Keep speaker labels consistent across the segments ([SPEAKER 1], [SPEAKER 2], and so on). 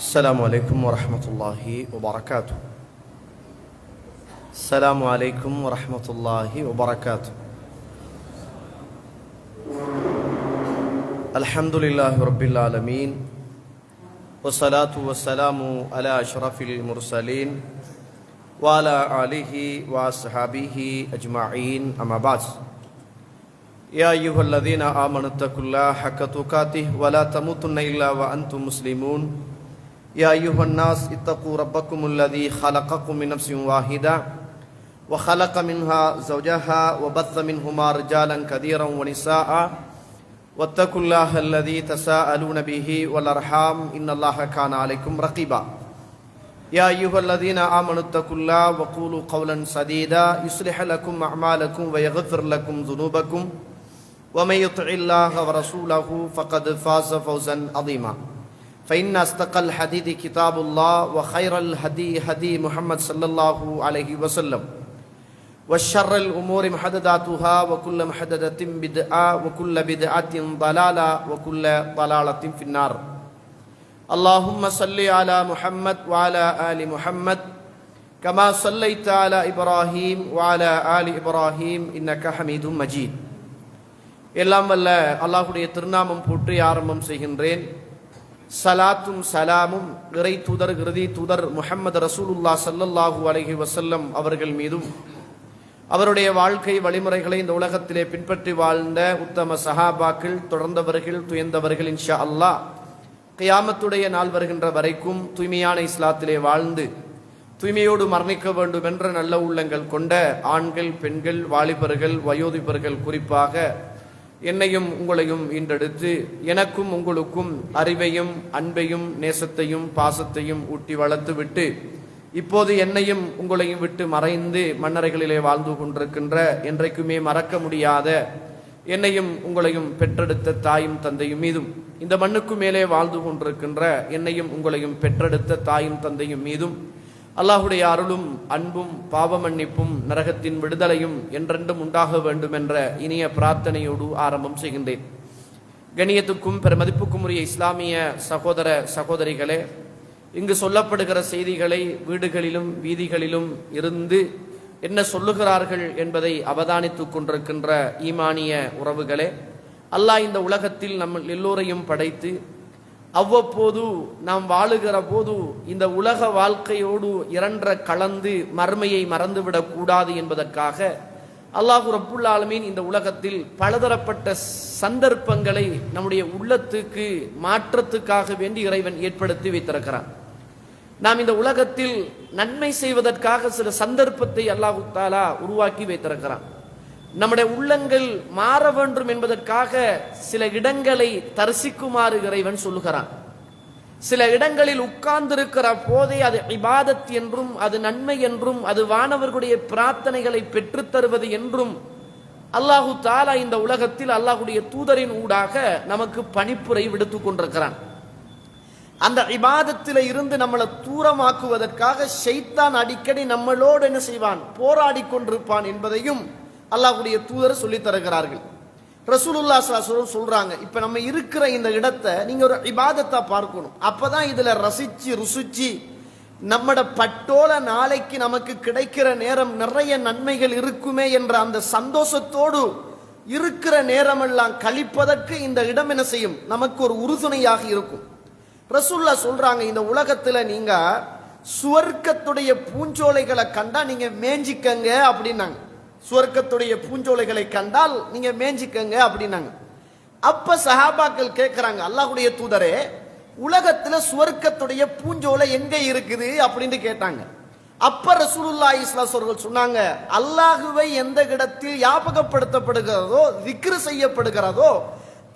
[SPEAKER 1] السلام عليكم ورحمة الله وبركاته. السلام عليكم ورحمة الله وبركاته. الحمد لله رب العالمين والصلاة والسلام على أشرف المرسلين وعلى آله وأصحابه أجمعين أما بعد. يا أيها الذين آمنوا اتقوا الله حق تقاته ولا تموتن إلا وأنتم مسلمون. يا أيها الناس اتقوا ربكم الذي خلقكم من نفس واحدة وخلق منها زوجها وبث منهما رجالا كثيرا ونساء واتقوا الله الذي تساءلون به والأرحام إن الله كان عليكم رقيبا. يا أيها الذين آمنوا اتقوا الله وقولوا قولا سديدا يصلح لكم أعمالكم ويغفر لكم ذنوبكم ومن يطع الله ورسوله فقد فاز فوزا عظيما. فإن أصدق الحديث كتاب الله وخير الهدي هدي محمد صلى الله عليه وسلم وشر الأمور محدثاتها وكل محدثة بدعة وكل بدعة ضلالة وكل ضلالة في النار. اللهم صل على محمد وعلى آل محمد كما صليت على إبراهيم وعلى آل إبراهيم إنك حميد مجيد. எல்லாம் வல்ல அல்லாஹ்வுடைய திருநாமம் போற்றி ஆரம்பம் செய்கின்றேன். சலாத்தும் சலாமும் இறை தூதர் இறுதி தூதர் முஹம்மது ரசூலுல்லாஹ் ஸல்லல்லாஹு அலைஹி வஸல்லம் அவர்கள் மீதும் அவருடைய வாழ்க்கை வழிமுறைகளை இந்த உலகத்திலே பின்பற்றி வாழ்ந்த உத்தம சஹாபாக்கள் தொடர்ந்தவர்கள் துயர்ந்தவர்கள் இன்ஷா அல்லாஹ் கியாமத்துடைய நாள் வருகின்ற வரைக்கும் தூய்மையான இஸ்லாத்திலே வாழ்ந்து தூய்மையோடு மரணிக்க வேண்டும் என்ற நல்ல உள்ளங்கள் கொண்ட ஆண்கள் பெண்கள் வாலிபர்கள் வயோதிபர்கள் குறிப்பாக என்னையும் உங்களையும் ஈண்டெடுத்து எனக்கும் உங்களுக்கும் அறிவையும் அன்பையும் நேசத்தையும் பாசத்தையும் ஊட்டி வளர்த்து விட்டு இப்போது என்னையும் உங்களையும் விட்டு மறைந்து மண்ணறைகளிலே வாழ்ந்து கொண்டிருக்கின்ற என்றைக்குமே மறக்க முடியாத என்னையும் உங்களையும் பெற்றெடுத்த தாயும் தந்தையும் மீதும் இந்த மண்ணுக்கு மேலே வாழ்ந்து கொண்டிருக்கின்ற என்னையும் உங்களையும் பெற்றெடுத்த தாயும் தந்தையும் மீதும் அல்லாஹுடைய அருளும் அன்பும் பாவ மன்னிப்பும் நரகத்தின் விடுதலையும் என்றென்றும் உண்டாக வேண்டும் என்ற இனிய பிரார்த்தனையோடு ஆரம்பம் செய்கின்றேன். கண்ணியத்துக்கும் பெருமதிப்புக்கும் உரிய இஸ்லாமிய சகோதர சகோதரிகளே, இங்கு சொல்லப்படுகிற செய்திகளை வீடுகளிலும் வீதிகளிலும் இருந்து என்ன சொல்லுகிறார்கள் என்பதை அவதானித்துக் கொண்டிருக்கின்ற ஈமானிய உறவுகளே, அல்லாஹ் இந்த உலகத்தில் நம்ம எல்லோரையும் படைத்து அவ்வப்போது நாம் வாழுகிற போது இந்த உலக வாழ்க்கையோடு இரண்ட கலந்து மர்மையை மறந்துவிடக் கூடாது என்பதற்காக அல்லாஹு ரப்புல் ஆலமீன் இந்த உலகத்தில் பலதரப்பட்ட சந்தர்ப்பங்களை நம்முடைய உள்ளத்துக்கு மாற்றத்துக்காக வேண்டி இறைவன் ஏற்படுத்தி வைத்திருக்கிறான். நாம் இந்த உலகத்தில் நன்மை செய்வதற்காக சில சந்தர்ப்பத்தை அல்லாஹு தஆலா உருவாக்கி வைத்திருக்கிறான். நம்முடைய உள்ளங்கள் மாற வேண்டும் என்பதற்காக சில இடங்களை தரிசிக்குமாறு இறைவன் சொல்லுகிறான். சில இடங்களில் உட்கார்ந்திருக்கிற போதே அது இபாதத் என்றும் அது நன்மை என்றும் அது வானவர்களுடைய பிரார்த்தனைகளை பெற்றுத் தருவது என்றும் அல்லாஹு தஆலா இந்த உலகத்தில் அல்லாஹுடைய தூதரின் ஊடாக நமக்கு பணிப்புரை விடுத்துக் கொண்டிருக்கிறான். அந்த இபாதத்தில இருந்து நம்மளை தூரமாக்குவதற்காக ஷைத்தான் அடிக்கடி நம்மளோடு என்ன செய்வான், போராடி கொண்டிருப்பான் என்பதையும் அல்லாஹ்வுடைய தூதர் சொல்லி தருகிறார்கள். ரசூலுல்லாஹ் ஸல்லல்லாஹு அலைஹி வஸல்லம் சொல்றாங்க, இப்ப நம்ம இருக்கிற இந்த இடத்தை நீங்க ஒரு இபாதத்தா பார்க்கணும். அப்பதான் இதுல ரசிச்சு ருசிச்சு நம்மட பட்டோல நாளைக்கு நமக்கு கிடைக்கிற நேரம் நிறைய நன்மைகள் இருக்குமே என்ற அந்த சந்தோஷத்தோடு இருக்கிற நேரமெல்லாம் கழிப்பதற்கு இந்த இடம் என்ன செய்யும், நமக்கு ஒரு உறுதுணையாக இருக்கும். ரசூலுல்லாஹ் சொல்றாங்க, இந்த உலகத்துல நீங்க சுவர்க்கத்துடைய பூஞ்சோலைகளை கண்டா நீங்க மேஞ்சிக்கங்க அப்படின்னாங்க. சுவர்க்கத்துடைய பூஞ்சோலைகளை கண்டால் நீங்க மேஞ்சிக்கங்க அப்படின்னாங்க. அப்ப சஹாபாக்கள் கேட்கிறாங்க, அல்லாஹ்வுடைய தூதரே, உலகத்துல சுவர்க்கத்துடைய பூஞ்சோலை எங்க இருக்குது அப்படின்னு கேட்டாங்க. அப்ப ரசூலுல்லாஹி ஸல்லல்லாஹு அலைஹி வஸல்லம் சொன்னாங்க, அல்லாஹ்வை எந்த இடத்தில் ஞாபகப்படுத்தப்படுகிறதோ திக்ர் செய்யப்படுகிறதோ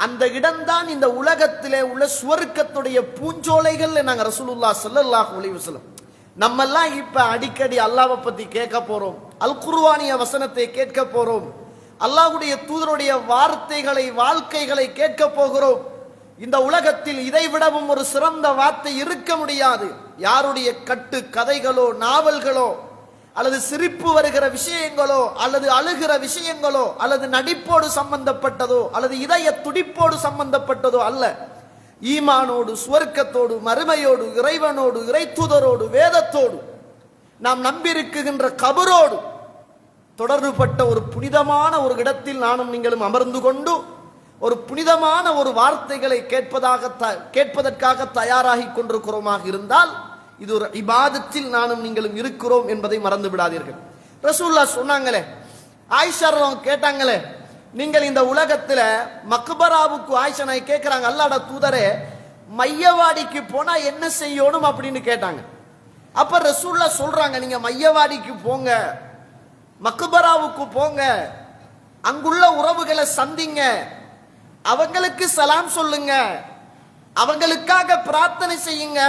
[SPEAKER 1] அந்த இடம்தான் இந்த உலகத்திலே உள்ள சுவர்க்கத்துடைய பூஞ்சோலைகள். நாங்க ரசூலுல்லாஹி ஸல்லல்லாஹு அலைஹி வஸல்லம் நம்மெல்லாம் இப்ப அடிக்கடி அல்லாஹ்வை பத்தி கேட்க போறோம், அல் குர்ஆனிய வசனத்தை கேட்க போறோம், அல்லாஹ்வுடைய தூதருடைய வார்த்தைகளை வாழ்க்கைகளை கேட்க போகிறோம். இந்த உலகத்தில் இதை விடவும் ஒரு சிறந்த வார்த்தை இருக்க முடியாது. யாருடைய கட்டு கதைகளோ நாவல்களோ அல்லது சிரிப்பு வருகிற விஷயங்களோ அல்லது அழுகிற விஷயங்களோ அல்லது நடிப்போடு சம்பந்தப்பட்டதோ அல்லது இதய துடிப்போடு சம்பந்தப்பட்டதோ அல்ல. ஈமானோடு, சுவர்க்கத்தோடு, மறுமையோடு, இறைவனோடு, இறைத்தூதரோடு, வேதத்தோடு, நாம் நம்பியிருக்கின்ற கபரோடு தொடர்புபட்ட ஒரு புனிதமான ஒரு இடத்தில் நானும் நீங்களும் அமர்ந்து கொண்டு ஒரு புனிதமான ஒரு வார்த்தைகளை கேட்பதற்காக தயாராகி கொண்டிருக்கிறோமாக இருந்தால் இது ஒரு இபாதத்தில் நானும் நீங்களும் இருக்கிறோம் என்பதை மறந்து விடாதீர்கள். ரசூலுல்லாஹ் சொன்னாங்களே, ஆயிஷா கேட்டாங்களே, நீங்கள் இந்த உலகத்துல மக்பராவுக்கு ஆயிஷா நாய் கேட்கிறாங்க, அல்லாஹ்வுடைய தூதரே மையவாடிக்கு போனா என்ன செய்யணும் அப்படின்னு கேட்டாங்க. அப்ப ரசூலுல்லாஹ் சொல்றாங்க, நீங்க மையவாடிக்கு போங்க, மக்பராவுக்கு போங்க, அங்குள்ள உறவுகளை சந்திங்க, அவங்களுக்கு சலாம் சொல்லுங்க, அவங்களுக்காக பிரார்த்தனை செய்யுங்க.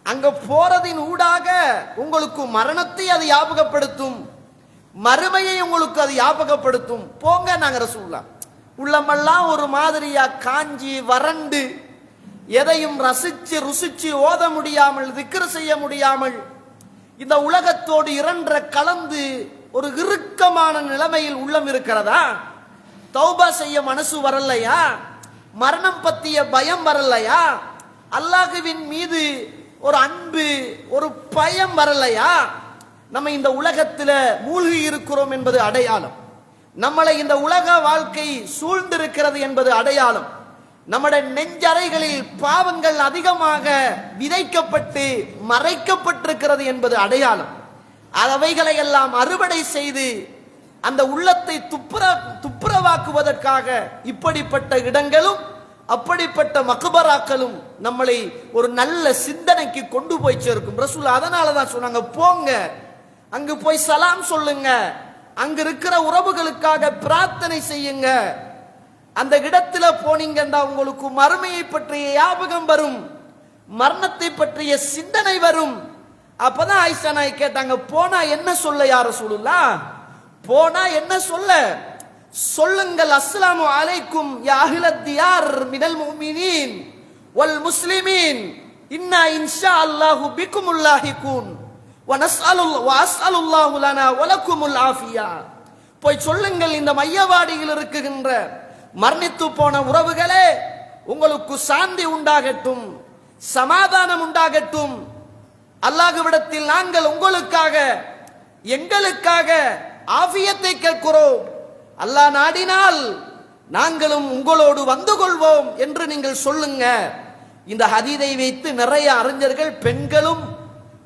[SPEAKER 1] அங்க போறதின் ஊடாக உங்களுக்கு மரணத்தை அது ஞாபகப்படுத்தும், மறுமையை உங்களுக்கு அது ஞாபகப்படுத்தும். போங்க. நாங்க ரசூலுல்லாஹ் உள்ளமெல்லாம் ஒரு மாதிரியா காஞ்சி வறண்டு எதையும் ரசிச்சு ருசிச்சு ஓத முடியாமல், திக்ர் செய்ய முடியாமல், இந்த உலகத்தோடு இரண்ட கலந்து ஒரு இறுக்கமான நிலைமையில் உள்ளம் இருக்கிறதா? தௌபா செய்ய மனசு வரலையா? மரணம் பத்திய பயம் வரலையா? அல்லாஹ்வின் மீது ஒரு அன்பு, ஒரு பயம் வரலையா? நம்ம இந்த உலகத்தில் மூழ்கி இருக்கிறோம் என்பது அடையாளம். நம்மளை இந்த உலக வாழ்க்கை சூழ்ந்திருக்கிறது என்பது அடையாளம். நம்முடைய நெஞ்சறைகளில் பாவங்கள் அதிகமாக விதைக்கப்பட்டு மறைக்கப்பட்டிருக்கிறது என்பது அடையாளம். அவைகளை எல்லாம் அறுவடை செய்து அந்த உள்ளத்தை துப்புரவாக்குவதற்காக இப்படிப்பட்ட இடங்களும் அப்படிப்பட்ட மக்பராக்களும் நம்மளை ஒரு நல்ல சிந்தனைக்கு கொண்டு போய் சேர்க்கும். ரசூல் அதனால தான் சொன்னாங்க, போங்க, அங்கு போய் சலாம் சொல்லுங்க, அங்கு இருக்கிற உறவுகளுக்காக பிரார்த்தனை செய்யுங்க. அந்த இடத்துல போனீங்கன்னா உங்களுக்கு மறுமையை பற்றிய ஞாபகம் வரும், மரணத்தை பற்றிய சிந்தனை வரும். அப்பதான் ஆயிஷா நாய் கேட்டாங்க, போனா என்ன சொல்ல யா ரசூலுல்லாஹ்? போனா என்ன சொல்ல? சொல்லுங்கள், அஸ்ஸலாமு அலைக்கும் யா அஹ்லத் தியார் மினல் முஃமினீன் வல் முஸ்லிமீன், இன்னா இன்ஷா அல்லாஹு பிக்குமுல் லாஹிகூன் வ அஸ்அலுல்லாஹு லனா வ லக்குமுல் ஆஃபியா. போய் சொல்லுங்கள், இந்த மையவாடியில் இருக்குகின்ற மரணித்து போன உறவுகளே, உங்களுக்கு சாந்தி உண்டாகட்டும், சமாதானம் உண்டாகட்டும். அல்லாஹ்விடத்தில் நாங்கள் உங்களுக்காக, எங்களுக்காக ஆஃபியத்தை கேட்கிறோம். அல்லாஹ் நாடினால் நாங்களும் உங்களோடு வந்து கொள்வோம் என்று நீங்கள் சொல்லுங்க. இந்த ஹதீதை வைத்து நிறைய அறிஞர்கள் பெண்களும்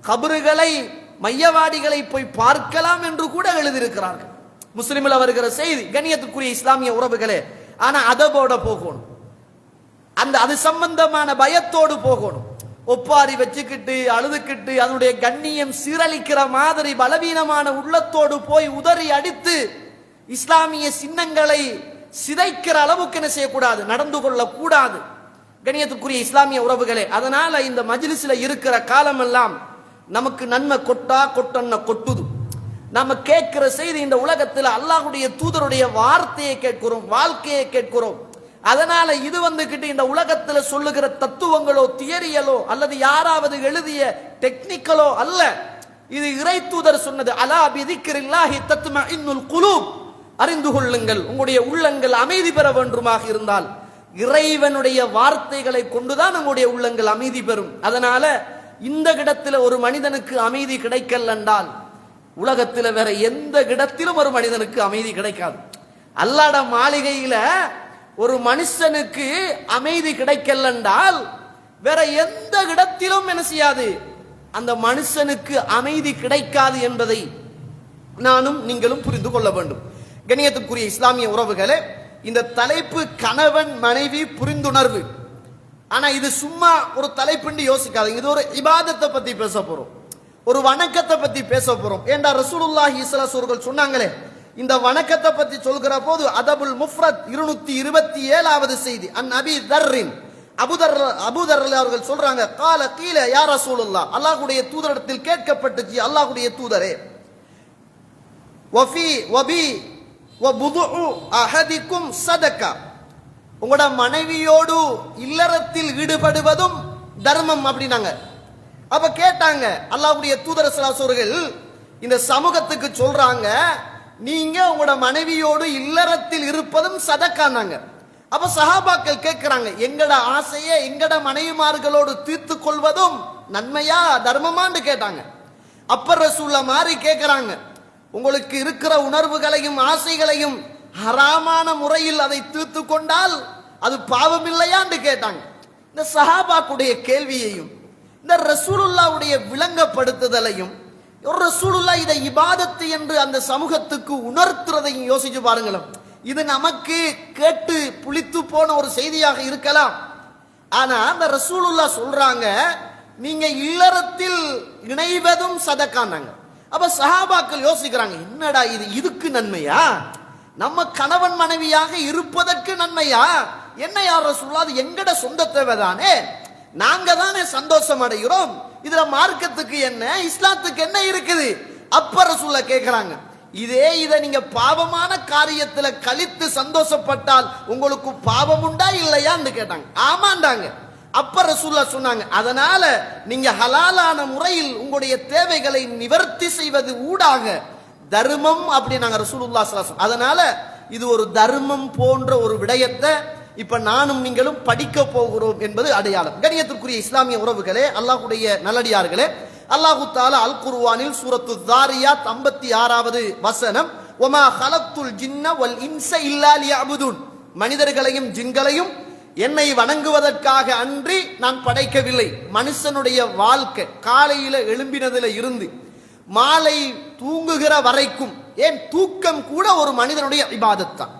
[SPEAKER 1] கபறுகளை, மையவாடிகளை போய் பார்க்கலாம் என்று கூட எழுதியிருக்கிறார்கள். முஸ்லிமில் வருகிற செய்தி. கண்ணியத்துக்குரிய இஸ்லாமிய உறவுகளே, ஆனா அதபோட போகணும், அது சம்பந்தமான பயத்தோடு போகணும். ஒப்பாரி வச்சுக்கிட்டு அழுதுகிட்டு அதனுடைய கண்ணியம் சீரழிக்கிற மாதிரி பலவீனமான உள்ளத்தோடு போய் உதறி அடித்து இஸ்லாமிய சின்னங்களை சிதைக்கிற அளவுக்கு என்ன செய்யக்கூடாது, நடந்து கொள்ளக்கூடாது. கண்ணியத்துக்குரிய இஸ்லாமிய உறவுகளே, அதனால இந்த மஜ்லிஸ்ல இருக்கிற காலமெல்லாம் நமக்கு நன்மை கொட்டுது. நாம கேட்கிற செய்தி, இந்த உலகத்தில் அல்லாஹ்வுடைய தூதருடைய வார்த்தையை கேட்கிறோம், வாழ்க்கையை கேட்கிறோம். அதனால இது வந்துகிட்டு இந்த உலகத்தில் சொல்லுகிற தத்துவங்களோ தியரியலோ அல்லது யாராவது எழுதிய டெக்னிக்கலோ அல்ல. இது இறை தூதர் சொன்னது. அலா பிதிக்ரில்லாஹி தத்மஇன்னுல் குலூப், அறிந்து கொள்ளுங்கள், உங்களுடைய உள்ளங்கள் அமைதி பெற வேண்டுமாக இருந்தால் இறைவனுடைய வார்த்தைகளை கொண்டுதான் நம்முடைய உள்ளங்கள் அமைதி பெறும். அதனால இந்த இடத்துல ஒரு மனிதனுக்கு அமைதி கிடைக்கல என்றால் உலகத்தில் வேற எந்த இடத்திலும் ஒரு மனிதனுக்கு அமைதி கிடைக்காது. அல்லாஹ்வுடைய மாளிகையில ஒரு மனுஷனுக்கு அமைதி கிடைக்கல என்றால் வேற எந்த இடத்திலும் என்ன செய்யாது, அந்த மனுஷனுக்கு அமைதி கிடைக்காது என்பதை நானும் நீங்களும் புரிந்து கொள்ள வேண்டும். கண்ணியத்துக்குரிய இஸ்லாமிய உறவுகளே, இந்த தலைப்பு கணவன் மனைவி புரிந்துணர்வு. ஆனா இது சும்மா ஒரு தலைப்புன்னு யோசிக்காதீங்க. இது ஒரு இபாதத்தை பத்தி பேச போறோம், ஒரு வணக்கத்தை பத்தி பேச போறோம். ஏண்டா ரசூலுல்லாஹி ஸல்லல்லாஹு அலைஹி வஸல்லம் சொன்னாங்களே, இந்த வணக்கத்தை பத்தி சொல்கிற போது அதபுல் முஃப்ரத் 227வது செய்தி. அபீ தர்ரின், அபூதர் அவர்கள் சொல்றாங்க, கால கீல யா ரசூலுல்லாஹ், அல்லாஹ்வுடைய தூதரிடத்தில் கேட்கப்பட்டுச்சு, அல்லாஹ்வுடைய தூதரே, வஃபி வபி வபுது அஹதிக்கும் சதகா, உங்களோட மனைவியோடு இல்லறத்தில் ஈடுபடுவதும் தர்மம் அப்படின்னாங்க. அப்ப கேட்டாங்க, அல்லாஹ்வுடைய தூதர் ஸல்லல்லாஹு அலைஹி வஸல்லம் இந்த சமூகத்துக்கு சொல்றாங்க, நீங்க உங்களோட மனைவியோடு இல்லறத்தில் இருப்பதும் சதக்கானாங்க. அப்ப சஹாபாக்கள் கேட்கிறாங்க, எங்கட ஆசையை எங்கட மனைவிமார்களோடு தீர்த்து கொள்வதும் நன்மையா தர்மமான்னு கேட்டாங்க. அப்ப ரசூலுல்லாஹ் மாறி கேட்கிறாங்க, உங்களுக்கு இருக்கிற உணர்வுகளையும் ஆசைகளையும் ஹராமான முறையில் அதை தீர்த்து கொண்டால் அது பாவம் இல்லையான்னு கேட்டாங்க. இந்த சஹாபாக்குடைய கேள்வியையும் இந்த ரசூலுல்லாஹ்வுடைய விளங்கப்படுத்துதலையும் ஒரு ரசூலுல்லாஹ் இதை இபாதத்து என்று அந்த சமூகத்துக்கு உணர்த்துறதையும் யோசிச்சு பாருங்களேன். இது நமக்கு கேட்டு புளித்து போன ஒரு செய்தியாக இருக்கலாம். ஆனா அந்த ரசூலுல்லாஹ் சொல்றாங்க, நீங்க இல்லறத்தில் இணைவதும் சதக்கானாங்க. அப்ப சஹாபாக்கள் யோசிக்கிறாங்க, என்னடா இது, இதுக்கு நன்மையா? நம்ம கணவன் மனைவியாக இருப்பதற்கு நன்மையா? என்ன யார் ரசூலுல்லாஹ், அது எங்கட சொந்த தேவை தானே, நாங்க தானே சந்தோஷம் அடைகிறோம், இதுல மார்க்கத்துக்கு என்ன, இஸ்லாத்துக்கு என்ன இருக்குது? அப்ப ரசூலுல்லாஹ் கேட்கிறாங்க, இதை நீங்க பாவமான காரியத்துல கழித்து சந்தோஷப்பட்டால் உங்களுக்கு பாவம் உண்டா இல்லையான்னு கேட்டாங்க. ஆமாண்டாங்க. அப்ப ரசூலுல்லாஹ் சொன்னாங்க, அதனால நீங்க ஹலாலான முறையில் உங்களுடைய தேவைகளை நிவர்த்தி செய்வது ஊடாக தர்மம் அப்படின்னாங்க ரசூலுல்லாஹ் ஸல்லல்லாஹு அலைஹி வஸல்லம். அதனால இது ஒரு தர்மம் போன்ற ஒரு விடயத்தை இப்ப நானும் நீங்களும் படிக்க போகிறோம் என்பது அடையாளம். கண்ணியத்திற்குரிய இஸ்லாமிய உறவுகளே, அல்லாஹ்வுடைய நல்லடியார்களே, அல்லாஹு தஆலா அல் குர்ஆனில் சூரத்து தாரியாத் 56வது வசனம், வமா ஹலக்துல் ஜின்ன வல் இன்ஸ இல்லா லியஅபுதுன், மனிதர்களையும் ஜின்களையும் என்னை வணங்குவதற்காக அன்றி நான் படைக்கவில்லை. மனுஷனுடைய வாழ்க்கை காலையில எழும்பினதுல இருந்து மாலை தூங்குகிற வரைக்கும், ஏன் தூக்கம் கூட ஒரு மனிதனுடைய இபாதத் தான்.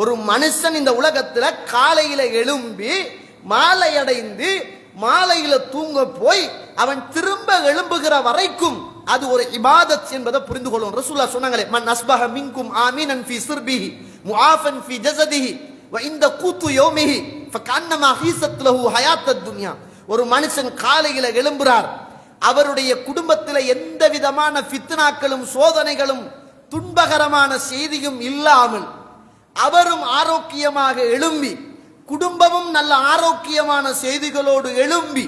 [SPEAKER 1] ஒரு மனுஷன் இந்த உலகத்துல காலையில எழும்பி மாலை அடைந்து மாலையில தூங்க போய் அவன் திரும்ப எழும்புகிற வரைக்கும் அது ஒரு இபாதத் என்பதை புரிந்து கொள்ளும். ரசூலுல்லாஹ் சொன்னாங்களே, மன் அஸ்பஹ மின்கும் ஆமினன் ஃபீ சிர்பிஹி முஆஃபன் ஃபீ ஜஸதிஹி வ இந்த கூத்து யௌமிஹி ஃபகன்னமா ஹீஸத் லஹு ஹயாத்தத் துன்யா. ஒரு மனுஷன் காலையில எழும்புறார், அவருடைய குடும்பத்தில் எந்த விதமான ஃபித்னாக்களும் சோதனைகளும் துன்பகரமான செய்தியும் இல்லாமல் அவரும் ஆரோக்கியமாக எழும்பி குடும்பமும் நல்ல ஆரோக்கியமான செய்திகளோடு எழும்பி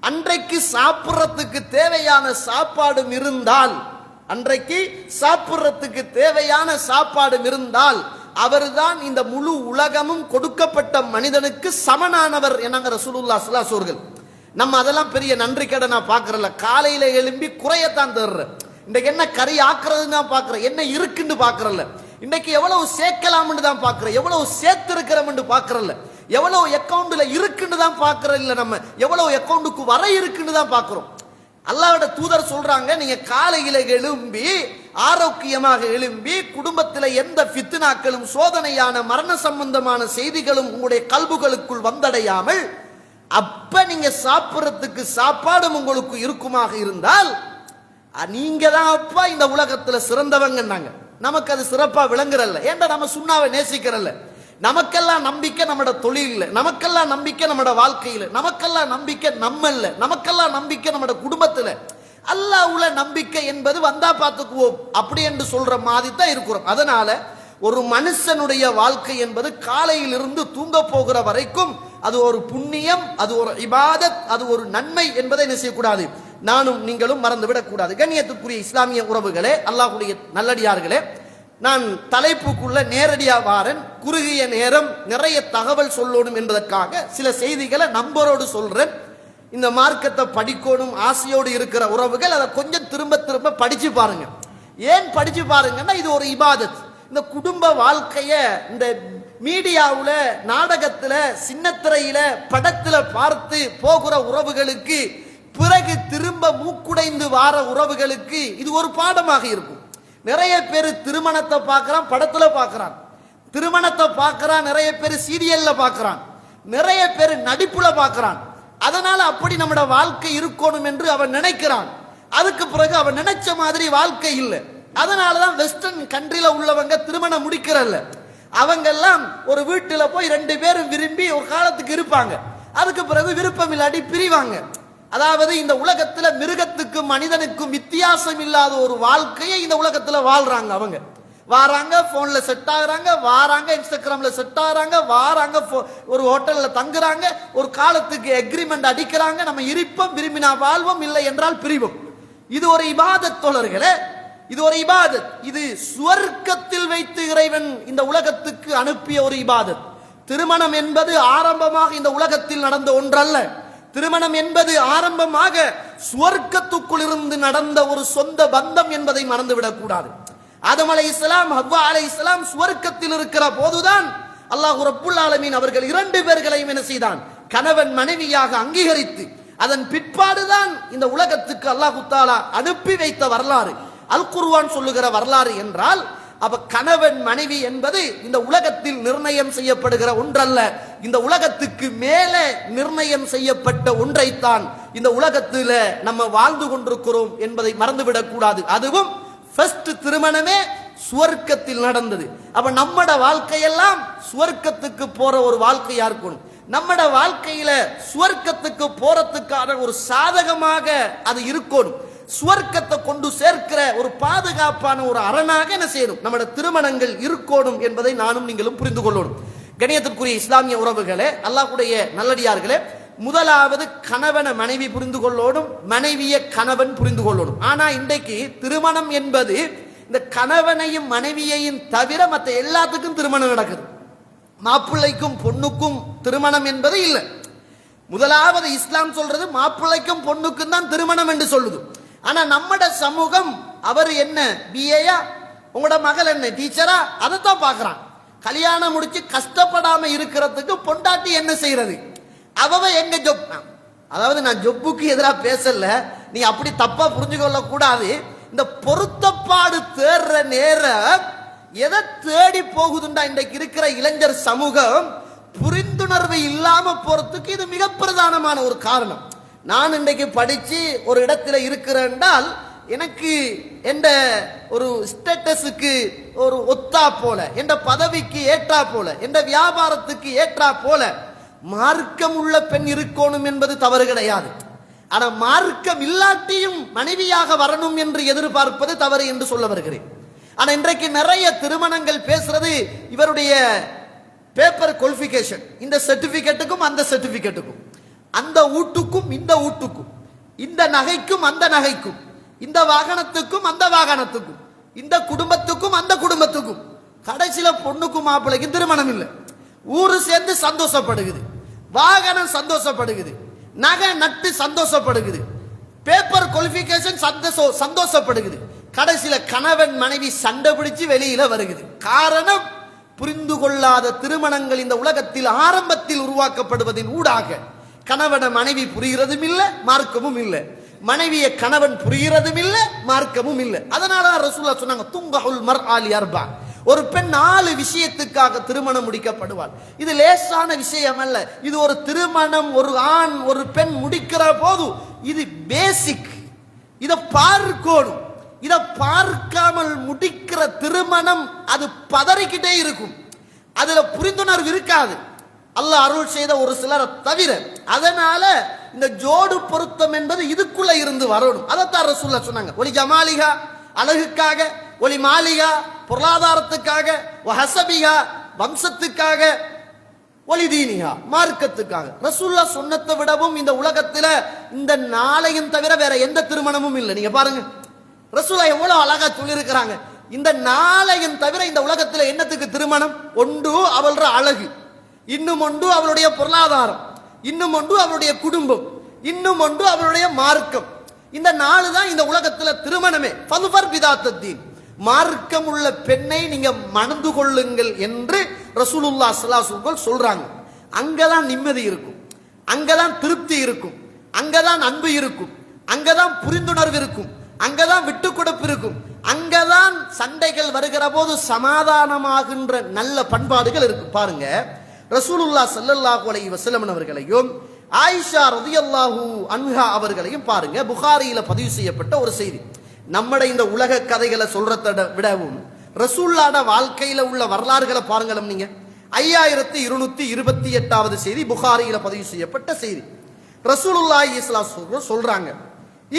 [SPEAKER 1] அன்றைக்கு சாப்பிட்றதுக்கு தேவையான சாப்பாடும் இருந்தால், அன்றைக்கு சாப்பிட்றதுக்கு தேவையான சாப்பாடும் இருந்தால் அவர்தான் இந்த முழு உலகமும் கொடுக்கப்பட்ட மனிதனுக்கு சமனானவர் என்னாங்க ரசூலுல்லாஹ் ஸல்லல்லாஹு அலைஹி வஸல்லம். நம்ம அதெல்லாம் பெரிய நன்றி கடனா பார்க்கறல. காலையில எழும்பி குறையத்தான் தர்ற, இன்றைக்கு என்ன கறி ஆக்குறதுன்னு தான் பார்க்கற, என்ன இருக்குன்னு பார்க்கறல, இன்னைக்கு எவ்வளவு சேர்க்கலாம்னு தான் பார்க்கற, எவ்வளவு சேர்த்து இருக்கிறோம்னு பார்க்கறல, எவ்வளவு அக்கவுண்ட்ல இருக்குன்னு தான் பார்க்கற இல்ல, நம்ம எவ்வளவு அக்கவுண்டுக்கு வர இருக்குன்னு தான் பார்க்கிறோம். அல்லாஹ்வோட தூதர் சொல்றாங்க, நீங்க காலையில எழும்பி ஆரோக்கியமாக எழும்பி குடும்பத்தில் எந்த ஃபித்னாக்களும் சோதனையான மரண சம்பந்தமான செய்திகளும் உங்களுடைய கல்புகளுக்குள் வந்தடையாமல் அப்ப நீங்க சாப்பிட்றதுக்கு சாப்பாடும் உங்களுக்கு இருக்குமாக இருந்தால் நீங்க தான் அப்பா இந்த உலகத்துல சிறந்தவங்கன்னாங்க. நமக்கு அது சிறப்பா விளங்குறல்ல, ஏன்டா நம்ம சுண்ணாவை நேசிக்கிறல்ல, நமக்கெல்லாம் நம்பிக்கை நம்மட தொழில, நமக்கெல்லாம் நம்பிக்கை நம்மட வாழ்க்கையில, நமக்கெல்லாம் நம்பிக்கை நம்மல்ல, நமக்கெல்லாம் நம்பிக்கை நம்மட குடும்பத்துல. அல்லாஹ்வுல நம்பிக்கை என்பது வந்தா பார்த்துக்குவோம் அப்படி என்று சொல்ற மாதிரி தான் இருக்கிறோம். அதனால ஒரு மனுஷனுடைய வாழ்க்கை என்பது காலையிலிருந்து தூங்க போகிற வரைக்கும் அது ஒரு புண்ணியம், அது ஒரு இபாதத், அது ஒரு நன்மை என்பதை என்ன செய்யக்கூடாது, நானும் நீங்களும் மறந்துவிடக் கூடாது. கண்ணியத்துக்குரிய இஸ்லாமிய உறவுகளே, அல்லாஹ்வுடைய நல்லடியார்களே, நான் தலைப்புக்குள்ள நேரடியா வாரன். குறுகிய நேரம் நிறைய தகவல் சொல்லணும் என்பதற்காக சில செய்திகளை நம்பரோடு சொல்றேன். இந்த மார்க்கத்தை படிக்கணும் ஆசையோடு இருக்கிற உறவுகள் அதை கொஞ்சம் திரும்ப திரும்ப படிச்சு பாருங்க. ஏன் படிச்சு பாருங்கன்னா இது ஒரு இபாதத். இந்த குடும்ப வாழ்க்கைய இந்த மீடியாவுல, நாடகத்துல, சின்னத்திரையில, படத்துல பார்த்து போகிற உறவுகளுக்கு பிறகு திரும்ப மூக்குடைந்து வார உறவுகளுக்கு இது ஒரு பாடமாக இருக்கும். நிறைய பேர் திருமணத்தை பார்க்கறான், படத்துல பார்க்கறான், திருமணத்தை பார்க்கறான், நிறைய பேர் சீரியல்ல பார்க்கறான், நிறைய பேர் நடிப்புல பார்க்கறான். அதனால அப்படி நம்மட வாழ்க்கை இருக்கணும் என்று அவன் நினைக்கிறான். அதுக்கு பிறகு அவன் நினைச்ச மாதிரி வாழ்க்கை இல்லை. அதனாலதான் வெஸ்டர்ன் கண்ட்ரில உள்ளவங்க திருமணம் முடிக்கிறல்ல, அவங்க எல்லாம் ஒரு வீட்டுல போய் 2 பேரும் விரும்பி ஒரு காலத்துக்கு இருப்பாங்க, அதுக்கு பிறகு விருப்பம் இல்லாட்டி பிரிவாங்க. அதாவது இந்த உலகத்துல மிருகத்துக்கும் மனிதனுக்கும் வித்தியாசம் இல்லாத ஒரு வாழ்க்கையை இந்த உலகத்துல வாழ்றாங்க. அவங்க வாராங்க, போன்ல செட் ஆகுறாங்க, வாராங்க இன்ஸ்டாகிராம்ல செட் ஆகுறாங்க, வாராங்க ஒரு ஹோட்டல்ல தங்குறாங்க, ஒரு காலத்துக்கு எக்ரிமெண்ட் அடிக்கிறாங்க, நம்ம இருப்போம், விரும்பினா வாழ்வோம், இல்லை என்றால் பிரிவோம். இது ஒரு இபாதத் தோழர்களே, இது ஒரு இபாதத். இது சுவர்க்கத்தில் வைத்து இறைவன் இந்த உலகத்துக்கு அனுப்பிய ஒரு இபாதத். திருமணம் என்பது ஆரம்பமாக இந்த உலகத்தில் நடந்த ஒன்றல்ல. திருமணம் என்பது ஆரம்பமாக சுவர்க்கத்துக்குள் இருந்து நடந்த ஒரு சொந்த பந்தம் என்பதை மறந்துவிடக் கூடாது. ஆதம் அலைஹிஸ்ஸலாம், ஹவ்வா அலைஹிஸ்ஸலாம் சுவர்க்கத்தில் இருக்கிற போதுதான் அல்லாஹ் ரப்புல் ஆலமீன் அவர்கள் 2 பேர்களையும் என்ன செய்தான்? கணவன் மனைவியாக அங்கீகரித்து அதன் பிற்பாடுதான் இந்த உலகத்துக்கு அல்லாஹ் தஆலா அனுப்பி வைத்த வரலாறு அல் குர்ஆன் சொல்லுகிற வரலாறு என்றால், அப்ப கணவன் மனைவி என்பது இந்த உலகத்தில் நிர்ணயம் செய்யப்படுகிற ஒன்றல்ல. இந்த உலகத்துக்கு மேலே நிர்ணயம் செய்யப்பட்ட ஒன்றைத்தான் இந்த உலகத்தில் நம்ம வாழ்ந்து கொண்டிருக்கிறோம் என்பதை மறந்துவிடக் கூடாது. அதுவும் ஃபர்ஸ்ட் திருமணமே சுவர்க்கத்தில் நடந்தது. அப்ப நம்மட வாழ்க்கையெல்லாம் சுவர்க்கத்துக்கு போற ஒரு வாழ்க்கையா இருக்கணும். நம்மட வாழ்க்கையில சுவர்க்கத்துக்கு போறதுக்கான ஒரு சாதகமாக அது இருக்கணும். சுவர்க்கத்தை கொண்டு சேர்க்கிற ஒரு பாதுகாப்பான ஒரு அரணாக என்ன செய்யணும்? நம்முடைய திருமணங்கள் இருக்கணும் என்பதை நானும் நீங்களும் புரிந்து கொள்ளணும். கணியத்திற்குரிய இஸ்லாமிய உறவுகளே, அல்லாஹ்வுடைய நல்லடியார்களே, முதலாவது கணவனை மனைவி புரிந்து கொள்ளணும், மனைவியை கணவன் புரிந்து கொள்ளணும். ஆனா இன்றைக்கு திருமணம் என்பது இந்த கணவனையும் மனைவியையும் தவிர மற்ற எல்லாத்துக்கும் திருமணம் நடக்குது. மாப்பிள்ளைக்கும் பொண்ணுக்கும் திருமணம் என்பது இல்லை. முதலாவது இஸ்லாம் சொல்றது மாப்பிள்ளைக்கும் பொண்ணுக்கும் தான் திருமணம் என்று சொல்லுது. ஆனா நம்மட சமூகம் அவர் என்ன பிஏயா, உங்களோட மகள் என்ன டீச்சரா, அதைத்தான் பார்க்கறான். கல்யாணம் முடிச்சு கஷ்டப்படாம இருக்கிறதுக்கு பொண்டாட்டி என்ன செய்யறது? அவ எங்க ஜொப், அதாவது நான் ஜொப்புக்கு எதிராக பேசல, நீ அப்படி தப்பா புரிஞ்சு கொள்ள கூடாது. இந்த பொருத்தப்பாடு தேடுற நேரம் எதை தேடி போகுதுண்டா இன்றைக்கு இருக்கிற இளைஞர் சமூகம்? புரிந்துணர்வு இல்லாம போறதுக்கு இது மிக பிரதானமான ஒரு காரணம். நான் இன்றைக்கு படிச்சு ஒரு இடத்துல இருக்கிறேன்னால் எனக்கு எந்த ஒரு ஸ்டேட்டஸுக்கு ஒரு ஒத்தா போல, எந்த பதவிக்கு ஏற்றா போல, எந்த வியாபாரத்துக்கு ஏற்றா போல மார்க்கம் உள்ள பெண் இருக்கணும் என்பது தவறு கிடையாது. ஆனா மார்க்கம் இல்லாட்டியும் மனைவியாக வரணும் என்று எதிர்பார்ப்பது தவறு என்று சொல்ல வருகிறேன். ஆனா இன்றைக்கு நிறைய திருமணங்கள் பேசுறது இவருடைய பேப்பர் குவாலிஃபிகேஷன், இந்த சர்டிபிகேட்டுக்கும் அந்த சர்டிபிகேட்டுக்கும், அந்த வீட்டுக்கும் இந்த வீட்டுக்கும், இந்த நகைக்கும் அந்த நகைக்கும், இந்த வாகனத்துக்கும் அந்த வாகனத்துக்கும், இந்த குடும்பத்துக்கும் அந்த குடும்பத்துக்கும். கடைசியில பொண்ணுக்கும் மாப்பிள்ளைக்கும் திருமணம் இல்லை. ஊரு சேர்ந்து சந்தோஷப்படுகிறது, வாகனம் சந்தோஷப்படுகிறது, நகை நட்டு சந்தோஷப்படுகிறது, பேப்பர் குவாலிஃபிகேஷன் சந்தோஷப்படுகிறது. கடைசியில கணவன் மனைவி சண்டை பிடிச்சு வெளியில வருகிறது. காரணம், புரிந்து கொள்ளாத திருமணங்கள் இந்த உலகத்தில் ஆரம்பத்தில் உருவாக்கப்படுவதின் ஊடாக கணவன மனைவி புரிகிறதும் இல்லை, மார்க்கமும் இல்லை. மனைவியை கணவன் புரிகிறதும் இல்லை, மார்க்கமும் இல்லை. அதனால ரசூலுல்லாஹ் சொன்னாங்க, துங்கஹுல் மர்ஆ லி அர்பா, ஒரு பெண் 4 விஷயத்துக்காக திருமணம் முடிக்கப்படுவாள். இது லேசான விஷயம் அல்ல. இது ஒரு திருமணம் ஒரு ஆண் ஒரு பெண் முடிக்கிற போது இது பேசிக். இதை பார்க்கணும். இதை பார்க்காமல் முடிக்கிற திருமணம் அது பதறிக்கிட்டே இருக்கும். அதுல புரிந்துணர்வு இருக்காது, அல்லாஹ் அருள் செய்த ஒரு சிலரை தவிர. அதனால இந்த ஜோடு பொருத்தம் என்பது இதுக்குள்ள இருந்து வரணும். அதைத்தான் ரசூலுல்லாஹ் சொன்னாங்க. ஒலி ஜமாலிகா, அழகுக்காக, ஒலி மாலிகா, பொருளாதாரத்துக்காக, ஹசபிகா, வம்சத்துக்காக, ஒலி தீனிகா, மார்க்கத்துக்காக. ரசூலுல்லாஹ் சொன்னதை விடவும் இந்த உலகத்துல இந்த 4ஐயும் தவிர வேற எந்த திருமணமும் இல்லை. நீங்க பாருங்க, ரசூலுல்லாஹ் எவ்வளவு அழகா சொல்லியிருக்கிறாங்க. இந்த 4ஐயும் தவிர இந்த உலகத்துல என்னத்துக்கு திருமணம்? ஒன்று அவளுடைய அழகு, இன்னும் ஒன்று அவளுடைய பொருளாதாரம், இன்னும் ஒன்று அவளுடைய குடும்பம், இன்னும் ஒன்று அவளுடைய மார்க்கம். இந்த 4 தான் இந்த உலகத்துல திருமணமே. ஃபதுஃபர் பிதாத்தத்தீன், மார்க்கம் உள்ள பெண்ணை நீங்க மணந்து கொள்ளுங்கள் என்று ரசூலுல்லாஹ் ஸல்லல்லாஹு அலைஹி வஸல்லம் சொல்றாங்க. அங்கதான் நிம்மதி இருக்கும், அங்கதான் திருப்தி இருக்கும், அங்கதான் அன்பு இருக்கும், அங்கதான் புரிந்துணர்வு இருக்கும், அங்கதான் விட்டு கொடுப்பு இருக்கும், அங்கதான் சண்டைகள் வருகிற போது சமாதானமாகின்ற நல்ல பண்பாடுகள் இருக்கு. பாருங்க, ரசூலுல்லாஹ் ஸல்லல்லாஹு அலைஹி வஸல்லம் அவர்களையும் ஆயிஷா ரலியல்லாஹு அன்ஹா அவர்களையும் பாருங்க, புகாரியில பதிவு செய்யப்பட்ட ஒரு செய்தி. நம்முடைய இந்த உலக கதைகளை சொல்றத விடவும் ரசூலுல்லாஹ் வாழ்க்கையில உள்ள வரலாறுகளை பாருங்களும். நீங்க 5228வது செய்தி, புகாரியில பதிவு செய்யப்பட்ட செய்தி. ரசூலுல்லாஹி ஸல்லல்லாஹு அலைஹி வஸல்லம் சொல்றாங்க,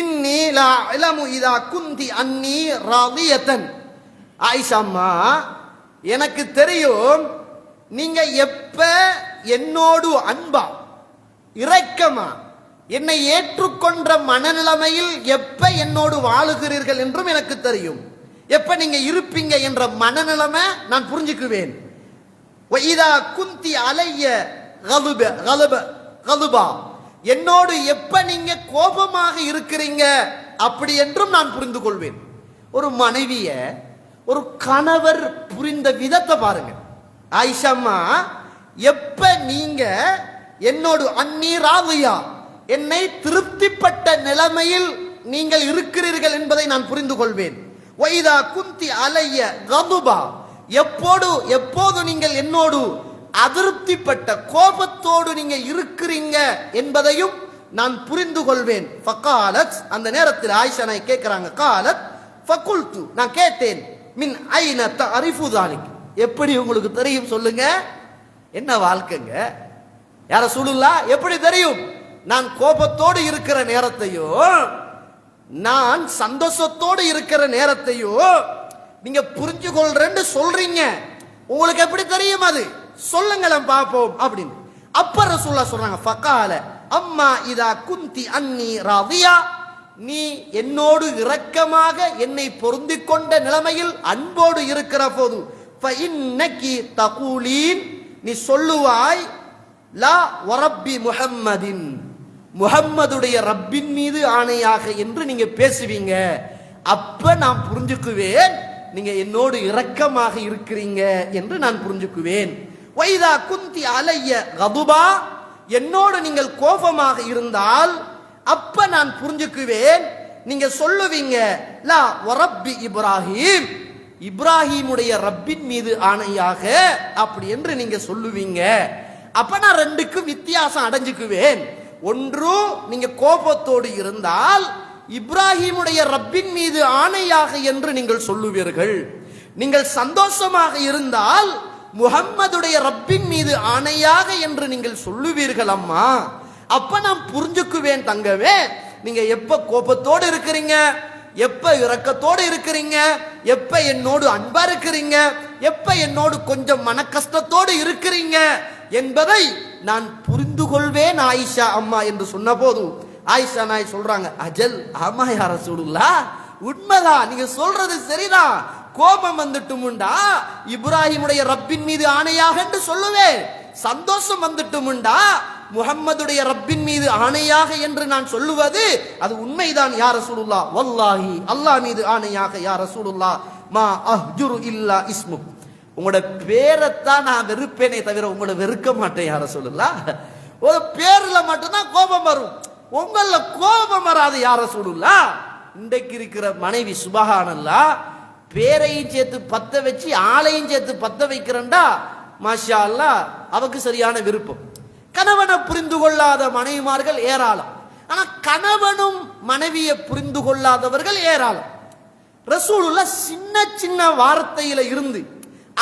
[SPEAKER 1] இன்னி லா இலமு இதா குந்தி அன்னி ராதியத்தன். ஆயிஷா அம்மா, எனக்கு தெரியும் நீங்க எப்ப என்னோடு அன்பா இரக்கமா என்னை ஏற்றுக்கொண்ட மனநிலைமையில் எப்ப என்னோடு வாழுகிறீர்கள் என்றும் எனக்கு தெரியும். எப்ப நீங்க இருப்பீங்க என்ற மனநிலைமை நான் புரிஞ்சுக்குவேன். வைதா குந்தி அலைய கலுபா, என்னோடு எப்ப நீங்க கோபமாக இருக்கிறீங்க அப்படி என்றும் நான் புரிந்து கொள்வேன். ஒரு மனைவிய ஒரு கணவர் புரிந்த விதத்தை பாருங்க. ஆயிஷாம்மா, எப்ப நீங்க என்னோடு அன்னி ராதியா, என்னை திருப்திப்பட்ட நிலைமையில் நீங்கள் இருக்கிறீர்கள் என்பதை நான் புரிந்து கொள்வேன். வைதா குந்தி அலைய கதுபா, எப்போது நீங்கள் என்னோடு அதிருப்திப்பட்ட கோபத்தோடு நீங்க இருக்கிறீங்க என்பதையும் நான் புரிந்து கொள்வேன். ஃபகாலத், அந்த நேரத்தில் ஆயிஷா நாய் கேட்கிறாங்க, காலத் ஃபகுல்து, நான் கேட்டேன், மின் ஐன தஅரிஃபு தாலிக், எப்படி உங்களுக்கு தெரியும் சொல்லுங்க? என்ன வாழ்க்கைங்க யா ரசூலுல்லாஹ், எப்படி தெரியும்? நான் கோபத்தோடு இருக்கிற நேரத்தையோ நான் சந்தோஷத்தோடு இருக்கிற நேரத்தையோ நீங்க புரிஞ்சு கொள்றேன்னு சொல்றீங்க, உங்களுக்கு எப்படி தெரியும்? அது சொல்லுங்களேன் பாப்போம் அப்படின்னு. அப்ப ரசூலுல்லாஹ் சொல்றாங்க, ஃபகால அம்மா இதா குந்தி அன்னி ராதியா, நீ என்னோடு இரக்கமாக என்னை பொருந்திக் கொண்ட நிலைமையில் அன்போடு இருக்கிற போது, ஃபஇன்னகி தகூலீன், நீ சொல்லுவாய், லா வரப்பி முஹம்மதின், முஹம்மதுடைய ரப்பின் மீது ஆணையாக என்று நீங்க பேசுவீங்க. அப்ப நான் புரிஞ்சுக்குவேன் நீங்க என்னோடு இரக்கமாக இருக்கிறீங்க என்று நான் புரிஞ்சுக்குவேன். வைதா குந்தி அலைய கதுபா, என்னோடு நீங்கள் கோபமாக இருந்தால் அப்ப நான் புரிஞ்சுக்குவேன் நீங்க சொல்லுவீங்க, லா வரப்பி இப்ராஹிம், இப்ராஹிமுடைய ரப்பின் மீது ஆணையாக அப்படி என்று நீங்க சொல்லுவீங்க. அப்ப நான் ரெண்டுக்கும் வித்தியாசம் அடைஞ்சுக்குவேன். ஒன்று, நீங்க கோபத்தோடு இருந்தால் இப்ராஹிமுடைய ரப்பின் மீது ஆணையாக என்று நீங்கள் சொல்லுவீர்கள். நீங்கள் சந்தோஷமாக இருந்தால் முஹம்மதுடைய ரப்பின் மீது ஆணையாக என்று நீங்கள் சொல்லுவீர்கள் அம்மா. அப்ப நான் புரிஞ்சுக்குவேன் தங்கவே, நீங்க எப்ப கோபத்தோடு இருக்கிறீங்க, எப்ப இரக்கத்தோடு இருக்கிறீங்க, எப்ப என்னோடு அன்பா இருக்கிறீங்க, எப்ப என்னோடு கொஞ்சம் மன கஷ்டத்தோடு இருக்கிறீங்க என்பதை நான் புரிந்து கொள்வேன் ஆயிஷா அம்மா என்று சொன்ன போது ஆயிஷா நாய் சொல்றாங்க, அஜல், ஆமா யா ரசூலுல்லாஹ், உண்மைதான், நீங்க சொல்றது சரிதான். கோபம் வந்துட்டுமுண்டா இப்ராஹிமுடைய ரப்பின் மீது ஆணையாக என்று சொல்லுவேன், சந்தோஷம் வந்துட்டுமுண்டா முஹம்மதுடைய ரப்பின் மீது ஆணையாக என்று நான் சொல்லுவது அது உண்மைதான் யா ரசூலுல்லாஹ். வல்லாஹி, அல்லாஹ் மீது ஆணையாக யா ரசூலுல்லாஹ், மா அஹ்ஜுரு இல்லா இஸ்மு, உங்களோட பேரைத்தான் நான் வெறுப்பேனே தவிர உங்களை வெறுக்க மாட்டேன் யா ரசூலுல்லாஹ். ஒரு பேர்ல மட்டும்தான் கோபம் வரும், உங்கள கோபம் வராது யா ரசூலுல்லாஹ். இன்றைக்கு இருக்கிற மனைவி சுபஹானல்லாஹ், பேரையும் சேர்த்து பத்த வச்சு ஆளையும் சேர்த்து பத்த வைக்கிறண்டா மாஷா அல்லாஹ், அவக்கு சரியான விருப்பம். கணவனை புரிந்து கொள்ளாத மனைவிமார்கள் ஏராளம், ஆனா கணவனும் மனைவியை புரிந்து கொள்ளாதவர்கள் ஏராளம். ரசூலுல்லாஹ் சின்ன சின்ன வார்த்தையில இருந்து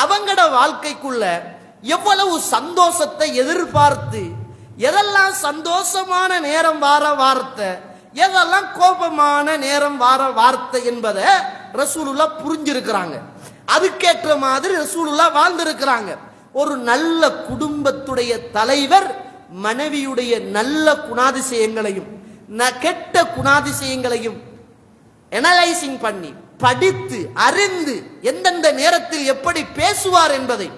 [SPEAKER 1] அவங்கட வாழ்க்கைக்குள்ள எவ்வளவு சந்தோஷத்தை எதிர்பார்த்து, எதெல்லாம் சந்தோஷமான நேரம் வார வார்த்தை, எதெல்லாம் கோபமான நேரம் வார வார்த்தை என்பதை ரசூலுல்லாஹ் புரிஞ்சிருக்கிறாங்க. அதுக்கேற்ற மாதிரி ரசூலுல்லாஹ் வாழ்ந்திருக்கிறாங்க. ஒரு நல்ல குடும்பத்துடைய தலைவர் மனைவியுடைய நல்ல குணாதிசயங்களையும் கெட்ட குணாதிசயங்களையும் அனலைசிங் பண்ணி படித்து அறிந்து எந்தெந்த நேரத்தில் எப்படி பேசுவார் என்பதை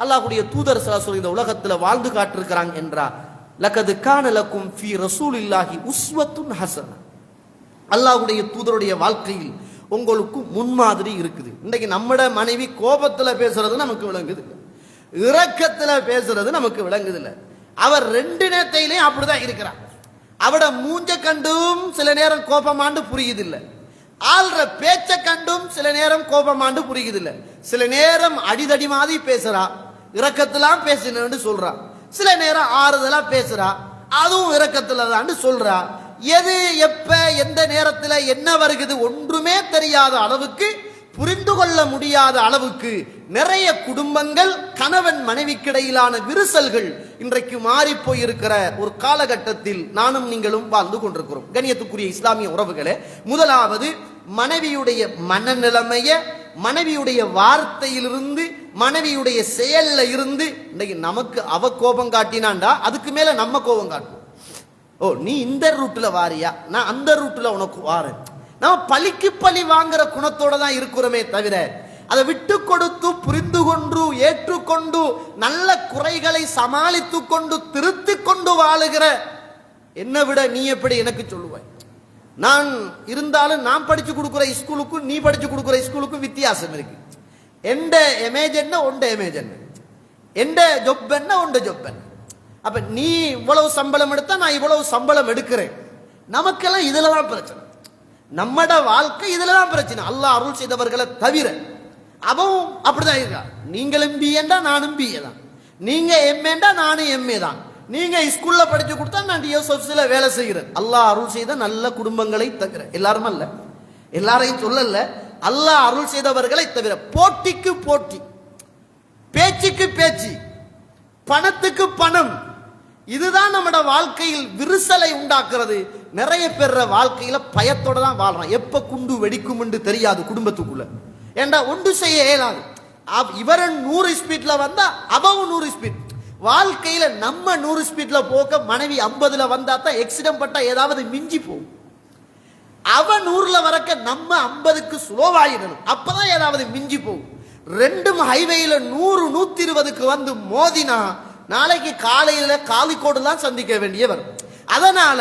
[SPEAKER 1] அல்லாஹ்வுடைய தூதர் ஸல்லல்லாஹு அலைஹி வஸல்லம் இந்த உலகத்தில் வாழ்ந்து காட்டிருக்கிறாங்க என்றார். லகது கான லக்கும் ஃபீ ரசூலில்லாஹி உஸ்வத்துன் ஹஸனா, அல்லாஹ்வுடைய தூதருடைய வாழ்க்கையில் உங்களுக்கு முன்மாதிரி இருக்குது. இன்றைக்கு நம்மட மனைவி கோபத்துல பேசுறது நமக்கு விளங்குது, இரக்கத்துல பேசுறது நமக்கு விளங்குது இல்ல. அவர் ரெண்டு நேரத்திலையும் அப்படிதான் இருக்கிறார். அவட மூஞ்ச கண்டும் சில நேரம் கோபமாண்டு புரியுது இல்ல, ஆள்ற பேச்ச கண்டும் சில நேரம் கோபமாண்டு புரியுது இல்ல. சில நேரம் அடிதடி மாதிரி பேசுறா, இரக்கத்திலாம் பேசுன்னு சொல்றா, சில நேரம் ஆறுதலா பேசுறா, அதுவும் இரக்கத்துல தான் சொல்றா. எது எப்ப எந்த நேரத்துல என்ன வருகிறது ஒன்றுமே தெரியாத அளவுக்கு, புரிந்து கொள்ள முடியாத அளவுக்கு நிறைய குடும்பங்கள் கணவன் மனைவிக்கிடையிலான விரிசல்கள் இன்றைக்கு மாறி போயிருக்கிற ஒரு காலகட்டத்தில் நானும் நீங்களும் வாழ்ந்து கொண்டிருக்கிறோம். கண்ணியத்துக்குரிய இஸ்லாமிய உறவுகளே, முதலாவது மனைவியுடைய மனநிலைமைய, மனைவியுடைய வார்த்தையிலிருந்து, மனைவியுடைய செயல்ல இருந்து, இன்னைக்கு நமக்கு அவ கோபம் காட்டினாண்டா அதுக்கு மேல நம்ம கோபம் காட்டுவோம். ஓ, நீ இந்த ரூட்ல வாரியா, நான் அந்த ரூட்ல உனக்கு வாரேன். நம்ம பழிக்கு பழி வாங்குற குணத்தோட தான் இருக்கிறோமே தவிர, அதை விட்டு கொடுத்து புரிந்து கொண்டு ஏற்றுக்கொண்டு நல்ல குறைகளை சமாளித்து கொண்டு திருத்திக் கொண்டு வாழுகிற என்னை விட நீ எப்படி எனக்கு சொல்லுவாய்? நான் இருந்தாலும் நான் படிச்சு கொடுக்குற ஸ்கூலுக்கும் நீ படிச்சு கொடுக்குற ஸ்கூலுக்கும் வித்தியாசம் இருக்கு. எந்த இமேஜ் என்ன உண்ட இமேஜ் என்ன, எந்த ஜொப் என்ன உண்ட ஜொப் என்ன. அப்ப நீ இவ்வளவு சம்பளம் எடுத்தா நான் இவ்வளவு சம்பளம் எடுக்கிறேன். நமக்கெல்லாம் இதுலதான் பிரச்சனை, நம்மட வாழ்க்கை இதுலதான் பிரச்சனை. அல்லாஹ் அருள் செய்தவர்களை தவிர அவன் அப்படிதான் இருக்கா. நீங்களும் பிஏண்டா நானும் பிஏ தான், நீங்க எம்ஏண்டா நானும் எம்ஏ தான். நீங்க ஸ்கூல்ல படிச்சு கொடுத்தா நான் டிஎஸ்எஃப்சில வேலை செய்கிறேன். அல்லாஹ் அருள் செய்த நல்ல குடும்பங்களை தவிர, எல்லாரும் அல்ல, எல்லாரையும் சொல்லல, அல்லாஹ் அருள் செய்தவர்களை தவிர. போட்டிக்கு போட்டி, பேச்சுக்கு பேச்சு, பணத்துக்கு பணம், இதுதான் நம்மட வாழ்க்கையில் விரிசலை உண்டாக்குறது. நிறைய பேர் வாழ்க்கையில பயத்தோட தான் வாழ்றான். எப்ப குண்டு வெடிக்கும் என்று தெரியாது குடும்பத்துக்குள்ள. ஏண்டா ஒன்று செய்ய இயலாது. இவரன் 100 ஸ்பீட்ல வந்தா அவன் 100 ஸ்பீட். வாழ்க்கையில நம்ம 100 ஸ்பீட்ல போக மனைவி 50ல வந்தா தான் எக்ஸிடென்ட் பட்டா ஏதாவது மிஞ்சி போகும். அவன் 100ல வரக்க நம்ம 50க்கு ஸ்லோவாயிடணும், அப்பதான் ஏதாவது மிஞ்சி போகும். ரெண்டும் ஹைவேல 100 120க்கு வந்து மோதினா நாளைக்கு காலையில காலிக்கோடு தான் சந்திக்க வேண்டியவர். அதனால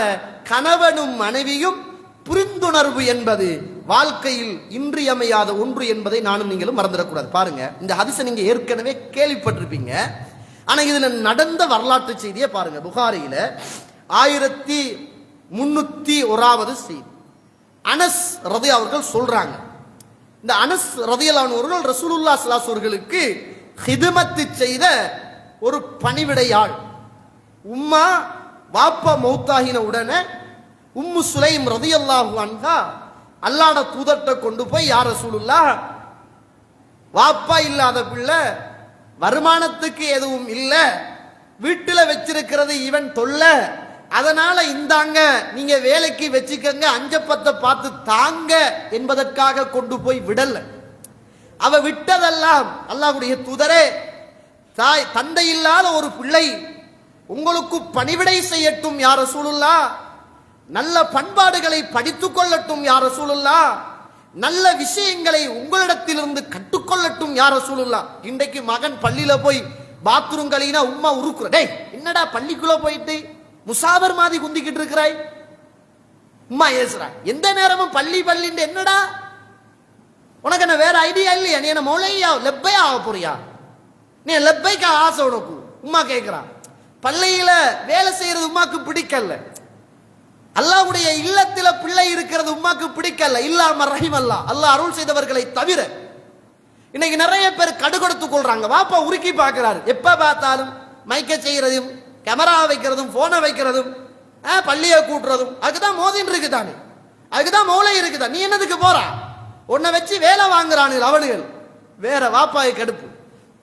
[SPEAKER 1] கணவனும் மனைவியும் புரிந்துணர்வு என்பது வாழ்க்கையில் இன்றியமையாத ஒன்று என்பதை நானும் நீங்களும் மறந்துடக்கூடாது. பாருங்க, இந்த ஹதீஸை நீங்க ஏற்கனவே கேள்விப்பட்டிருப்பீங்க. ஆனா இதுல நடந்த வரலாற்று செய்தியை பாருங்க. புகாரியில 1301வது செய்தி. அனஸ் ரதி அவர்கள் சொல்றாங்க. இந்த அனஸ் ரதியல்லாஹு அவர்கள் ரசூலுல்லாஹி ஸல்லல்லாஹு அலைஹி அவர்களுக்கு ஹிதமத் செய்த ஒரு பணிவிடையாள். உம்மா வாப்பா மௌத்தாகின உடனே உம்மு சுலைம் ரதியல்லாஹு அன்ஹா அல்லாஹ்ட தூதர்ட்ட கொண்டு போய், யா ரசூலுல்லாஹ், வாப்பா இல்லாத பிள்ளை, வருமானத்துக்கு எதுவும் இல்ல, வீட்டுல வச்சிருக்கிறது இவன் தொல்ல, அதனால இந்தாங்க நீங்க வேலைக்கு வச்சுக்கங்க, 5-10 பார்த்து தாங்க என்பதற்காக கொண்டு போய் விடல. அவ விட்டதெல்லாம், அல்லாஹ்வுடைய தூதரே, தாய் தந்தை இல்லாத ஒரு பிள்ளை உங்களுக்கு பணிவிடை செய்யட்டும் யா ரசூலுல்லாஹ், நல்ல பண்பாடுகளை படித்துக் கொள்ளட்டும் யா ரசூலுல்லாஹ், நல்ல விஷயங்களை உங்களிடத்திலிருந்து கற்றுக்கொள்ளட்டும் யா ரசூலுல்லாஹ். இன்றைக்கு மகன் பள்ளியில போய் பாத்ரூம் கழினா உம்மா உருக்குற, டேய் என்னடா பள்ளிக்குள்ள போயிட்டு முசாபர் மாதிரி குந்திக்கிட்டு இருக்கிறாய், உம்மா ஏசுறா, எந்த நேரமும் பள்ளி பள்ளின்னு என்னடா உனக்கு என்ன வேற ஐடியா இல்லையா? நீ என்ன மௌலையா லெப்பையா ஆக போறியா? நீ லெப்பைக்கா ஆசை உனக்கு? உம்மா கேட்கிறா. பள்ளியில வேலை செய்யறது உம்மாக்கு பிடிக்கல, அல்லாஹ்வுடைய இல்லத்துல பிள்ளை இருக்கிறது உம்மாக்கு பிடிக்கல. இல்லாம ரஹிம் அல்லாஹ், அல்லாஹ் அருள் செய்தவர்களை தவிர. இன்னைக்கு நிறைய பேர் கடுகொடுத்து கொள்றாங்க. வாப்பா உருக்கி பார்க்கிறாரு, எப்ப பார்த்தாலும் மைக்க செய்யறதும் கேமரா வைக்கிறதும் போனை வைக்கிறதும் பள்ளியை கூட்டுறதும், அதுக்குதான் மோதின் இருக்குதானே, அதுக்குதான் மௌலை இருக்குதா. நீ என்னதுக்கு போறா? உன்னை வச்சு வேலை வாங்குறானுகள் அவனுகள், வேற வாப்பாயை கடுப்பு.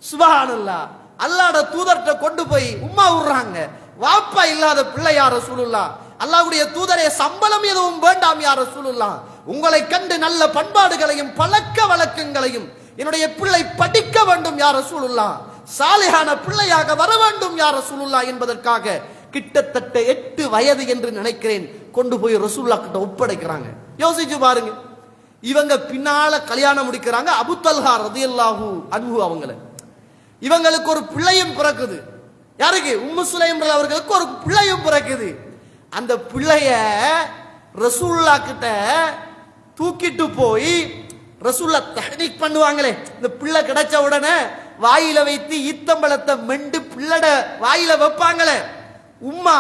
[SPEAKER 1] சுப்ஹானல்லாஹ், அல்லாஹ்ட தூதர்ட்ட கொண்டு போய் உம்மா விடுறாங்க. வாப்பா இல்லாத பிள்ளை யா ரசூலுல்லாஹ், அல்லாஹ்வுடைய தூதரே சம்பளம் எதுவும் வேண்டாம் யா ரசூலுல்லாஹ், உங்களை கண்டு நல்ல பண்பாடுகளையும் பழக்க வழக்கங்களையும் என்னுடைய பிள்ளை படிக்க வேண்டும் யா ரசூலுல்லாஹ், சாலிஹான பிள்ளையாக வர வேண்டும் யா ரசூலுல்லாஹ் என்பதற்காக கிட்டத்தட்ட 8 வயது என்று நினைக்கிறேன் கொண்டு போய் ரசூலுல்லாஹ் கிட்ட ஒப்படைக்கிறாங்க. யோசிச்சு பாருங்க, இவங்க பின்னால கல்யாணம் முடிக்கிறாங்க அபூ தல்ஹா ரலியல்லாஹு அன்ஹு அவங்கள. இவங்களுக்கு ஒரு பிள்ளையும் பிறக்குது. யாருக்கு? உம்மு சுலைம் அவர்களுக்கு ஒரு பிள்ளையும் பிறக்குது. அந்த பிள்ளைய ரசூலுல்லாஹ் கிட்ட தூக்கிட்டு போய் ரசூலுல்லாஹ் தஹ்னீக் பண்ணுவாங்களே, இந்த பிள்ளை கிடைச்ச உடனே வாயில வைத்து ஈத்தம்பழத்தை மெண்டு பிள்ளட வாயில வைப்பாங்களே. உம்மா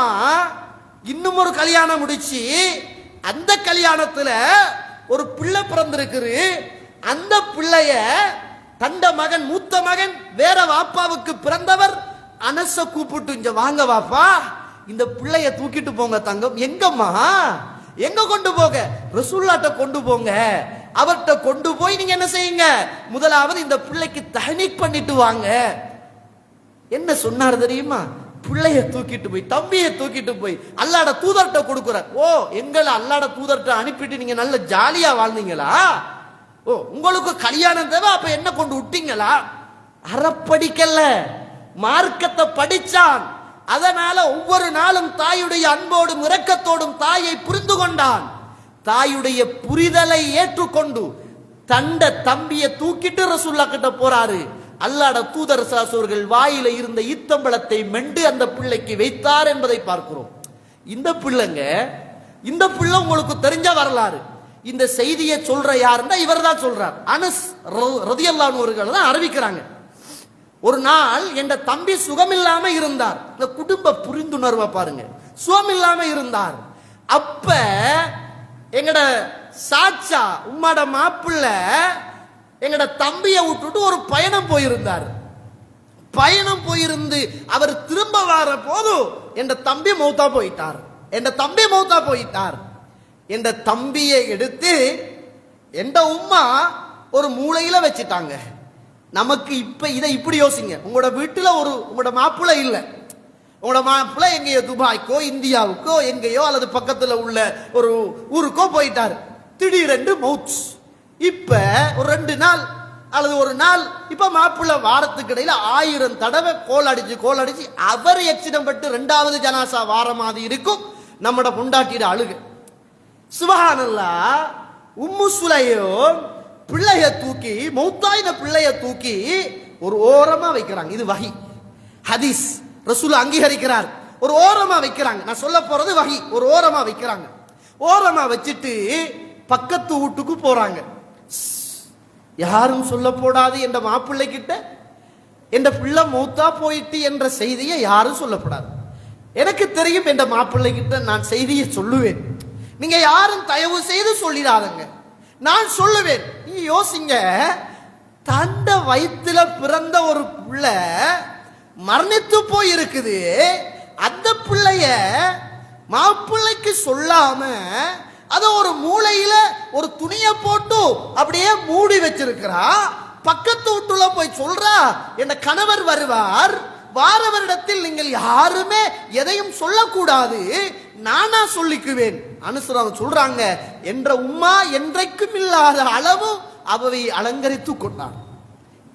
[SPEAKER 1] இன்னும் ஒரு கல்யாணம் முடிச்சு, அந்த கல்யாணத்துல ஒரு பிள்ளை பிறந்திருக்குது. அந்த பிள்ளைய தண்ட மகன், மூத்த மகன், வேற வாப்பாவுக்கு பிறந்தவர் அனஸ கூப்பிட்டு, இங்க வாங்க வாப்பா, இந்த பிள்ளைய தூக்கிட்டு போங்க தங்கம். எங்கம்மா? எங்க கொண்டு போக? ரசூலுல்லாஹ்ட்ட கொண்டு போங்க. அவர்கிட்ட கொண்டு போய் நீங்க என்ன செய்யுங்க, முதலாவது இந்த பிள்ளைக்கு தஹ்னீக் பண்ணிட்டு வாங்க. என்ன சொன்னார் தெரியுமா? பிள்ளைய தூக்கிட்டு போய், தம்பியை தூக்கிட்டு போய் அல்லாஹ்ட தூதர்கிட்ட கொடுக்குற. ஓ, எங்களை அல்லாஹ்ட தூதர்கிட்ட அனுப்பிட்டு நீங்க நல்ல ஜாலியா வாழ்ந்தீங்களா? ஓ, உங்களுக்கு கல்யாணம் தேவை, அப்ப என்ன கொண்டு விட்டீங்களா? அறப்படிக்கல, மார்க்கத்தை படிச்சான். அதனால ஒவ்வொரு நாளும் தாயுடைய அன்போடும் இரக்கத்தோடும் தாயை புரிந்து கொண்டான். தாயுடைய புரிதலை ஏற்றுக்கொண்டு
[SPEAKER 2] தண்ட தம்பிய தூக்கிட்டு ரசூல்லா கிட்ட போறாரு. அல்லாஹ்ட தூதர் அவர்கள் வாயில இருந்த ஈத்தம்பழத்தை மெண்டு அந்த பிள்ளைக்கு வைத்தார் என்பதை பார்க்கிறோம். இந்த பிள்ளை உங்களுக்கு தெரிஞ்ச வரலாறு. இந்த செய்தியை சொல்ற யாருன்னா இவர் தான் சொல்றார். அனஸ் ரலியல்லாஹு அவர்கள் தான் அறிவிக்கிறாங்க. ஒரு நாள் என் தம்பி சுகமில்லாம இருந்தார். இந்த குடும்ப புரிந்துணர்வை பாருங்க. சுகமில்லாம இருந்தார். அப்ப எங்கட சாச்சா உம்மாட மாப்பிள்ள எங்கட தம்பியை விட்டுட்டு ஒரு பயணம் போயிருந்தார். பயணம் போயிருந்து அவர் திரும்ப வர போது என் தம்பி மௌத்தா போயிட்டார். என் தம்பியை எடுத்து என் உம்மா ஒரு மூளையில வச்சுட்டாங்க. நமக்கு இப்ப இதை இப்படி யோசிங்க. உங்களோட வீட்டுல உங்களோட மாப்பிள்ளை இல்ல, உங்களோட மாப்பிள்ளை எங்கேயோ துபாய்க்கோ இந்தியாவுக்கோ எங்கேயோ அல்லது பக்கத்துல உள்ள ஒரு ஊருக்கோ போயிட்டாரு. திடீரென்று மவுத். இப்ப ஒரு 2 நாள் அல்லது ஒரு நாள் இப்ப மாப்பிள்ளை வாரத்துக்கு இடையில 1000 தடவை கோல் அடிச்சு அவர் எக்ஸிடம் பட்டு 2வது ஜனாசா வார மாதிரி இருக்கும். நம்மட பொண்டாட்டிட அழுகு. சுபஹானல்லாஹ். உம்மு சுலைம் பிள்ளைய தூக்கி மௌத்தாயின பிள்ளைய தூக்கி ஒரு ஓரமா வைக்கிறாங்க. இது வஹி ஹதீஸ் ரசூல் அங்கீகரிக்கிறார். ஒரு ஓரமா வைக்கிறாங்க. நான் சொல்ல போறது வஹி. ஒரு ஓரமா வைக்கிறாங்க. ஓரமா வச்சுட்டு பக்கத்து வீட்டுக்கு போறாங்க. யாரும் சொல்ல போடாது என்ற மாப்பிள்ளை கிட்ட என்ற பிள்ளை மௌத்தா போயிட்டு என்ற செய்தியை யாரும் சொல்லப்படாது. எனக்கு தெரியும் என்ற மாப்பிள்ளை கிட்ட நான் செய்தியை சொல்லுவேன். நீங்க யாரும் தயவு செய்து சொல்லிடாதங்க. நான் சொல்லுவேன். நீங்க யோசிங்க. தண்ட வயிற்றுல பிறந்த ஒரு பிள்ளை மரணித்து போய் இருக்குது. அந்த பிள்ளைய மாப்பிள்ளைக்கு சொல்லாம அத ஒரு மூளையில ஒரு துணிய போட்டு அப்படியே மூடி வச்சிருக்கிறா. பக்கத்து வீட்டுல போய் சொல்றா, என் கணவர் வருவார், வாரவரிடத்தில் நீங்கள் யாருமே எதையும் சொல்லக்கூடாது, நானா சொல்லிக்குவேன். அனுசரம் சொல்றாங்க. என்ற உம்மா என்றைக்கும் இல்லாத அளவு அவரை அலங்கரித்து கொண்டார்.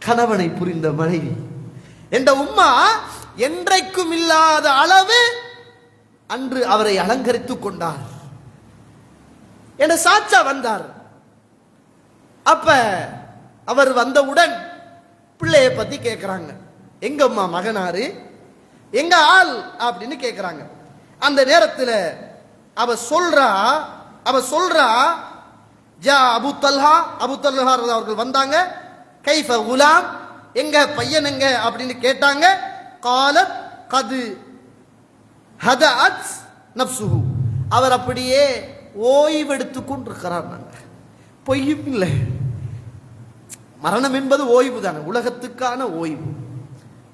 [SPEAKER 2] கணவனை புரிந்த மனைவி. என்ற உம்மா என்றைக்கும் இல்லாத அளவு அன்று அவரை அலங்கரித்து கொண்டார். என்ற சாச்சா வந்தார். அப்ப அவர் வந்தவுடன் பிள்ளைய பத்தி கேட்கிறாங்க. எங்க அம்மா மகனாரு, எங்க ஆள் அப்படின்னு கேட்கிறாங்க. அந்த நேரத்தில் அவ சொல்றா ஜா அபு தல்ஹா அவர்கள் வந்தாங்க. கைஃப குலாம், எங்க பையன் எங்க அப்படின்னு கேட்டாங்க. காலத் கது ஹதஅத் நஃப்ஸுஹு, அவர் அப்படியே ஓய்வெடுத்து கொண்டிருக்கிறார். பொய்யும் இல்லை. மரணம் என்பது ஓய்வு தானே, உலகத்துக்கான ஓய்வு,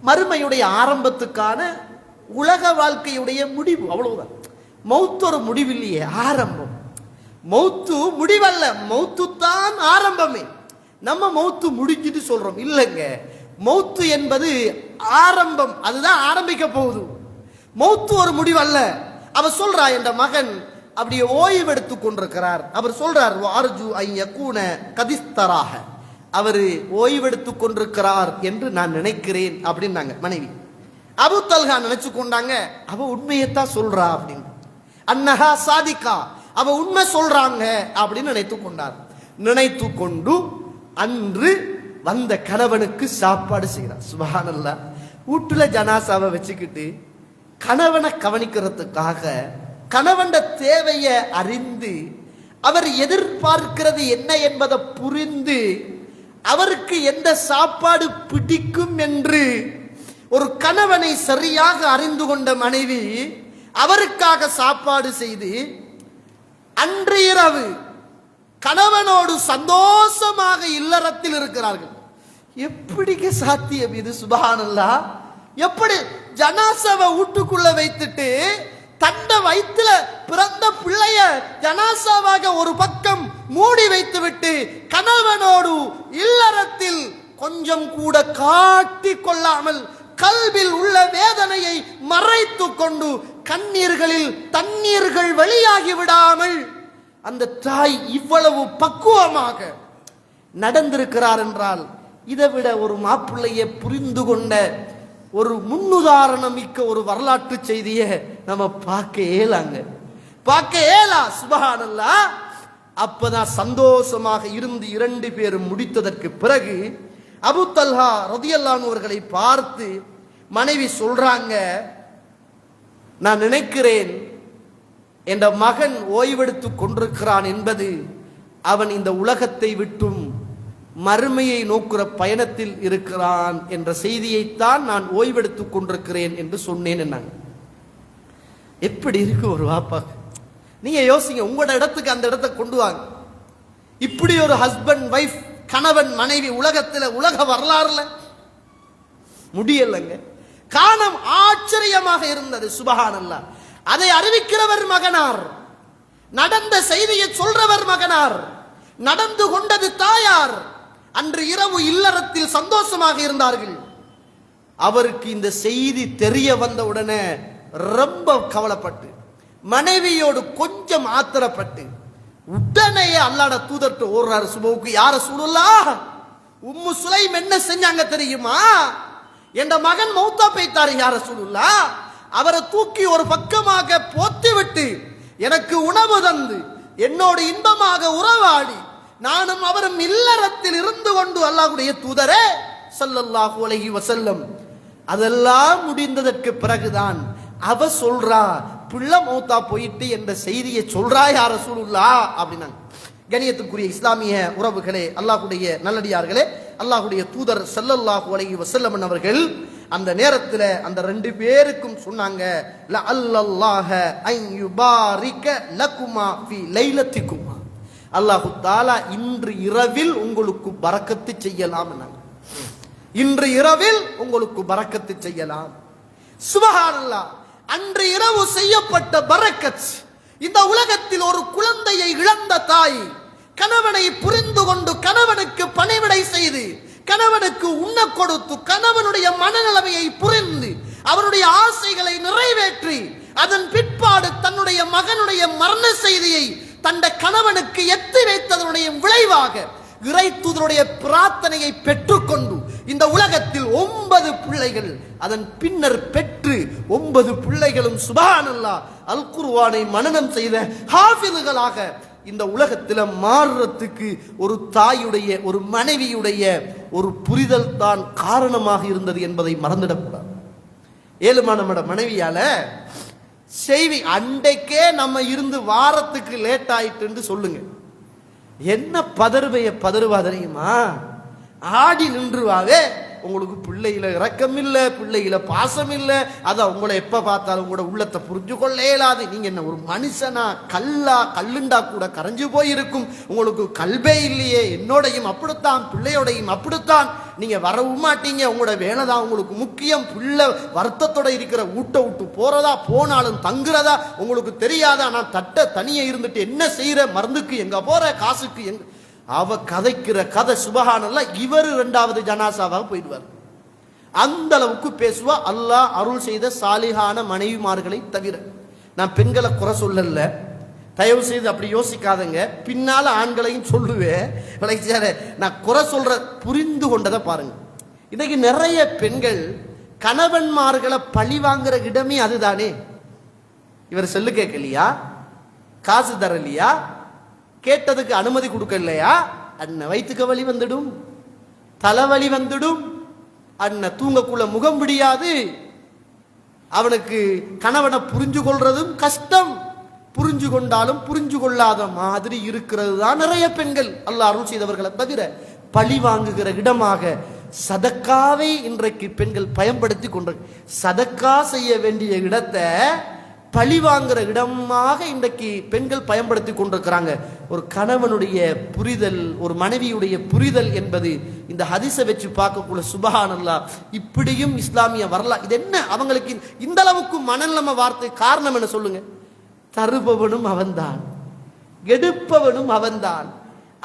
[SPEAKER 2] மறுமையுடைய ஆரம்பத்துக்கான உலக வாழ்க்கையுடைய முடிவு, அவ்வளவுதான். மௌத்து ஒரு முடிவில்லையே, ஆரம்பம். மௌத்து முடிவல்ல, மௌத்து தான் ஆரம்பமே. நம்ம மௌத்து முடிஞ்சுட்டு சொல்றோம், இல்லைங்க. மௌத்து என்பது ஆரம்பம், அதுதான் ஆரம்பிக்க போகுது. மௌத்து ஒரு முடிவல்ல. அவர் சொல்றா, என்ற மகன் அப்படியே ஓய்வெடுத்து கொண்டிருக்கிறார். அவர் சொல்றார், அர்ஜு ஐயக்கூன கதிஸ்தராக, அவர் ஓய்வெடுத்து கொண்டிருக்கிறார் என்று நான் நினைக்கிறேன் அப்படின்னாங்க மனைவி. அபு தல்ஹா நினைச்சு கொண்டாங்க, அவ உண்மையத்தான் சொல்றா அப்படின்னு. அன்னஹா சாதிகா, அவ உண்மை சொல்றாங்க அப்படின்னு நினைத்து கொண்டு அன்று வந்த கணவனுக்கு சாப்பாடு செய்கிறார். சுப்ஹானல்லாஹ். வீட்டுல ஜனாசாவை வச்சுக்கிட்டு கணவனை கவனிக்கிறதுக்காக கணவன் தேவையை அறிந்து அவர் எதிர்பார்க்கிறது என்ன என்பதை புரிந்து அவருக்கு எந்த சாப்பாடு பிடிக்கும் என்று ஒரு கணவனை சரியாக அறிந்து கொண்ட மனைவி அவருக்காக சாப்பாடு செய்து அன்று இரவு கணவனோடு சந்தோஷமாக இல்லறத்தில் இருக்கிறார்கள். எப்படி சாத்தியம் இது? சுப்ஹானல்லாஹ். எப்படி ஜனாசாவை வீட்டுக்குள்ள வைத்துட்டு தண்ட வயிற்றுல பிறந்த பிள்ளைய ஜனாசாவாக ஒரு பக்கம் மூடி வைத்து விட்டு கணவனோடு இல்லறத்தில் கொஞ்சம் கூட காட்டி கொள்ளாமல் கல்வில் உள்ள வேதனையை மறைத்து கொண்டு கண்ணீர்களில் தண்ணீர்கள் வெளியாகி விடாமல் அந்த தாய் இவ்வளவு பக்குவமாக நடந்திருக்கிறார் என்றால் இதை விட ஒரு மாப்பிள்ளையை புரிந்து கொண்ட ஒரு முன்னுதாரணம் மிக்க ஒரு வரலாற்று செய்தியை நம்ம பார்க்க இயலாங்க, பார்க்க இயலா. சுப்ஹானல்லாஹ். அப்பதான் சந்தோஷமாக இருந்து 2 பேரும் முடித்ததற்கு பிறகு அபூ தல்ஹா ரலியல்லாஹு அன்ஹு அவர்களை பார்த்து மனைவி சொல்றாங்க, நான் நினைக்கிறேன் என்ற மகன் ஓய்வெடுத்துக் கொண்டிருக்கிறான் என்பது அவன் இந்த உலகத்தை விட்டும் மறுமையை நோக்குற பயணத்தில் இருக்கிறான் என்ற செய்தியைத்தான் நான் ஓய்வெடுத்துக் கொண்டிருக்கிறேன் என்று சொன்னேன். என்னாங்க எப்படி இருக்கு ஒரு வாப்பா? நீங்க யோசிங்க, உங்களோட இடத்துக்கு அந்த இடத்தை கொண்டு வாங்க. இப்படி ஒரு ஹஸ்பண்ட் வைஃப், கணவன் மனைவி உலகத்துல, உலக வரலாறுல முடியலங்க. காணம் ஆச்சரியமாக இருந்தது. சுபஹானல்லாஹ். அதை அறிவிக்கிறவர் மகனார், நடந்த செய்தியை சொல்றவர் மகனார், நடந்து கொண்டது தாயார். அன்று இரவு இல்லறத்தில் சந்தோஷமாக இருந்தார்கள். அவருக்கு இந்த செய்தி தெரிய வந்த உடனே ரொம்ப கவலைப்பட்டு, மனைவியோடு கொஞ்சம் ஆத்திரப்பட்டு உடனே அல்லாஹ்வுடைய தூதர்ட்ட ஓடுறாரு சுபவுக்கு. யார ரசூலுல்லாஹ், உம்மு சுலைம் என்ன செஞ்சாங்க தெரியுமா? என்ற மகன் மௌத்தா போய்த்தாரு யார ரசூலுல்லாஹ். அவரை தூக்கி ஒரு பக்கமாக போத்தி விட்டு எனக்கு உணவு தந்து என்னோடு இன்பமாக உறவாடி நானும் அவரும் இல்லறத்தில் இருந்து கொண்டு அல்லாஹ்வுடைய தூதரே ஸல்லல்லாஹு அலைஹி வஸல்லம். அதெல்லாம் முடிந்ததற்கு பிறகுதான் அவ சொல்றா, பிள்ளை மௌத்தா போயிட்டு என்ற செய்தியை சொல்றா யா ரசூலுல்லாஹ் அப்படின்னாங்க. கண்ணியத்துக்குரிய இஸ்லாமிய உறவுகளே, அல்லாஹ்வுடைய நல்லடியார்களே, அல்லாஹ்வுடைய தூதர் ஸல்லல்லாஹு அலைஹி வஸல்லம் அவர்கள் அந்த நேரத்தில் அந்த 2 பேருக்கும் சொன்னாங்க, லஅல்லல்லாஹ அன் யுபாரிக லகுமா ஃபீ லைலத்திகுமா. அல்லாஹ் தஆலா இன்று இரவில் உங்களுக்கு பரக்கத்து செய்யலாம். இன்று இரவில் உங்களுக்கு பரக்கத்து செய்யலாம். சுபஹானல்லாஹ். அன்று இரவு செய்யப்பட்ட பரக்கத், இந்த உலகத்தில் ஒரு குழந்தையை இழந்த தாய் கணவனை புரிந்து கொண்டு கணவனுக்கு பணிவிடை செய்து கணவனுக்கு உண்ண கொடுத்து கணவனுடைய மனநிலைமையை புரிந்து அவனுடைய ஆசைகளை நிறைவேற்றி அதன் பிற்பாடு தன்னுடைய மகனுடைய மரண செய்தியை தந்த கணவனுக்கு எத்தி வைத்ததனுடைய விளைவாக இறை தூதருடைய பிரார்த்தனையை பெற்றுக்கொண்டு இந்த உலகத்தில் 9 பிள்ளைகள் அதன் பின்னர் பெற்று 9 பிள்ளைகளும் சுப்ஹானல்லாஹ் அல் குர்ஆனை மனனம் செய்த ஹாஃபிதுகளாக இந்த உலகத்தில் மாறுறதுக்கு ஒரு தாயுடைய, ஒரு மனைவியுடைய ஒரு புரிதல் தான் காரணமாக இருந்தது என்பதை மறந்துடக்கூடாது. ஏழுமான மனைவியால செய்தி அண்டைக்கே நம்ம இருந்து வாரத்துக்கு லேட் ஆயிட்டு சொல்லுங்க, என்ன பதறுவா தெரியுமா? ஆடி நின்றுவாவே. உங்களுக்கு பிள்ளையில இரக்கம் இல்ல, பிள்ளையில பாசம் இல்ல. அதான் உங்களை எப்ப பார்த்தாலும் கூட உள்ளத்தை புரிஞ்சு கொள்ள இயலாது. நீங்க என்ன ஒரு மனுஷனா? கல்லுண்டா கூட கரைஞ்சு போயிருக்கும். உங்களுக்கு கல்வே இல்லையே. என்னோடையும் அப்படித்தான், பிள்ளையோடையும் அப்படித்தான். நீங்க வரவும் மாட்டீங்க. உங்களோட வேலை தான் உங்களுக்கு முக்கியம். பிள்ளை வருத்தத்தோட இருக்கிற ஊட்ட விட்டு போறதா, போனாலும் தங்குறதா உங்களுக்கு தெரியாதா? நான் தனியே இருந்துட்டு என்ன செய்யற? மருந்துக்கு எங்க போற, காசுக்கு எங்க? அவ கதைக்கிற கதை சுபஹானல்லாஹ். இவர் 2வது ஜனாசாவாக போயிடுவார். அந்த அளவுக்கு பேசுவா. அல்லாஹ் அருள் செய்த சாலிஹான மனைவிமார்களை தவிர. நான் பெண்களை குறை சொல்லல, தயவு செய்து அப்படி யோசிக்காதங்க. பின்னால ஆண்களையும் சொல்லுவேன். நான் குறை சொல்ற புரிந்து கொண்டதை பாருங்க. இன்னைக்கு நிறைய பெண்கள் கணவன்மார்களை பழி வாங்குற இடமே அதுதானே. இவர் செல்லு கேட்கலையா, காசு தரலையா, கேட்டதுக்கு அனுமதி கொடுக்கலையா, அண்ணன் வயிற்றுக்கு வலி வந்துடும், தலைவலி வந்துடும், அண்ணன் தூங்கக்குள்ள முகம் முடியாது, அவனுக்கு கணவனை புரிஞ்சு கொள்றதும் கஷ்டம், புரிஞ்சு கொண்டாலும் புரிஞ்சு கொள்ளாத மாதிரி இருக்கிறது தான் நிறைய பெண்கள். அல்லாஹ் அருள் செய்தவர்களை தவிர பழி வாங்குகிற இடமாக சதக்காவை இன்றைக்கு பெண்கள் பயன்படுத்தி கொண்டு, சதக்கா செய்ய வேண்டிய இடத்தை பழி வாங்குற இடமாக இன்றைக்கு பெண்கள் பயன்படுத்தி கொண்டிருக்கிறாங்க. ஒரு கணவனுடைய புரிதல், ஒரு மனைவியுடைய புரிதல் என்பது இந்த ஹதீஸை வச்சு பார்க்கக்குள்ள சுப்ஹானல்லாஹ் இப்படியும் இஸ்லாமிய வரலாறு. இது என்ன அவங்களுக்கு இந்த அளவுக்கு மனநிலைமை வார்த்தை காரணம் என்ன சொல்லுங்க? தருபவனும் அவன்தான், எடுப்பவனும் அவன்தான்.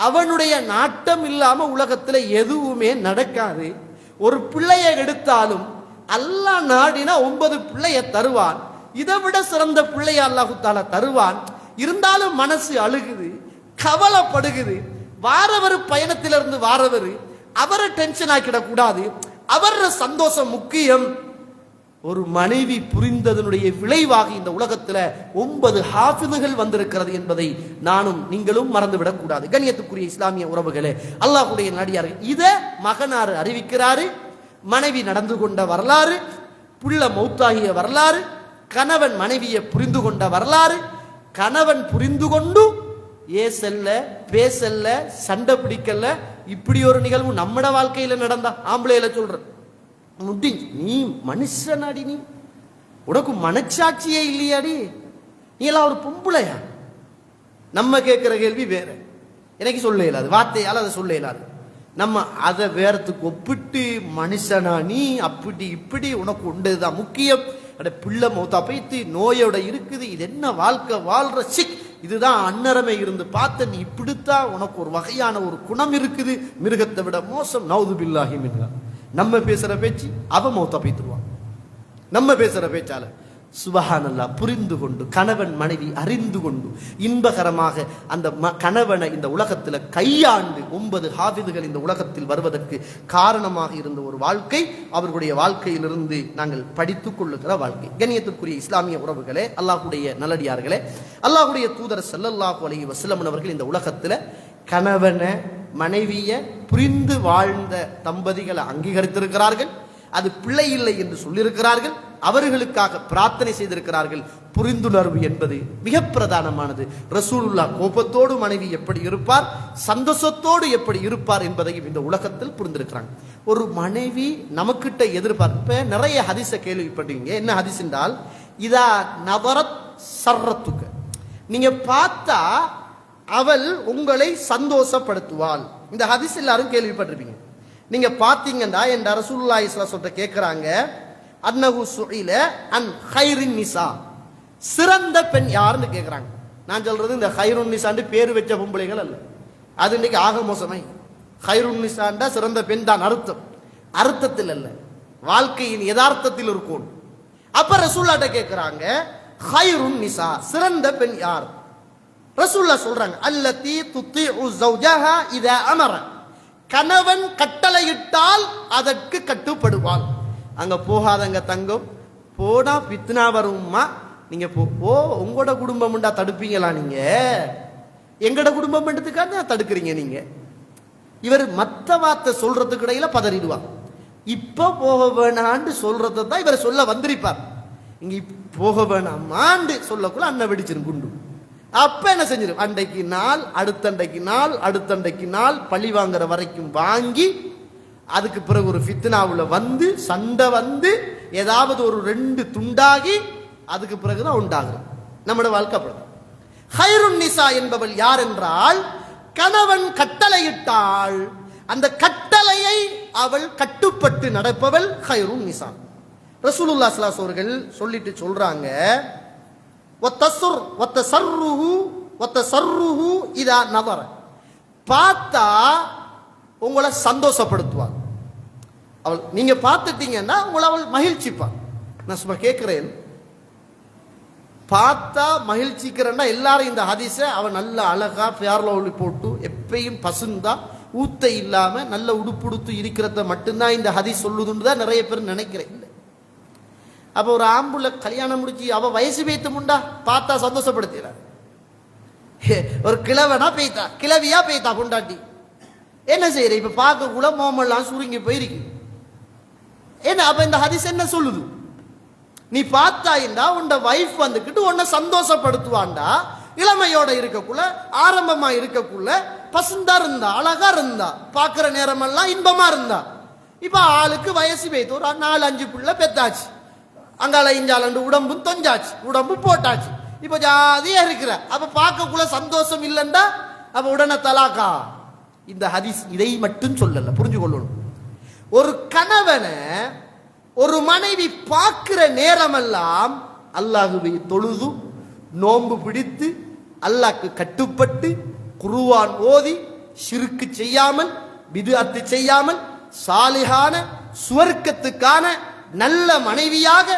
[SPEAKER 2] அவனுடைய நாட்டம் இல்லாம உலகத்துல எதுவுமே நடக்காது. ஒரு பிள்ளையை எடுத்தாலும் அல்லாஹ் நாடினா 9 பிள்ளைய தருவான். இதை விட சிறந்த பிள்ளைய அல்லாஹு தஆலா தருவான். இருந்தாலும் மனசு அழுகுது, கவலைப்படுகுது. வாரவர் பயணத்திலிருந்து வாரவர் அவரை டென்ஷன் ஆக்கிடக்கூடாது. அவர சந்தோஷம் முக்கியம். ஒரு மனைவி புரிந்ததனுடைய விளைவாக இந்த உலகத்தில் 9 ஹாஃபிதுகள் வந்திருக்கிறது என்பதை நானும் நீங்களும் மறந்துவிடக் கூடாது. கண்ணியத்துக்குரிய இஸ்லாமிய உறவுகளே, அல்லாஹ்வுடைய நடிகார்கள் இத மகனார் அறிவிக்கிறாரு. மனைவி நடந்து கொண்ட வரலாறு, புள்ள மௌத்தாகிய வரலாறு, கணவன் மனைவியை புரிந்து கொண்ட வரலாறு, கணவன் புரிந்து கொண்டு ஏசல்ல பேசல்ல சண்டை பிடிக்கல, இப்படி ஒரு நிகழ்வு நம்மட வாழ்க்கையில நடந்தா ஆம்பளையில சொல்ற முடி, நீ மனுஷனாடி, நீ உனக்கு மனச்சாட்சியே இல்லையாடி, நீ எல்லாம் ஒரு பொம்பளையா? நம்ம கேட்கிற கேள்வி வேற. எனக்கு சொல்ல இயலாது, வார்த்தையால் அதை சொல்ல இயலாது. நம்ம அதை வேறத்துக்கு ஒப்பிட்டு மனுஷனா நீ அப்படி இப்படி உனக்கு உண்டுதான் முக்கியம். அட பிள்ளை மௌத்தா போய்த்து நோயோட இருக்குது, இது என்ன வாழ்க்கை வாழ்ற சிக், இதுதான் அன்னரமே இருந்து பார்த்த, நீ இப்படித்தான், உனக்கு ஒரு வகையான ஒரு குணம் இருக்குது, மிருகத்தை விட மோசம். நவுது பில்லாஹி மின்ஹா. நம்ம பேசுற பேச்சு அவ மௌத்தா போய்த்துருவான். நம்ம பேசுற பேச்சால சுபஹானல்லாஹ் புரிந்து கொண்டு கணவன் மனைவி அறிந்து கொண்டு இன்பகரமாக அந்த கணவனை இந்த உலகத்தில் கையாண்டு 9 ஹாஃபிதுகள் இந்த உலகத்தில் வருவதற்கு காரணமாக இருந்த ஒரு வாழ்க்கை அவர்களுடைய வாழ்க்கையிலிருந்து நாங்கள் படித்துக் கொள்ளுகிற வாழ்க்கை. கண்ணியத்திற்குரிய இஸ்லாமிய உறவுகளே, அல்லாஹ்வுடைய நல்லடியார்களே, அல்லாஹ்வுடைய தூதர் ஸல்லல்லாஹு அலைஹி வஸல்லம் அவர்கள் இந்த உலகத்தில் கணவனை மனைவியை புரிந்து வாழ்ந்த தம்பதிகளை அங்கீகரித்திருக்கிறார்கள். அது பிள்ளை இல்லை என்று சொல்லியிருக்கிறார்கள். அவர்களுக்காக பிரார்த்தனை செய்திருக்கிறார்கள். புரிந்துணர்வு என்பது மிக பிரதானமானது. ரசூலுல்லாஹ் கோபத்தோடு மனைவி எப்படி இருப்பார், சந்தோஷத்தோடு எப்படி இருப்பார் என்பதையும் இந்த உலகத்தில் புரிந்திருக்கிறாங்க. ஒரு மனைவி நமக்கிட்ட எதிர்பார்ப்ப நிறைய ஹதீஸ கேள்விப்பட்டீங்க. என்ன ஹதீஸ் என்றால், இதா நவரத் சர்ரத்துக்க, நீங்க பார்த்தா அவள் உங்களை சந்தோஷப்படுத்துவாள். இந்த ஹதீஸ் எல்லாரும் கேள்விப்பட்டிருப்பீங்க. நீங்க பாத்தீங்கன்னா என் ரசூலுல்லாஹி ஸல்லல்லாஹு அலைஹி வஸல்லம் கேக்குறாங்க, அன்னஹு சுஇல அன் கைரின் நிசா, சிறந்த பெண் யாருன்னு கேக்குறாங்க. நான் சொல்றது இந்த கைருன் நிசான்னு பேரு வச்ச பொம்பளைகள் அல்ல, அது இன்னைக்கு ஆக மோசமை. கைருன் நிசாண்டா சிறந்த பெண் தான் அர்த்தம், அர்த்தத்தில் அல்ல, வாழ்க்கையின் யதார்த்தத்தில் இருக்கும். அப்ப ரசூலுல்லாஹ்ட்ட கேக்குறாங்க, கைருன் நிசா, சிறந்த பெண் யார்? ரசூலுல்லாஹ் சொல்றாங்க, அல்லதி துத்திஉ ஜௌஜஹா இதா அமர, கணவன் கட்டளையிட்டால் அதற்கு கட்டுப்படுவாள். அங்க போகாதங்க தங்கம், போனா பித்னா வரும்மா, நீங்க போ, உங்களோட குடும்பம் உண்டா தடுப்பீங்களா? நீங்க எங்கட குடும்பம் பண்ணதுக்காக தடுக்கிறீங்க நீங்க. இவர் மத்த வார்த்தை சொல்றதுக்கு இடையில பதறிடுவார். இப்ப போக வேணான்னு சொல்றதை தான் இவர் சொல்ல வந்திருப்பார். இங்க போக வேணாமான்னு சொல்லக்குள்ள அண்ணன் வெடிச்சிரும் குண்டு. அப்ப என்ன செஞ்சிடும், அண்டைக்கு நாள் அடுத்தண்டைக்கு நாள் அடுத்தண்டைக்கு நாள் பழி வாங்குற வரைக்கும் வாங்கி, அதுக்கு பிறகு ஒரு ஃபித்னாவுல வந்து சண்டை வந்து ஏதாவது ஒரு 2 துண்டாகி அதுக்கு பிறகுதான் உண்டாகும். நம்முடைய வாழ்க்கை அப்படிதான். ஹைருன் நிசா என்பவள் யார் என்றால், கணவன் கட்டளையிட்டாள் அந்த கட்டளையை அவள் கட்டுப்பட்டு நடப்பவள் ஹைருன் நிசா. ரசூலுல்லாஹி ஸல்லல்லாஹு அலைஹி அவர்கள் சொல்லிட்டு சொல்றாங்க, இதா நவர, பார்த்தா உங்களை சந்தோஷப்படுத்துவார் அவள். நீங்க பார்த்துட்டீங்கன்னா உங்களை அவள் மகிழ்ச்சிப்பார். நான் சும்மா கேட்கிறேன், பார்த்தா மகிழ்ச்சிக்கிறேன்னா எல்லாரும் இந்த ஹதீஸ அவன் நல்ல அழகா பேர்ல ஒளி போட்டு எப்பயும் பசுந்தா ஊத்த இல்லாம நல்ல உடுப்புடுத்து இருக்கிறத மட்டும்தான் இந்த ஹதீஸ் சொல்லுதுன்னு தான் நிறைய பேர் நினைக்கிறேன். அப்ப ஒரு ஆம்புல கல்யாணம் முடிச்சு அவ வயசு பேத்து முண்டா பார்த்தா சந்தோஷப்படுத்தினார். ஒரு கிழவனா பெய்தா, கிழவியா பெய்தா கொண்டாட்டி என்ன செய்யற? இப்ப பார்க்க கூட மோமெல்லாம் சுருங்கி போயிருக்கு. என்ன அப்ப இந்த ஹதீஸ் என்ன சொல்லுது? நீ பார்த்தாயிண்டா உண்ட வைஃப் வந்துக்கிட்டு உன்னை சந்தோஷப்படுத்துவாண்டா, இளமையோட இருக்கக்குள்ள ஆரம்பமா இருக்கக்குள்ள பசுந்தா இருந்தா அழகா இருந்தா பார்க்கிற நேரமெல்லாம் இன்பமா இருந்தா. இப்ப ஆளுக்கு வயசு பேத்து ஒரு 4-5 பிள்ளை பெத்தாச்சு, அங்கால இஞ்சாலண்டு உடம்பும் தொஞ்சாச்சு, உடம்பு போட்டாச்சு, இப்ப ஜாதியா இருக்கிற. அப்ப பார்க்கக்குள்ள சந்தோஷம் இல்லைண்டா அப்ப உடனே தலாக்கா. இந்த ஹதீஸ் இதை மட்டும் சொல்லல, புரிஞ்சு கொள்ளணும். ஒரு கணவனை ஒரு மனைவி பார்க்கிற நேரமெல்லாம் அல்லாஹுவை தொழுது நோன்பு பிடித்து அல்லாஹ்க்கு கட்டுப்பட்டு குர்ஆன் ஓதி ஷிர்க் செய்யாமல் பித்அத் செய்யாமல் சாலிஹான சுவர்க்கத்துக்கான நல்ல மனைவியாக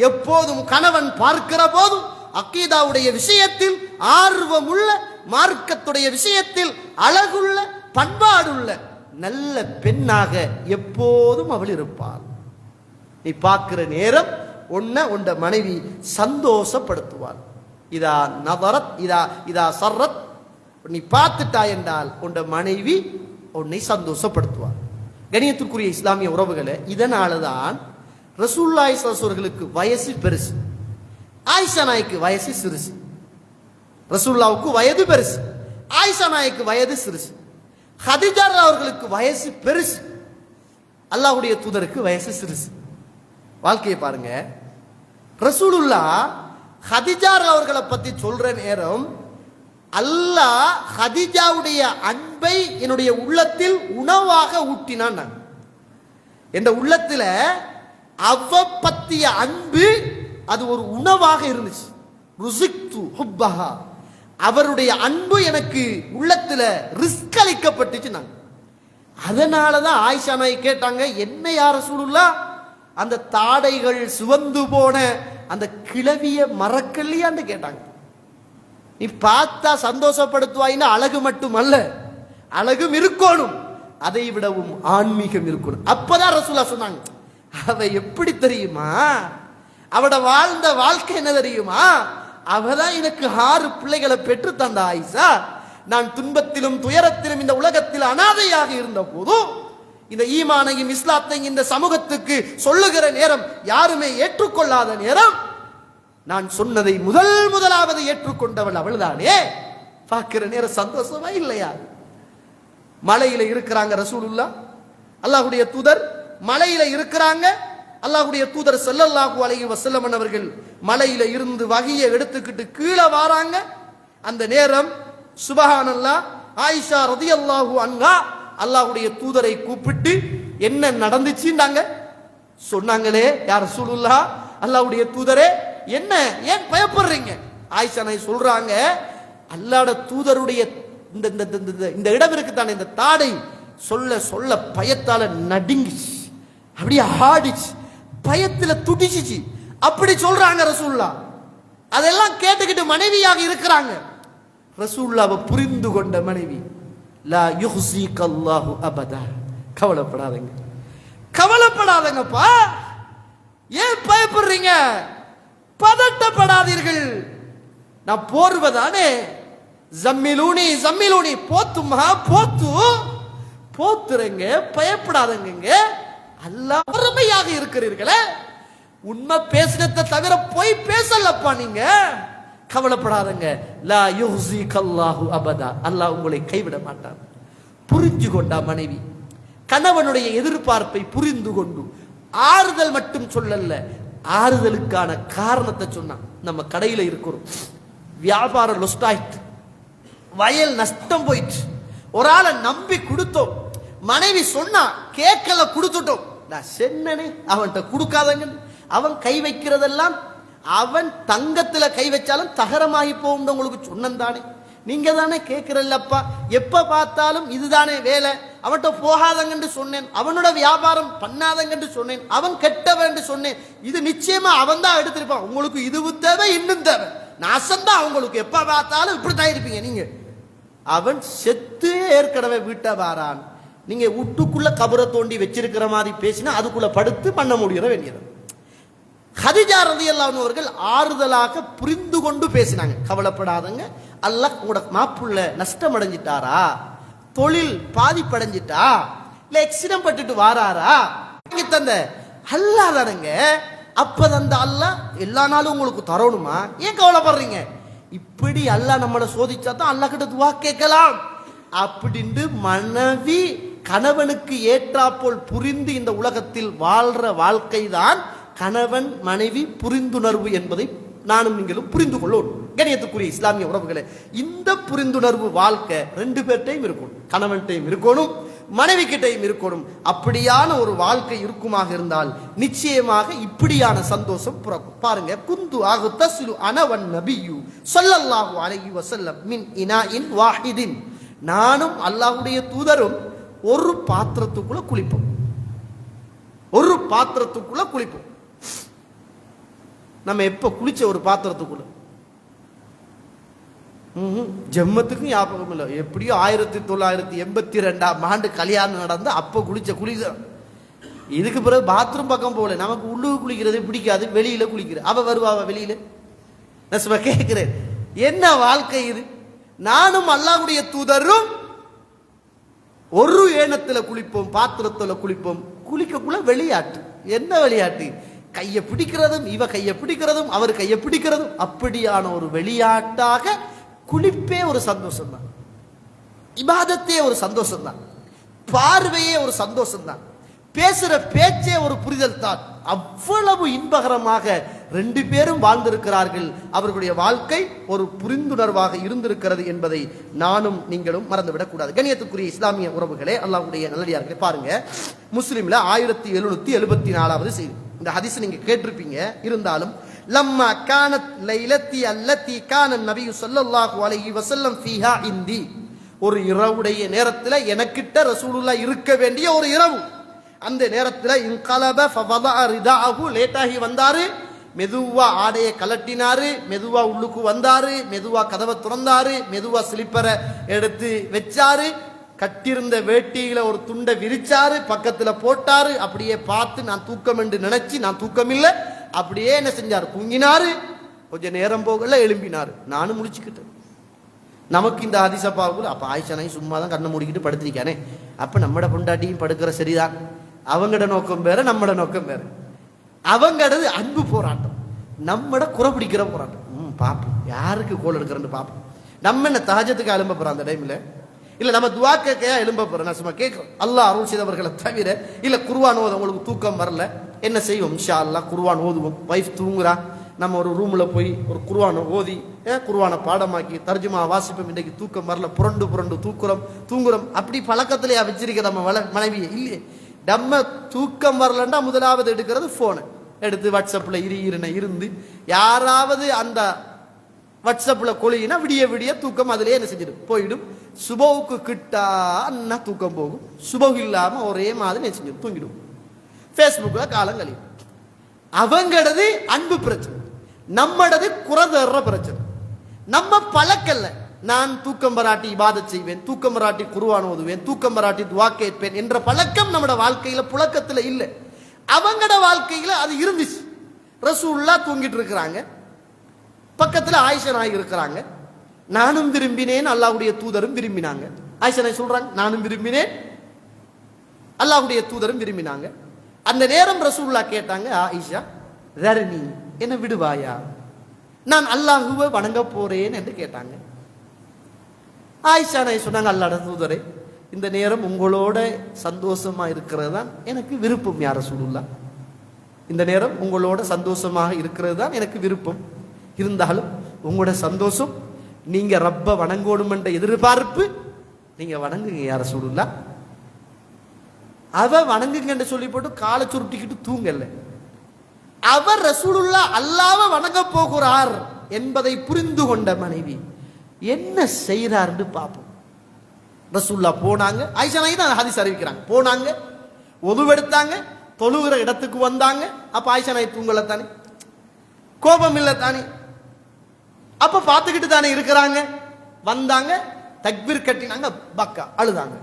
[SPEAKER 2] எப்போதும் கணவன் பார்க்கிற போதும் அக்கீதாவுடைய விஷயத்தில் ஆர்வமுள்ள, மார்க்கத்துடைய விஷயத்தில் அழகுள்ள, பண்பாடுள்ள நல்ல பெண்ணாக எப்போதும் அவள் இருப்பாள். நீ பார்க்கிற நேரம் உண்ட மனைவி சந்தோஷப்படுத்துவாள். இதா நதரத் இதா சர்ரத், நீ பார்த்துட்டா என்றால் உண்ட மனைவி உன்னை சந்தோஷப்படுத்துவார். கணியத்திற்குரிய இஸ்லாமிய உறவுகளே, இதனாலதான் ரசூலுல்லாஹி ஸல்லல்லாஹு அலைஹி வஸல்லுக்கு வயசு பெருசு, ஆயிஷா நாய்க்கு வயசு சிறுசு. ரசூலுல்லாஹ்வுக்கு வயது பெருசு, ஆயிஷா நாய்க்கு வயது சிறுசு. ஹதீஜா அவர்களுக்கு வயசு பெருசு, அல்லாஹ்வுடைய தூதருக்கு வயசு சிறுசு. வாழ்க்கையை பாருங்க. ரசூலுல்லாஹ் ஹதீஜா அவர்களை பத்தி சொல்ற நேரம், அல்லாஹ் ஹதீஜாவுடைய அன்பை என்னுடைய உள்ளத்தில் உணவாக ஊட்டினான். என்ற உள்ளத்துல அவ பத்திய அன்பு அது ஒரு உணவாக இருந்துச்சு. ருசிக்து ஹுப்பஹா, அவருடைய அன்பு எனக்கு உள்ளத்துல ரிஸ்க் அளிக்கப்பட்டுச்சு. அதனாலதான் ஆயிஷா நாய் கேட்டாங்க, என்ன யார் ரசூலுல்லாஹ், அந்த தாடைகள் சிவந்து போன அந்த கிளவிய மறக்கலையான்னு கேட்டாங்க. நீ பார்த்தா சந்தோஷப்படுத்துவாயின்னா அழகு மட்டுமல்ல, அழகும் இருக்கணும், அதை விடவும் ஆன்மீகம் இருக்கணும். அப்பதான் ரசூலுல்லாஹ் சொன்னாங்க, அவ எப்படி தெரியுமா, அவட வாழ்ந்த வாழ்க்கை என்ன தெரியுமா, அவதான் எனக்கு 6 பிள்ளைகளை பெற்று தந்த ஆயிஷா. நான் துன்பத்திலும் துயரத்திலும் இந்த உலகத்தில் அனாதையாக இருந்த போதும் இந்த ஈமானையும் இஸ்லாத்தையும் இந்த சமூகத்துக்கு சொல்லுகிற நேரம், யாருமே ஏற்றுக்கொள்ளாத நேரம், நான் சொன்னதை முதலாவது ஏற்றுக்கொண்டவள் அவள்தானே. பார்க்கிற நேரம் சந்தோஷமா இல்லையா? மலையில இருக்கிறாங்க ரசூலுல்லாஹ், அல்லாஹ்வுடைய தூதர் மலையில இருக்கிறாங்க. அல்லாஹ்வுடைய தூதர் ஸல்லல்லாஹு அலைஹி வஸல்லம் அவர்கள் மலையில இருந்து வகியை எடுத்துக்கிட்டு கீழே வராங்க. அந்த நேரம் சுபஹானல்லாஹ், ஆயிஷா ரலியல்லாஹு அன்ஹா அல்லாஹ்வுடைய தூதரை கூப்பிட்டு என்ன நடந்துச்சுன்னாங்க. சொன்னாங்களே, யா ரசூலுல்லாஹ், அல்லாஹ்வுடைய தூதரே, என்ன ஏன் பயப்படுறீங்க? ஆயிஷா நாய் சொல்றாங்க, அல்லாஹ்வுடைய தூதருடைய இந்த இடம் இருக்குதானே, இந்த தாடை சொல்ல சொல்ல பயத்தால நடுங்கிச்சு, அப்படியே ஆடிச்சு, பயத்துல துடிச்சிச்சு. அப்படி சொல்றாங்க ரசூலுல்லாஹ். அதெல்லாம் கேட்டுக்கிட்டு மனைவியாக இருக்கிறாங்க. ரசூலுல்லாஹ்வை புரிந்து கொண்ட மனைவி, லா யுஹ்ஸிகல்லாஹு அபதா, கவலைப்படாதீங்க, கவலைப்படாதீங்கப்பா, ஏன் பயப்படுறீங்க, பதட்டப்படாதீர்கள், நான் போர்வதானே, ஜம்மிலூனி ஜம்மிலூனி, போத்துமா போத்து, போத்துறங்க, பயப்படாதங்க, அல்லாஹ் பொறுமையாக இருக்கிறீர்களே, உண்மை பேசுறத தவிர போய் பேசலப்பா நீங்க, கவலைப்படாதங்க, லா யுஹ்ஸிகல்லாஹு அபதா, அல்லாஹ் உங்களை கைவிட மாட்டான். புரிஞ்சு கொண்டா மனைவி, கணவனுடைய எதிர்பார்ப்பை புரிந்து கொண்டு ஆறுதல் மட்டும் சொல்லல, ஆறுதலுக்கான காரணத்தை சொன்னான். நம்ம கடையில இருக்கிறோம், வியாபாரம் லொஸ்ட் ஆயிட்டு, வயல் நஷ்டம் போயிட்டு, ஒரு ஆளை நம்பி கொடுத்தோம், மனைவி சொன்னா கேட்கல, கொடுத்துட்டோம். நான் சென்னனே அவன்கிட்ட கொடுக்காதங்க, அவன் கை வைக்கிறதெல்லாம், அவன் தங்கத்துல கை வச்சாலும் தகரமாகி போகும், உங்களுக்கு சொன்னதானே, நீங்க தானே கேட்கிறல்லப்பா, எப்ப பார்த்தாலும் இதுதானே வேலை, அவன்கிட்ட போகாதங்கன்னு சொன்னேன், அவனோட வியாபாரம் பண்ணாதங்கன்னு சொன்னேன், அவன் கெட்டவன் சொன்னேன், இது நிச்சயமா அவன் தான் எடுத்திருப்பான், உங்களுக்கு இதுவும் தேவை இன்னும் தேவை, நாசம்தான் அவங்களுக்கு, எப்ப பார்த்தாலும் இப்படித்தான் இருப்பீங்க நீங்க. அவன் செத்து ஏற்கனவே வீட்டை வாரான், நீங்க வீட்டுக்குள்ள கபரை தோண்டி வச்சிருக்கிற மாதிரி பேசினா அதுக்குள்ள படுத்து பண்ண முடியற வேண்டியது. ஹதீஜா ரலியல்லாஹு அன்ஹா அவர்கள் ஆறுதலாக புரிந்து கொண்டு பேசினாங்க, கவலைப்படாதங்க, அல்லாஹ் உங்களோட மாப்புள்ள நஷ்டம் அடைஞ்சிட்டாரா, தொழில் பாதிப்படைஞ்சிட்டா, இல்ல எக்ஸிடென்ட் பட்டுட்டு வாராரா, தந்த அல்லாஹ் தானங்க, அப்ப தந்த அல்லாஹ் எல்லா நாளும் உங்களுக்கு தரணுமா, ஏன் கவலைப்படுறீங்க? இப்படி அல்லாஹ் நம்மளை சோதிச்சா தான் அல்லாஹ் கிட்ட துவா கேட்கலாம் அப்படின்னு மனைவி கணவனுக்கு ஏற்றாப்போல் புரிந்து இந்த உலகத்தில் வாழ்ற வாழ்க்கை தான் கணவன் மனைவி புரிந்துணர்வு என்பதை நானும் நீங்களும் புரிந்து கொள்ளோம். கணியத்துக்குரிய இஸ்லாமிய உறவுகளே, இந்த புரிந்துணர்வு வாழ்க்கை 2 பேர்ட்டையும் இருக்கணும், கணவன்கிட்டையும் இருக்கணும், மனைவி கிட்டையும் இருக்கணும். அப்படியான ஒரு வாழ்க்கை இருக்குமாக இருந்தால் நிச்சயமாக இப்படியான சந்தோஷம் பிறக்கும். பாருங்க, குந்து ஆகு தஸ்லு அனவன் நபியு ஸல்லல்லாஹு அலைஹி வஸல்லம் மின் இனாஇன் வாஹிதின், நானும் அல்லாஹ்வுடைய தூதரும் ஒரு பாத்திரத்துக்குள்ள குளிப்போம், ஒரு பாத்திரத்துக்குள்ள குளிப்போம். நம்ம எப்ப குளிச்ச ஒரு பாத்திரத்துக்குள்ள? ஜம்மத்துக்கும் ஞாபகம் இல்லை, எப்படியோ 1982ஆம் ஆண்டு கல்யாணம் நடந்து அப்ப குளிச்ச குளிச்ச இதுக்கு பிறகு பாத்ரூம் பக்கம் போகல, நமக்கு உள்ளுக்கு குளிக்கிறது பிடிக்காது, வெளியில குளிக்கிறது. அவ வருவா வெளியில. நான் சும்மா கேட்கிறேன், என்ன வாழ்க்கை இது? நானும் அல்லாஹ்வுடைய தூதரும் ஒரு ஏனத்துல குளிப்போம், பாத்திரத்துல குளிப்போம். குளிக்கக்குள்ள விளையாட்டு. என்ன விளையாட்டு? கையை பிடிக்கிறதும், இவ கையை பிடிக்கிறதும், அவர் கையை பிடிக்கிறதும், அப்படியான ஒரு விளையாட்டாக குளிப்பே ஒரு சந்தோஷம் தான், இபாதத்தே ஒரு சந்தோஷம் தான், பார்வையே ஒரு சந்தோஷம் தான், பேசுற பேச்சே ஒரு புரிதல் தான். அவ்வளவு இன்பகரமாக ரெண்டு பேரும் வாழ்ந்திருக்கிறார்கள். அவர்களுடைய வாழ்க்கை ஒரு புரிந்துணர்வாக இருந்திருக்கிறது என்பதை நானும் நீங்களும் மறந்துவிடக் கூடாது. கண்ணியத்துக்குரிய இஸ்லாமிய உறவுகளே, அல்லாஹ்வுடைய நல்லடியார்களே, பாருங்க முஸ்லிம்ல 1774வது செய்தி. இந்த ஹதீஸ் நீங்க கேட்டிருப்பீங்க. இருந்தாலும் லம்மா கானத் லைலத்தி அல்லதி கான நபி ஸல்லல்லாஹு அலைஹி வஸல்லம் ஃபீஹா இந்தி, ஒரு இரவுடைய நேரத்துல எனக்கிட்ட ரசூலுல்லாஹ் இருக்க வேண்டிய ஒரு இரவு. அந்த நேரத்தில் இன்கலப ஃபவதஅ ரிதாஹு, லேட்டாகி வந்தாரு, மெதுவா ஆடையை கலட்டினாரு, மெதுவா உள்ளுக்கு வந்தாரு, மெதுவா கதவை திறந்தாரு, மெதுவா ஸ்லிப்பரை எடுத்து வச்சாரு, கட்டியிருந்த வேட்டியில ஒரு துண்டை விரிச்சாரு, பக்கத்துல போட்டாரு. அப்படியே பார்த்து நான் தூக்கம் என்று நினைச்சு, நான் தூக்கம் இல்லை, அப்படியே என்ன செஞ்சாரு, தூங்கினாரு. கொஞ்ச நேரம் போகல எழும்பினாரு. நானும் முடிச்சுக்கிட்டேன். நமக்கு இந்த ஹதீஸப்பாவுக்குள்ள அப்ப ஆயிஷானை சும்மா தான் கண்ணை மூடிக்கிட்டு படுத்திருக்கானே, அப்ப நம்மட பொண்டாட்டியும் படுக்கிற சரிதான். அவங்கட நோக்கம் வேற, நம்மட நோக்கம் வேற. அவங்கடது அன்பு போராட்டம், நம்மட குறை பிடிக்கிற போராட்டம். பாப்போம் யாருக்கு கோல் எடுக்கிறன்னு பாப்போம். நம்ம என்ன தஹஜ்ஜுக்கு எழும்ப போறோம் அந்த டைம்ல, இல்ல நம்ம துஆ கேட்கையா எழும்ப போறோம். நான் சும்மா கேட்கிறோம், அல்லாஹ் அருள் செய்தவர்களை தவிர. இல்ல குர்ஆன் ஓத உங்களுக்கு தூக்கம் வரல, என்ன செய்வோம்? இன்ஷா அல்லாஹ் குர்ஆன் ஓதுவோம். வைஃப் தூங்குறா, நம்ம ஒரு ரூம்ல போய் ஒரு குர்ஆனை ஓதி குர்ஆனை பாடமாக்கி தர்ஜுமா வாசிப்போம். இன்றைக்கு தூக்கம் வரல, புரண்டு புரண்டு தூங்குறோம். அப்படி பழக்கத்திலேயே வச்சிருக்க நம்ம மனைவியை இல்லையே. நம்ம தூக்கம் வரலன்னா முதலாவது எடுக்கிறது போனை எடுத்து வாட்ஸ்அப்ல இருந்து யாராவது அந்த வாட்ஸ்அப்ல கொலினா விடிய விடிய தூக்கம் அதுலயே என்ன செஞ்சிடும், போயிடும். சுபவுக்கு கிட்டா அண்ணா தூக்கம் போகும். சுபவு இல்லாம ஒரே மாதிரி என்ன செஞ்சிடும், தூங்கிடும். ஃபேஸ்புக்ல காலம் கழியும். அவங்களது அன்பு பிரச்சனை, நம்மளது குறதற பிரச்சனை. நம்ம பழக்கல்ல, நான் தூக்கம் வராட்டி இபாதத் செய்வேன், தூக்கம் வராட்டி குர்ஆன் ஓதுவேன், தூக்கம் வராட்டி துஆ கேட்பேன் என்ற பழக்கம் நம்மட வாழ்க்கையில புழக்கத்துல இல்லை. அவங்கட வாழ்க்கையில அது இருந்துச்சு. ரசூலுல்லாஹ் தூங்கிட்டு இருக்கிறாங்க, பக்கத்துல ஆயிஷா நாயகி இருக்கிறாங்க. நானும் விரும்பினேன், அல்லாஹ்வுடைய தூதரும் விரும்பினாங்க. ஆயிஷா நாயகி சொல்றாங்க, நானும் விரும்பினேன், அல்லாஹ்வுடைய தூதரும் விரும்பினாங்க. அந்த நேரம் ரசூலுல்லாஹ் கேட்டாங்க, ஆயிஷா தர்னி, என்ன விடுவாயா, நான் அல்லாஹ்வை வணங்க போறேன் என்று கேட்டாங்க. ஆயிஷா நாயகி சொன்னாங்க, அல்லாஹ்வுடைய தூதரே, இந்த நேரம் உங்களோட சந்தோஷமா இருக்கிறது தான் எனக்கு விருப்பம். யா ரசூலுல்லாஹ், இந்த நேரம் உங்களோட சந்தோஷமாக இருக்கிறது தான் எனக்கு விருப்பம். இருந்தாலும் உங்களோட சந்தோஷம், நீங்க ரப்ப வணங்கோடும் என்ற எதிர்பார்ப்பு, நீங்க வணங்குங்க யா ரசூலுல்லாஹ். அவ வணங்குங்க சொல்லி போட்டு காலை சுருட்டிக்கிட்டு தூங்கல. அவர் ரசூலுல்லாஹ் அல்லாஹ்வை வணங்க போகிறார் என்பதை புரிந்து கொண்ட மனைவி என்ன செய்யறாருன்னு பார்ப்போம். ரசூலுல்லாஹ் போனாங்க, ஆயிஷா நாயகி தான் ஹதீஸ் அறிவிக்கிறாங்க. போனாங்க, ஒதுவெடுத்தாங்க, தொழுகிற இடத்துக்கு வந்தாங்க. அப்ப ஆயிஷா நாயகி தூங்கல தானே, கோபம் இல்லை தானே, அப்ப பார்த்துக்கிட்டு தானே இருக்கிறாங்க. வந்தாங்க, தக்பீர் கட்டினாங்க, பக்கா அழுதாங்க.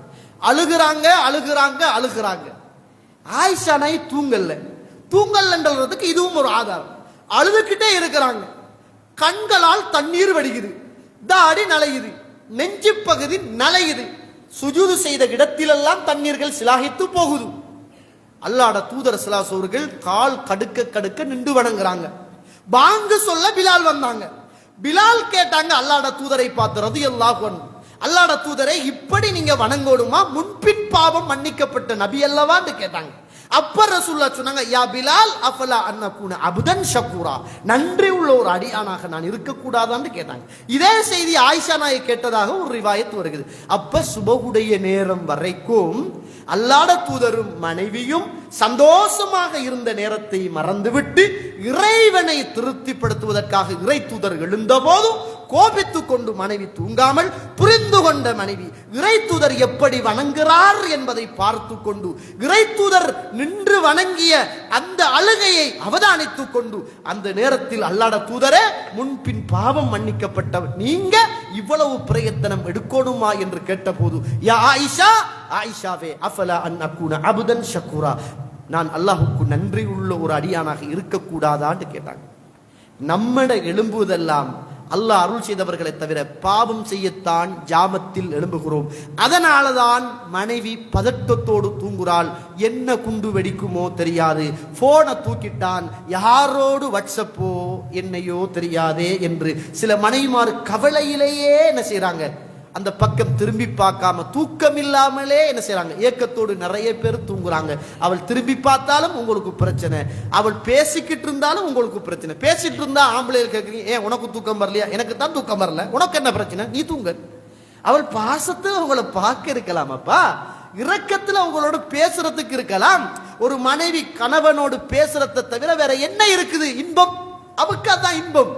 [SPEAKER 2] அழுகுறாங்க. ஆயிஷா நாயகி தூங்கல்ன்றதுக்கு இதுவும் ஒரு ஆதாரம். அழுதுகிட்டே இருக்கிறாங்க, கண்களால் தண்ணீர் வடிகுது, தாடி நலையுது, நெஞ்சு பகுதி நலையுது, சுஜூது செய்த இடத்திலெல்லாம் தண்ணீர்கள் சிலாகித்து போகுது. அல்லாஹ்வுடைய தூதர் ஸல்லல்லாஹு அலைஹி வஸல்லம் கால் கடுக்க நின்று வணங்குறாங்க. பாங்கு சொல்ல பிலால் வந்தாங்க. பிலால் கேட்டாங்க அல்லாஹ்வுடைய தூதரை பார்த்து, ரலியல்லாஹு அன்ஹு, அல்லாஹ்வுடைய தூதரை இப்படி நீங்க வணங்கோடுமா, முன்பின் பாவம் மன்னிக்கப்பட்ட நபி அல்லவான்னு கேட்டாங்க. அப்ப ரசூலுல்லாஹ் சொன்னாங்க, யா பிலால் அஃபலா அன்னகுன அப்தன் ஷக்கூரா, நன்றி உள்ள ஒரு அடியானாக நான் இருக்கக்கூடாதான்னு கேட்டாங்க. இதே செய்தி ஆயிஷா நாயகி கேட்டதாக ஒரு ரிவாயத் வருகிறது. அப்ப சுபஹுடைய நேரம் வரைக்கும் அல்லாஹ்வுடைய தூதரும் மனைவியும் சந்தோஷமாக இருந்த நேரத்தை மறந்துவிட்டு இறைவனை திருப்திப்படுத்துவதற்காக இறை தூதர் எழுந்த போதும் கோபித்துக் கொண்டு மனைவி தூங்காமல், புரிந்து கொண்ட மனைவி இறை தூதர் எப்படி வணங்குகிறார் என்பதை பார்த்து கொண்டு இறை தூதர் நின்று வணங்கிய அந்த அழுகையை அவதானித்துக் கொண்டு அந்த நேரத்தில் அல்லாஹ்வுடைய தூதரே, முன்பின் பாவம் மன்னிக்கப்பட்டவர், நீங்க இவ்வளவு பிரயத்தனம் எடுக்கணுமா என்று கேட்டபோது, யா ஆயிஷா, ஆயிஷாவே அஃபலா அன் அகுன அப்தன் ஷக்கூரா, நான் அல்லாஹுக்கு நன்றி உள்ள ஒரு அடியானாக இருக்கக்கூடாதான்னு கேட்டாங்க. நம்மட எழும்புவதெல்லாம் அல்லாஹ் அருள் செய்தவர்களை தவிர பாவம் செய்யத்தான் ஜாமத்தில் எழும்புகிறோம். அதனாலதான் மனைவி பதட்டத்தோடு தூங்குறாள். என்ன குண்டு வெடிக்குமோ தெரியாது, போனை தூக்கிட்டான், யாரோடு வாட்ஸ்அப்போ என்னையோ தெரியாதே என்று சில மனைவிமார் கவலையிலேயே என்ன செய்யறாங்க, அந்த பக்கம் திரும்பி பார்க்காம தூக்கம் இல்லாமலே என்ன செய்யறாங்க, ஏக்கத்தோடு நிறைய பேர் தூங்குறாங்க. அவள் திரும்பி பார்த்தாலும் உங்களுக்கு பிரச்சனை, அவள் பேசிக்கிட்டு இருந்தாலும் உங்களுக்கு பிரச்சனை. பேசிட்டு இருந்தா ஆம்பளைகள் கேட்குறீங்க, ஏன் உனக்கு தூக்கம் வரலையா? எனக்கு தான் தூக்கம் வரல, உனக்கு என்ன பிரச்சனை, நீ தூங்க. அவள் பாசத்தில் உங்களை பார்க்க இருக்கலாமப்பா, இரக்கத்தில் உங்களோட பேசுறதுக்கு இருக்கலாம். ஒரு மனைவி கணவனோடு பேசுறதை தவிர வேற என்ன இருக்குது இன்பம்? அவருக்கு அதான் இன்பம்.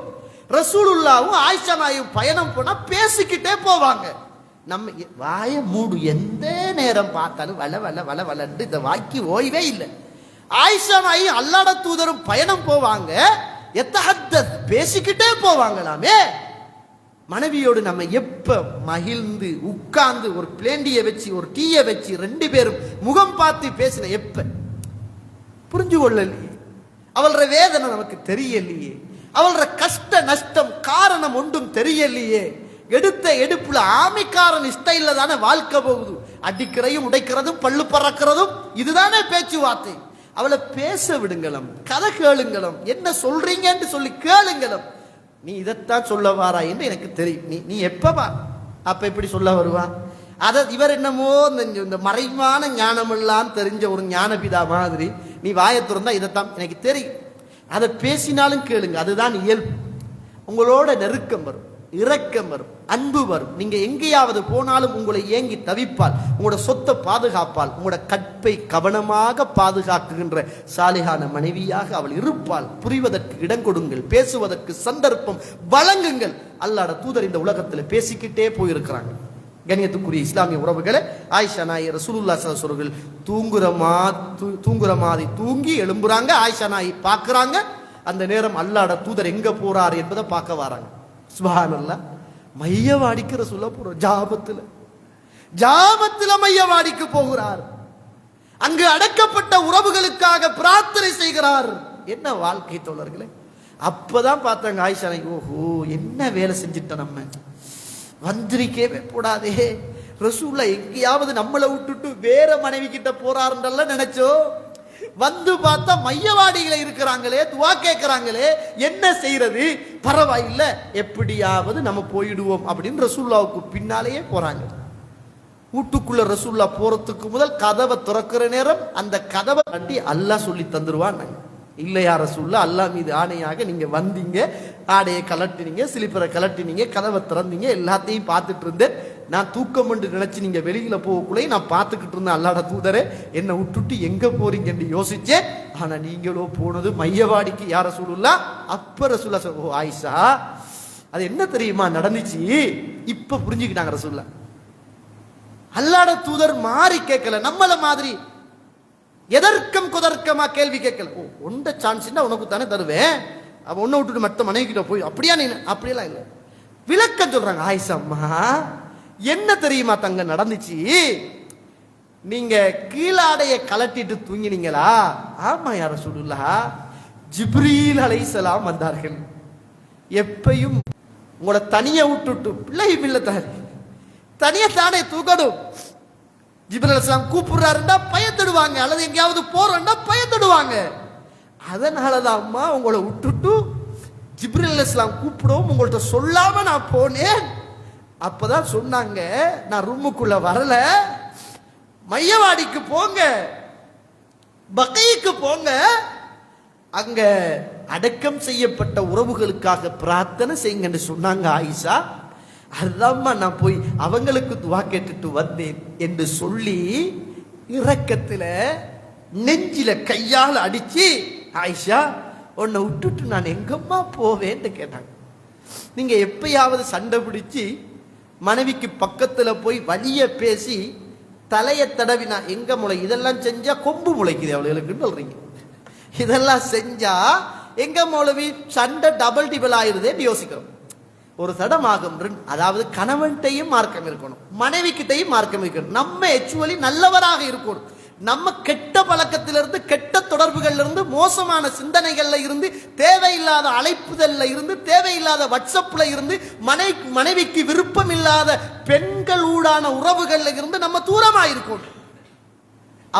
[SPEAKER 2] ரசூலுல்லாவும் ஆயிஷா நாயும் பயணம் போனா பேசிக்கிட்டே போவாங்க. நம்ம வாய மூடு, எந்த நேரம் பார்த்தாலும் வள வள வள வளன்னு இந்த வாய்க்கு ஓய்வே இல்லை. ஆயிஷா நாயும் அல்லாஹ் தூதரும் பயணம் போவாங்க, எத்தஹத்தத் பேசிக்கிட்டே போவாங்களாமே. மனைவியோடு நம்ம எப்ப மகிழ்ந்து உட்கார்ந்து ஒரு பிளேண்டிய வச்சு ஒரு டீயை வச்சு 2 பேரும் முகம் பார்த்து பேசின எப்ப புரிஞ்சு கொள்ளலையே, அவளோட வேதனை நமக்கு தெரியலையே, அவளோட கஷ்ட நஷ்டம் காரணம் ஒன்றும் தெரியலையே. எடுத்த எடுப்புல ஆமிக்காரன் ஸ்டைல்ல தானே வாழ்க்கை போகுது. அடிக்கிறையும் உடைக்கிறதும் பல்லு பறக்கிறதும் இதுதானே பேச்சுவார்த்தை. அவளை பேச விடுங்களம், கதை கேளுங்களம், என்ன சொல்றீங்கன்னு சொல்லி கேளுங்களம். நீ இதைத்தான் சொல்ல வாரா என்று எனக்கு தெரியும். நீ எப்பவா அப்ப இப்படி சொல்ல வருவா? அத இவர் என்னமோ இந்த மறைவான ஞானம் எல்லாம் தெரிஞ்ச ஒரு ஞானபிதா மாதிரி நீ வாயை திறந்தா இதைத்தான் எனக்கு தெரியும். அதை பேசினாலும் கேளுங்க, அதுதான் இயல்பு. உங்களோட நெருக்கம் வரும், இரக்கம் வரும், அன்பு வரும். நீங்க எங்கேயாவது போனாலும் உங்களை ஏங்கி தவிப்பால், உங்களோட சொத்தை பாதுகாப்பால், உங்களோட கற்பை கவனமாக பாதுகாக்குகின்ற சாலிகான மனைவியாக அவள் இருப்பாள். புரிவதற்கு இடம் கொடுங்கள், பேசுவதற்கு சந்தர்ப்பம் வழங்குங்கள். அல்லாஹ்வுடைய தூதர் இந்த உலகத்தில் பேசிக்கிட்டே போயிருக்கிறாங்க. கண்ணியத்துக்குரிய இஸ்லாமிய உறவுகளை, ஆயிஷா நாயி ரசூலுல்லாஹி ஸல்லல்லாஹு அலைஹி வஸல்லம் தூங்குற மாதிரி தூங்கி எழும்புறாங்க. ஆயிஷா நாயி பார்க்கறாங்க. அந்த நேரம் அல்லாஹ்வுடைய தூதர் எங்க போறார் என்பதை பார்க்க வராங்க. சுப்ஹானல்லாஹ், மையவாடிக்கு ரசூலுல்லாஹ் போறார். ஜாபத்துல மையவாடிக்கு போகிறார். அங்கு அடக்கப்பட்ட உறவுகளுக்காக பிரார்த்தனை செய்கிறார். என்ன வாழ்க்கை தோழர்களே! அப்பதான் பார்த்தாங்க ஆயிஷா நாயி, ஓஹோ என்ன வேலை செஞ்சுட்ட, நம்ம வந்திருக்கவே கூடாதே. ரசூலுல்லாஹ் எங்கேயாவது நம்மளை விட்டுட்டு வேற மனைவி கிட்ட போறாருன்றல்ல நினைச்சோம். வந்து பார்த்தா மையவாடிகளை இருக்கிறாங்களே, துவா கேட்கிறாங்களே, என்ன செய்யறது, பரவாயில்லை எப்படியாவது நம்ம போயிடுவோம் அப்படின்னு ரசூலுல்லாஹ்வுக்கு பின்னாலேயே போறாங்க. வீட்டுக்குள்ள ரசூலுல்லாஹ் போறதுக்கு முதல் கதவை திறக்கிற நேரம் அந்த கதவை கட்டி அல்லாஹ் சொல்லி தந்துருவான். இல்லையா ரசூலுல்லாஹ், அல்லாஹ் மீது ஆணையாக நீங்க வந்தீங்க, ஆடையை கலட்டினீங்க, சிலிப்பரை கலட்டினீங்க, கதவை திறந்தீங்க, எல்லாத்தையும் பார்த்துட்டு இருந்தேன். நான் தூக்கம் என்று நினைச்சு நீங்க வெளியில போகக்குள்ளே நான் பார்த்துக்கிட்டு இருந்தேன். அல்லாஹ்வுடைய தூதரே என்னை விட்டுட்டு எங்க போறீங்கன்னு யோசிச்சேன். ஆனா நீங்களோ போனது மையவாடிக்கு. யா ரசூலுல்லாஹ். அப்ப ரசூலுல்லாஹ், ஓ ஆயிஷா, அது என்ன தெரியுமா நடந்துச்சு, இப்ப புரிஞ்சுக்கிட்டாங்க ரசூலுல்லாஹ். அல்லாஹ்வுடைய தூதர் மாறி கேட்கல, நம்மள மாதிரி எதற்கும் குதர்க்கமா கேள்வி கேட்கல. ஓ ஒண்ட சான்ஸ்னா உனக்கு தானே தருவேன், அவ ஒன்ன விட்டுட்டு மற்ற மனைவி கிட்ட போய் அப்படியா நீ, அப்படியெல்லாம் இல்லை. விளக்கம் சொல்றாங்க. ஆயிஷா அம்மா, என்ன தெரியுமா தங்க நடந்துச்சு, நீங்க கீழாடைய கலட்டிட்டு தூங்கினீங்களா? ஆமா யா ரசூலுல்லாஹ், ஜிப்ரீல் அலைஹிஸ்ஸலாம் வந்தார்கள். எப்பையும் உங்களோட தனியை விட்டுட்டு பிள்ளை தனியை தானே தூக்கணும். ஜிப்ரீல் அலைஹிஸ்ஸலாம் கூப்பிடுறாருன்னா பயந்துடுவாங்க, அல்லது எங்கேயாவது போறோம்னா பயந்துடுவாங்க. அதனாலதான் அம்மா உங்களை விட்டுட்டு ஜிப்ரீல் அலைஹிஸ்ஸலாம் கூப்பிடவும் உங்கள்கிட்ட சொல்லாம நான் போனேன். அப்பதான் சொன்னாங்க, நான் ரூமுக்குள்ள வரல, மையவாடிக்கு போங்க, பகைக்கு போங்க, அங்க அடக்கம் செய்யப்பட்ட உறவுகளுக்காக பிரார்த்தனை செய்யுங்கன்னு சொன்னாங்க ஆயிஷா. அதுதான்மா நான் போய் அவங்களுக்கு துவா கேட்டுட்டு வந்தேன் என்று சொல்லி இரக்கத்துல நெஞ்சில கையால் அடிச்சு, ஆயிஷா உன்னை விட்டுட்டு நான் எங்கம்மா போவேன்னு கேட்டாங்க. நீங்க எப்பயாவது சண்டை பிடிச்சி மனைவிக்கு பக்கத்துல போய் வலிய பேசி தலையை தடவினா எங்க முளை, இதெல்லாம் செஞ்சா கொம்பு முளைக்குது அவளுக்குன்னு சொல்றீங்க. இதெல்லாம் செஞ்சா எங்க மௌலவி சண்டை டபுள் டிபிள் ஆயிருதேன்னு யோசிக்கிறோம். ஒரு தடமாகும். அதாவது கணவன்கிட்டையும் மார்க்கம் இருக்கணும், மனைவி கிட்டையும் மார்க்கம் இருக்கணும். நம்ம ஆக்சுவலி நல்லவராக இருக்கணும். நம்ம கெட்ட பழக்கத்திலிருந்து, கெட்ட தொடர்புகளிலிருந்து, மோசமான சிந்தனைகள்ல இருந்து, தேவையில்லாத அழைப்புதல்ல இருந்து, தேவையில்லாத வாட்ஸ்அப்ல இருந்து, மனைவிக்கு விருப்பம் இல்லாத பெண்களூடான உறவுகள்ல இருந்து நம்ம தூரமா இருக்கோம்.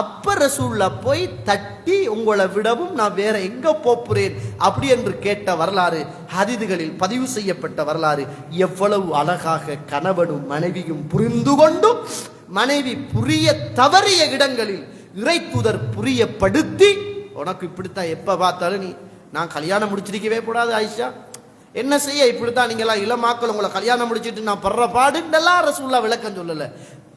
[SPEAKER 2] அப்ப ரசூல்லா போய் தட்டி, உங்களை விடவும் நான் வேற எங்க போப்புறேன் அப்படி என்று கேட்ட வரலாறு ஹதீதுகளில் பதிவு செய்யப்பட்ட வரலாறு. எவ்வளவு அழகாக கணவனும் மனைவியும் புரிந்து கொண்டும், மனைவி புரிய தவறிய இடங்களில் இறை தூதர் புரியப்படுத்தி, உனக்கு இப்படித்தான், எப்ப பார்த்தாலும் நான் கல்யாணம் முடிச்சிருக்கவே கூடாது ஆயிஷா, என்ன செய்ய இப்படித்தான், நீங்களாம் இளமாக்கள் உங்களை கல்யாணம் முடிச்சிட்டு நான் படுற பாடுன்னெல்லாம் ரசூல்லா விளக்கம் சொல்லல.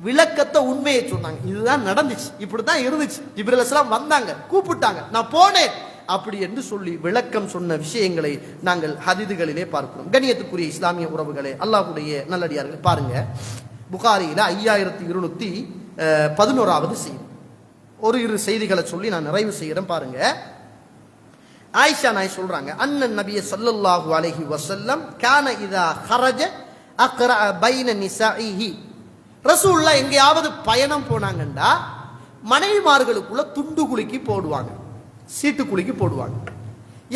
[SPEAKER 2] விளக்கத்தை உண்மையை சொன்னாங்க. இதுதான் நடந்துச்சு, இப்படித்தான் இருந்துச்சு. ஜிப்ரீல் அலைஹிஸ்ஸலாம் வந்தாங்க, கூப்பிட்டாங்க, நான் போனேன் அப்படி என்று சொல்லி விளக்கம் சொன்ன விஷயங்களை நாங்கள் ஹதீதுகளிலே பார்க்கிறோம். கண்ணியத்துக்குரிய இஸ்லாமிய உறவுகளே, அல்லாஹ்வுடைய நல்லடியார்கள், பாருங்க புகாரியில 5211வது செய்தி. ஒரு இரு செய்திகளை சொல்லி நான் நிறைவு செய்கிறேன். பாருங்க, ஆயிஷா நாய் சொல்றாங்க, அன்னன் நபிய ஸல்லல்லாஹு அலைஹி வஸல்லம் கான இதா ஹரஜ அக்ரா பைன நிசாஇஹி. ரசூலுல்லா எங்கேயாவது பயணம் போனாங்கண்டா மனைவிமார்களுக்குள்ள துண்டு குலுக்கி போடுவாங்க, சீட்டு குலுக்கி போடுவாங்க.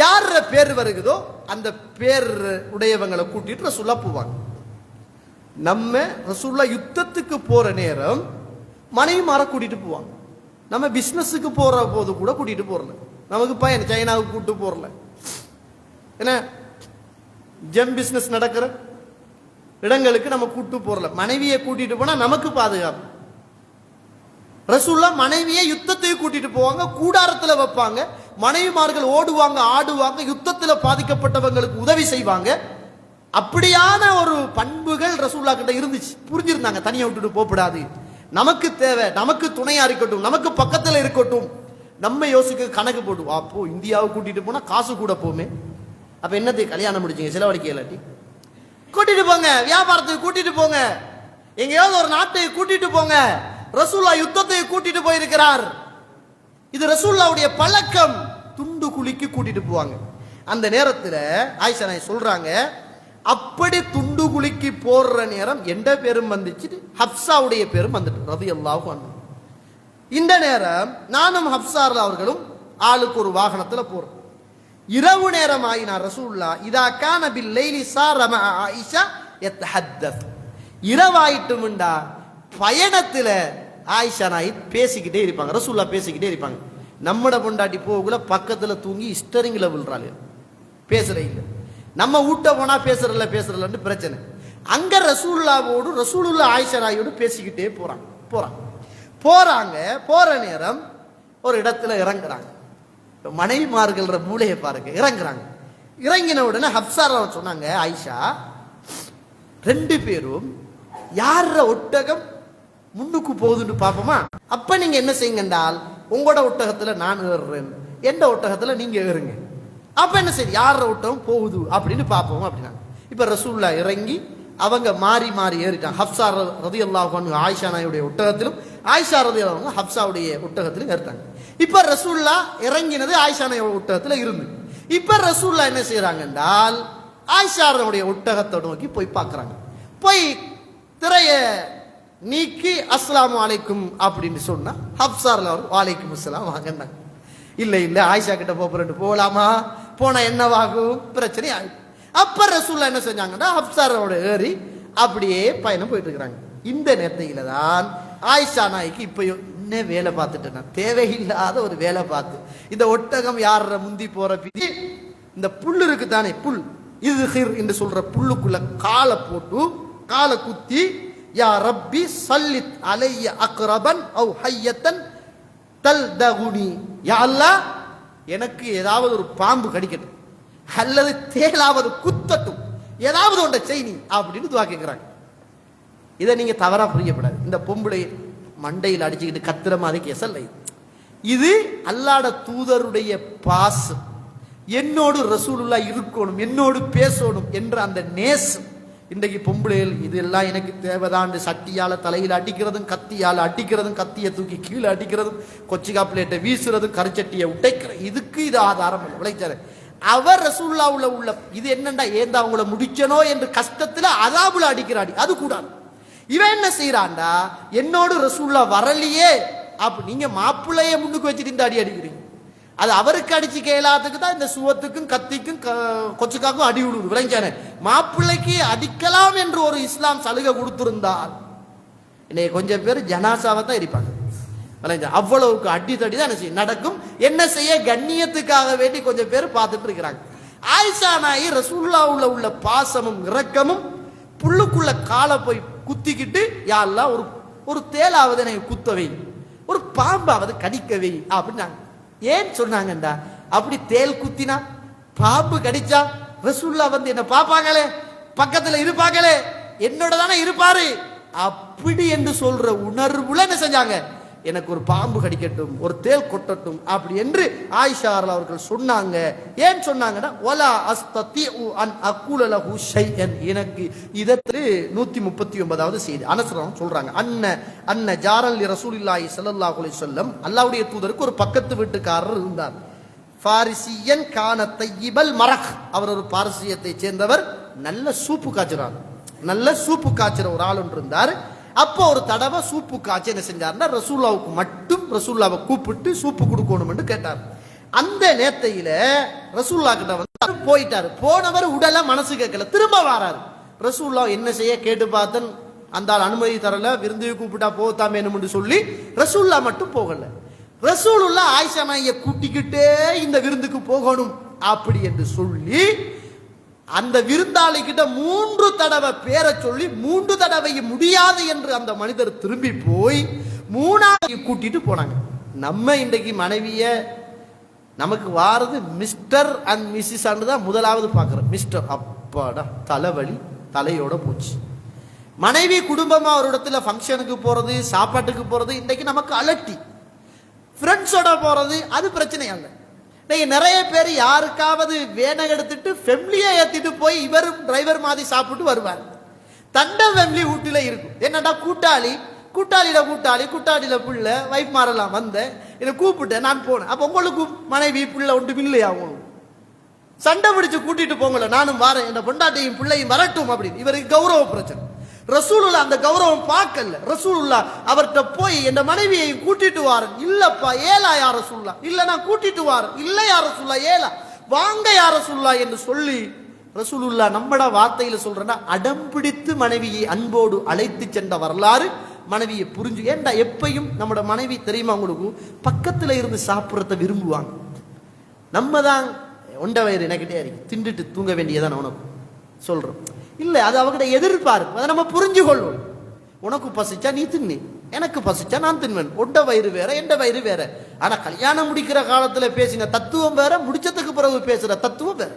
[SPEAKER 2] யார பேர் வருகுதோ அந்த பேர் உடையவங்களை கூட்டிட்டு ரசூலுல்லா போவாங்க. நம்ம ரசூலுல்லா யுத்தத்துக்கு போற நேரம் மனைவிமாரை கூட்டிட்டு போவாங்க. நம்ம பிசினஸுக்கு போற போது கூட கூட்டிட்டு போறல, நமக்கு பயன் சைனாவுக்கு கூட்டு போறல, என்ன ஜெம் பிசினஸ் நடக்கிற இடங்களுக்கு நம்ம கூட்டு போறல. மனைவியை கூட்டிட்டு போனா நமக்கு பாதுகாப்பு. ரசூலுல்லாஹ் மனைவியை யுத்தத்துக்கு கூட்டிட்டு போவாங்க, கூடாரத்துல வைப்பாங்க, மனைவிமார்கள் ஓடுவாங்க, ஆடுவாங்க, யுத்தத்துல பாதிக்கப்பட்டவங்களுக்கு உதவி செய்வாங்க. அப்படியான ஒரு பண்புகள் ரசூலுல்லாஹ் கிட்ட இருந்துச்சு. புரிஞ்சிருந்தாங்க, தனியா விட்டுட்டு போகக்கூடாது, நமக்கு தேவை, நமக்கு துணையா இருக்கட்டும், நமக்கு பக்கத்துல இருக்கட்டும். நம்ம யோசிக்க கணக்கு போடுவோம், அப்போ இந்தியாவுக்கு கூட்டிட்டு போனா காசு கூட போமே, அப்ப என்னத்தை கல்யாணம் முடிச்சீங்க, செலவழிக்க இல்லாட்டி கூட்டிட்டு போங்க, வியாபாரத்துக்கு கூட்டிட்டு போங்க, எங்கேயாவது ஒரு நாட்டுக்கு கூட்டிட்டு போங்க. ரசூலுல்லாஹ் யுத்தத்துக்கு கூட்டிட்டு போயிருக்கிறார். இது ரசூலுல்லாஹ்வுடைய பழக்கம். துண்டு குலுக்கி கூட்டிட்டு போவாங்க. அந்த நேரத்துல ஆயிஷா நாய் சொல்றாங்க, அப்படி துண்டு குலுக்கி போடுற நேரம் எந்த பேரும் வந்துச்சு, ஹப்சாவுடைய பேரும் வந்துட்டு ரலியல்லாஹு அன்ஹா. இந்த நேரம் நானும் ஹப்ஸா அவர்களும் ஆளுக்கு ஒரு வாகனத்துல போறோம். இரவு நேரம் ஆயினார் ரசூலுல்லாஹ் இதா கான பில் லைலி சார மஅ ஆயிஷா யத்தஹத்தஸ். இரவாயிட்டும்டா பயணத்துல ஆயிஷா நாய் பேசிக்கிட்டே இருப்பாங்க, ரசூலுல்லாஹ் பேசிக்கிட்டே இருப்பாங்க. நம்மட பொண்டாட்டி போகல பக்கத்துல தூங்கி ஸ்டரிங்ல விழுறாள், பேசுற இல்ல. நம்ம ஊட்ட போனா பேசுறலன்னு பிரச்சனை. அங்க ரசூலுல்லாஹ்வோடு ரசூலுல்லாஹ் ஆயிஷா நாயோடு பேசிக்கிட்டே போறாங்க. போற நேரம் ஒரு இடத்துல இறங்குறாங்க. மனைவிமார்கள்ற மூளையை பாருங்க, இறங்குறாங்க. இறங்கின உடனே ஹப்ஸா சொன்னாங்க, ஆயிஷா ரெண்டு பேரும் யார ஒட்டகம் முன்னுக்கு போகுதுன்னு பாப்போமா, அப்ப நீங்க என்ன செய்யுங்க என்றால், உங்களோட ஒட்டகத்துல நான் ஏறுறேன், எந்த ஒட்டகத்துல நீங்க ஏறுங்க, அப்ப என்ன சரி யார ஒட்டகம் போகுது அப்படின்னு பாப்போம் அப்படின்னா. இப்ப ரசூலுல்லாஹ் இறங்கி அவங்க மாறி மாறி ஏறிட்டாங்க. ஹப்ஸா ரலியல்லாஹு அன்ஹு ஆயிஷா நாயுடைய ஒட்டகத்திலும், ஆயிஷா ரலியல்லாஹு அன்ஹா ஹப்ஸாவுடைய ஒட்டகத்திலும் ஏறிட்டாங்க. இப்ப ரசூலுல்லாஹ் இறங்கினது ஆயிஷா நாயுடைய ஒட்டகத்துல இருந்து. இப்ப ரசூலுல்லாஹ் என்ன செய்யறாங்க என்றால், ஆயிஷாவுடைய ஒட்டகத்தை நோக்கி போய் பார்க்கறாங்க. போய் திரைய நீக்கி அஸ்ஸலாமு அலைக்கும் அப்படின்னு சொன்னா ஹப்ஸா வலைக்கும் அஸ்ஸலாம் வாங்கினாங்க. இல்ல ஆயிஷா கிட்ட போகலாமா, போனா என்னவாகும், பிரச்சனை ஆகும். அப்ப ரசூலுல்லாஹ் என்ன செஞ்சாங்கன்னா ஹப்ஸாரோட ஏறி அப்படியே பயணம் போயிட்டு இருக்கிறாங்க. இந்த நேரத்தில தான் ஆயிஷா நாய்க்கு இப்ப என்ன வேலை பார்த்துட்டேன்னா, தேவையில்லாத ஒரு வேலை பார்த்து இந்த ஒட்டகம் யார முந்தி போற இந்த புல் இருக்கு தானே, புல் இது என்று சொல்ற புல்லுக்குள்ள காலை போட்டு காலை குத்தி, யா ரப்பி சல்லித் அலைய அக்ரபன் அவ் ஹய்யத்தன் தல்தகுனி, யா அல்லாஹ் எனக்கு ஏதாவது ஒரு பாம்பு கடிக்கட்டும் அல்லது தேலாவது குத்தட்டும், ஏதாவது ஒன்றை செய்தி அப்படின்னு துவா கேட்கிறாங்க. இதை நீங்க தவறா புரியப்படாது. இந்த பொம்பளை மண்டையில் அடிச்சுக்கிட்டு கத்துற மாதிரி கேசல்ல. இது அல்லாஹ்வுடைய தூதருடைய பாசம், என்னோடு ரசூலுல்லாஹ் இருக்கணும், என்னோடு பேசணும் என்ற அந்த நேசம். இன்றைக்கு பொம்பளைகள் இதெல்லாம் எனக்கு தேவைதான், சட்டியால தலையில் அடிக்கிறதும், கத்தியால அடிக்கிறதும், கத்தியை தூக்கி கீழே அடிக்கிறதும், கொச்சிகா பிளேட்டை வீசுறதும், கரிச்சட்டியை உடைக்கிற, இதுக்கு இது ஆதாரம் இல்லை. விளைச்சாரு அவர் ரசூலுல்லாஹ்வுல உள்ள இது என்னண்டா, ஏந்தா அவங்கள முடிச்சனோ என்று கஷ்டத்துல அதாபுல அடிக்கிறாடி, அது கூடாது. இவன் என்ன செய்யறான்டா, என்னோடு ரசூலுல்லாஹ் வரலையே அப்ப நீங்க மாப்பிள்ளைய முன்னுக்கு வச்சுட்டு இந்த அடி அடிக்கிறீங்க. அது அவருக்கு அடிச்சு கேளாத்துக்கு தான் இந்த சுவத்துக்கும் கத்திக்கும் கொச்சுக்காக்கும் அடி விடுவது விளைஞ்சானே. மாப்பிள்ளைக்கு அடிக்கலாம் என்று ஒரு இஸ்லாம் சலுகை கொடுத்திருந்தால் இன்னைக்கு கொஞ்சம் பேர் ஜனாசாவை தான் இருப்பாங்க. அவ்வளவுக்கு அடி தடி தான் நடக்கும். என்ன செய்ய, கண்ணியத்துக்காக வேண்டி கொஞ்சம் பேர் பார்த்துட்டு இருக்கிறாங்க. ஆயிஷா நாயி ரசூலுல்லாஹ்வுல உள்ள பாசமும் இரக்கமும் புல்லுக்குள்ள காலை போய் குத்திக்கிட்டு, யா அல்லாஹ் ஒரு தேலாவது எனக்கு குத்தவை, ஒரு பாம்பாவது கடிக்கவை அப்படின்னாங்க. ஏன் சொன்னாங்கண்டா, அப்படி தேல் குத்தினா பாம்பு கடிச்சா ரசூலுல்லாஹ் வந்து என்ன பாப்பாங்களே, பக்கத்துல இருப்பாங்களே, என்னோட தானே இருப்பாரு அப்படி என்று சொல்ற உணர்வுல என்ன செஞ்சாங்க, எனக்கு ஒரு பாம்பு கடிக்கட்டும், ஒரு தேல் கொட்டட்டும் அப்படி என்று ஆயிஷா அவர்கள் சொன்னாங்க. ஏன் சொன்னாங்கன்னா, வலா அஸ்ததிஉ அன் அகுல லஹு ஷைஅன், எனக்கு இதற்கு 139வது செய்தி அனஸ்ரம் சொல்றாங்க. அன்ன ஜாரல் ரசூலுல்லாஹி ஸல்லல்லாஹு அலைஹி வஸல்லம், அல்லாஹ்வுடைய தூதருக்கு ஒரு பக்கத்து வீட்டுக்காரர் இருந்தார். ஃபாரிசியன் கான தய்யிபல் மரக், அவர் ஒரு பாரசீகத்தை சேர்ந்தவர், நல்ல சூப்பு காய்ச்சறார், நல்ல சூப்பு காய்ச்சற ஒரு ஆள் ஒன்று இருந்தார். அப்போ ஒரு தடவை சூப்பு காய்ச்சி என்ன செஞ்சார்னா, ரசூலுல்லாவுக்கு மட்டும் ரசூலுல்லாவை கூப்பிட்டு சூப்பு கொடுக்கணும் என்று கேட்டார். அந்த நேரத்தையில ரசூலுல்லாஹ் கிட்ட வந்து போயிட்டாரு. போனவர் உடல மனசு கேட்கல, திரும்ப வாராரு. ரசூலுல்லாஹ் என்ன செய்ய கேட்டு பார்த்தன், அந்த ஆள் அனுமதி தரல, விருந்துக்கு கூப்பிட்டா போத்தாமே என்று சொல்லி ரசூலுல்லாஹ் மட்டும் போகல. ரசூலுல்லாஹ் ஆயிஷா நாயை கூட்டிக்கிட்டே இந்த விருந்துக்கு போகணும் அப்படி என்று சொல்லி அந்த விருந்தாளி கிட்ட 3 தடவை பேரை சொல்லி 3 தடவை முடியாது என்று அந்த மனிதர் திரும்பி போய் 3ஆவது கூட்டிட்டு போனாங்க. நம்ம இன்றைக்கு மனைவிய நமக்கு வாரது மிஸ்டர் அண்ட் மிஸ்ஸஸ் தான் முதலாவது பார்க்கிறோம். மிஸ்டர், அப்பாடா தலைவலி தலையோட போச்சு. மனைவி குடும்பமா ஒரு இடத்துல ஃபங்க்ஷனுக்கு போறது, சாப்பாட்டுக்கு போறது இன்றைக்கு நமக்கு அலட்டி. ஃப்ரெண்ட்ஸோட போறது அது பிரச்சனை அல்ல. நிறைய பேர் யாருக்காவது வேனை எடுத்துட்டு ஃபேமிலியை ஏத்திட்டு போய் இவரும் டிரைவர் மாதிரி சாப்பிட்டு வருவார். தண்ட ஃபேமிலி வீட்டுல இருக்கும். என்னடா கூட்டாளியில புள்ள வைஃப் மாறலாம் வந்த என்னை கூப்பிட்டேன், நான் போனேன். அப்ப உங்களுக்கு மனைவி புள்ள ஒன்று இல்லையா, சண்டை பிடிச்சு கூட்டிட்டு போங்கல, நானும் வரேன், என் பொண்டாட்டியும் பிள்ளையும் வரட்டும் அப்படின்னு. இவருக்கு கௌரவ பிரச்சனை. ரசூலுல்லாஹ் அந்த கௌரவம் பார்க்கல. ரசூலுல்லாஹ் அவர்கிட்ட போய் என் மனைவியை கூட்டிட்டு வாரன். இல்லப்பா ஏலா யார ரசூலுல்லாஹ், இல்ல நான் கூட்டிட்டு வாரன். இல்ல யார ரசூலுல்லாஹ், ஏலா வாங்க யார ரசூலுல்லாஹ் என்று சொல்லி ரசூலுல்லாஹ் நம்மட வார்த்தையில சொல்றேன்னா அடம்பிடித்து மனைவியை அன்போடு அழைத்து சென்ற வரலாறு மனைவியை புரிஞ்சு. ஏண்டா எப்பையும் நம்மட மனைவி தெரியுமா உங்களுக்கு, பக்கத்துல இருந்து சாப்பிட்றத விரும்புவாங்க. நம்ம தான் ஒண்ட வயிறு எனக்கிட்டே இருக்கு, திண்டுட்டு தூங்க வேண்டியதான் உனக்கு சொல்றோம். இல்ல அது அவகிட்ட எதிர்பார்ப்பு, அதை நம்ம புரிஞ்சு கொள்வோம். உனக்கு பசிச்சா நீ தின்னு, எனக்கு பசிச்சா நான் தின்வேன். ஒண்ட வயிறு வேற எண்ட வயிறு வேற. ஆனா கல்யாணம் முடிக்கிற காலத்துல பேசின தத்துவம் வேற, முடிச்சதுக்கு பிறகு பேசுற தத்துவம் வேற.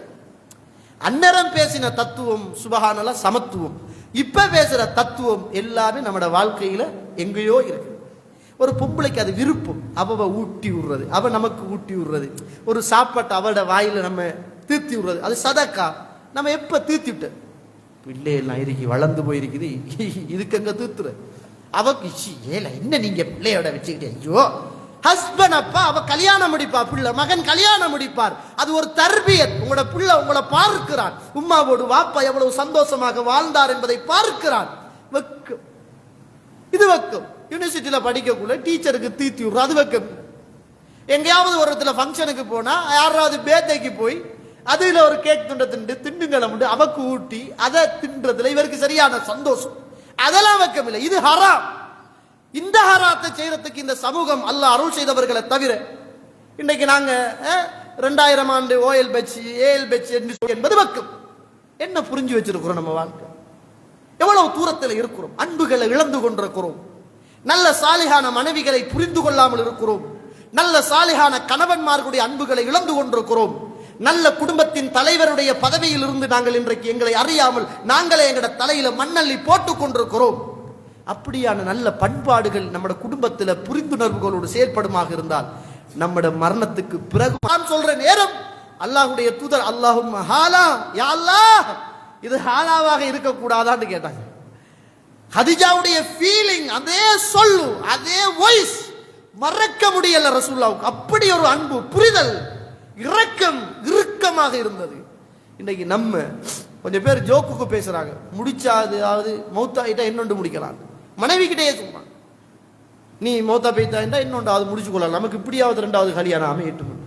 [SPEAKER 2] அந்நேரம் பேசின தத்துவம் சுபஹானல்லாஹ் சமத்துவம், இப்ப பேசுற தத்துவம் எல்லாமே நம்மட வாழ்க்கையில எங்கேயோ இருக்கு. ஒரு பொம்பளைக்கு அது விருப்பம், அவ ஊட்டி விடுறது, அவ நமக்கு ஊட்டி விடுறது, ஒரு சாப்பாட்டை அவட வாயில நம்ம தீர்த்தி விடுறது, அது சதக்கா. நம்ம எப்ப தீர்த்திட்டு பிள்ளையெல்லாம் இருக்கு வளர்ந்து போயிருக்குது, இதுக்கு எங்க தீர்த்துற அவக்கு ஏல என்ன நீங்க பிள்ளையோட வச்சுக்கிட்டே. ஐயோ ஹஸ்பண்ட் அப்பா அவ கல்யாணம் முடிப்பா, பிள்ளை மகன் கல்யாணம் முடிப்பார், அது ஒரு தர்பியத். உங்களோட பிள்ளை உங்களை பார்க்கிறான், உம்மாவோடு வாப்பா எவ்வளவு சந்தோஷமாக வாழ்ந்தார் என்பதை பார்க்கிறான். வெக்கம், இது வெக்கம். யூனிவர்சிட்டியில படிக்கக்குள்ள டீச்சருக்கு தீர்த்தி விடுற அது வெக்கம். எங்கேயாவது ஒரு இடத்துல ஃபங்க்ஷனுக்கு போனா யாராவது பேர்த்டேக்கு போய் அதுல ஒரு கேக் துண்டை திண்டுங்களை உண்டு அவக்கு ஊட்டி அதை தின்றதுல இவருக்கு சரியான சந்தோஷம், அதெல்லாம் வெக்கம் இல்லை. இது ஹராம். இந்த ஹராத்தை செய்யறதுக்கு இந்த சமூகம் அல்லாஹ் அருள் செய்தவர்களை தவிர இன்னைக்கு நாங்க 2000 ஆண்டு ஓஎல் பெச் ஏஎல் பெச் என்பது வெக்கம். என்ன புரிஞ்சு வச்சிருக்கிறோம், நம்ம வாழ்க்கை எவ்வளவு தூரத்தில் இருக்கிறோம், அன்புகளை இழந்து கொண்டிருக்கிறோம், நல்ல சாலிகான மனைவிகளை புரிந்து கொள்ளாமல் இருக்கிறோம், நல்ல சாலிகான கணவன்மார்களுடைய அன்புகளை இழந்து கொண்டிருக்கிறோம், நல்ல குடும்பத்தின் தலைவருடைய பதவியில் இருந்து நாங்கள் இன்றைக்கு எங்களை அறியாமல் நாங்களே எங்களோட தலையில மண்ணள்ளி போட்டுக் கொண்டிருக்கிறோம். அப்படியான நல்ல பண்பாடுகள் நம்முடைய குடும்பத்தில் புரிந்துணர்வுகளோடு செயல்படுமாக இருந்தால் நம்முடைய மரணத்துக்கு பிறகு நான் சொல்ற நேரம் அல்லாஹ்வுடைய தூதர் அல்லாஹும் ஹாலா யா அல்லாஹ் இது ஹாலாவாக இருக்கக்கூடாதான்னு கேட்டாங்க. ஹதிஜாவுடைய ஃபீலிங், அதே சொல்லு, அதே வாய்ஸ் மறக்க முடியல ரசூலுல்லாஹ்வுக்கு. அப்படி ஒரு அன்பு, புரிதல், இரக்கம் இறுக்கமாக இருந்தது. இன்னைக்கு நம்ம கொஞ்சம் பேர் ஜோக்குக்கு பேசுறாங்க, முடிச்சாது மௌத்தாயிட்டா இன்னொன்று முடிக்கலாம், மனைவி கிட்டே சொல்றாங்க. நீ மௌத்தா பெய்தா இன்னொன்றாவது முடிச்சு கொள்ளலாம், நமக்கு இப்படியாவது ரெண்டாவது கல்யாணம் அமையட்டும்.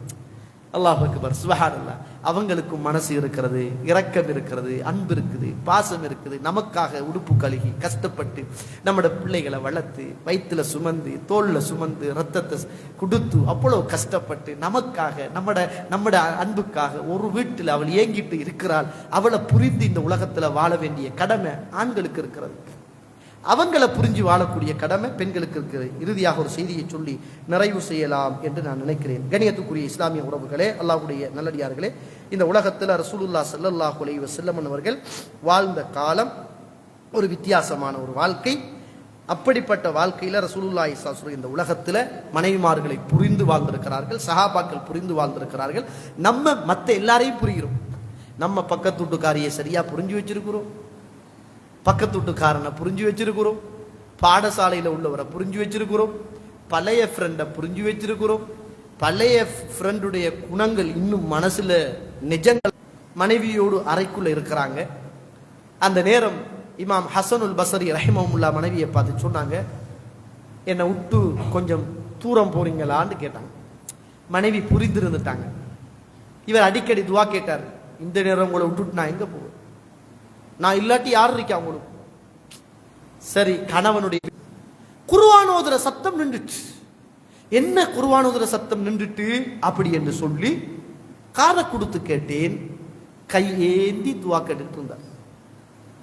[SPEAKER 2] அல்லாஹ் அக்பர், சுப்ஹானல்லாஹ். அவங்களுக்கும் மனசு இருக்கிறது, இரக்கம் இருக்கிறது, அன்பு இருக்குது, பாசம் இருக்குது. நமக்காக உடுப்பு கழுகி கஷ்டப்பட்டு நம்மட பிள்ளைகளை வளர்த்து வயிற்றுல சுமந்து தோல்ல சுமந்து ரத்தத்தை கொடுத்து அவ்வளவு கஷ்டப்பட்டு நமக்காக நம்மட அன்புக்காக ஒரு வீட்டில் அவள் ஏங்கிட்டு இருக்கிறாள். அவளை புரிந்து இந்த உலகத்துல வாழ வேண்டிய கடமை ஆண்களுக்கு இருக்கிறது. அவங்களை புரிஞ்சு வாழக்கூடிய கடமை பெண்களுக்கு இருக்கிறது. இறுதியாக ஒரு செய்தியை சொல்லி நிறைவு செய்யலாம் என்று நான் நினைக்கிறேன். கணியத்துக்குரிய இஸ்லாமிய உறவுகளே, அல்லாஹ்வுடைய நல்லடியார்களே, இந்த உலகத்தில் ரசூலுல்லாஹ் ஸல்லல்லாஹு அலைஹி வஸல்லம் அவர்கள் வாழ்ந்த காலம் ஒரு வித்தியாசமான ஒரு வாழ்க்கை. அப்படிப்பட்ட வாழ்க்கையில ரசூலுல்லாஹி ஸல்லல்லாஹு அலைஹி வஸல்லம் இந்த உலகத்தில் மனைவிமார்களை புரிந்து வாழ்ந்திருக்கிறார்கள், சஹாபாக்கள் புரிந்து வாழ்ந்திருக்கிறார்கள். நம்ம மற்ற எல்லாரையும் புரிகிறோம். நம்ம பக்கத்து வீட்டுக்காரியை சரியா புரிஞ்சு வச்சிருக்கிறோம், பக்கத்து வீட்டுக்காரனை புரிஞ்சு வச்சிருக்கிறோம், பாடசாலையில் உள்ளவரை புரிஞ்சு வச்சிருக்கிறோம், பழைய ஃப்ரெண்டை புரிஞ்சு வச்சிருக்கிறோம். பழைய ஃப்ரெண்டுடைய குணங்கள் இன்னும் மனசுல நிஜங்கள். மனைவியோடு அறைக்குள்ள இருக்கிறாங்க. அந்த நேரம் இமாம் ஹசனுல் பஸ்ரி ரஹிமஹுல்லா மனைவியை பார்த்து சொன்னாங்க, என்னை விட்டு கொஞ்சம் தூரம் போறீங்களான்னு கேட்டாங்க. மனைவி புரிந்திருந்துட்டாங்க. இவர் அடிக்கடி துவா கேட்டார், இந்த நேரம் உங்களை விட்டுட்டு நான் எங்க போவேன், நான் இல்லாட்டி யார் இருக்கா உங்களுக்கு. சரி, கணவனுடைய குர்ஆன் ஓதுற சத்தம் நின்றுச்சு. என்ன குர்ஆன் ஓதுற சத்தம் நின்றுட்டு அப்படி என்று சொல்லி காதை கொடுத்து கேட்டேன். கையேந்தி துவா கேட்டுக்கிட்டு இருந்தார்.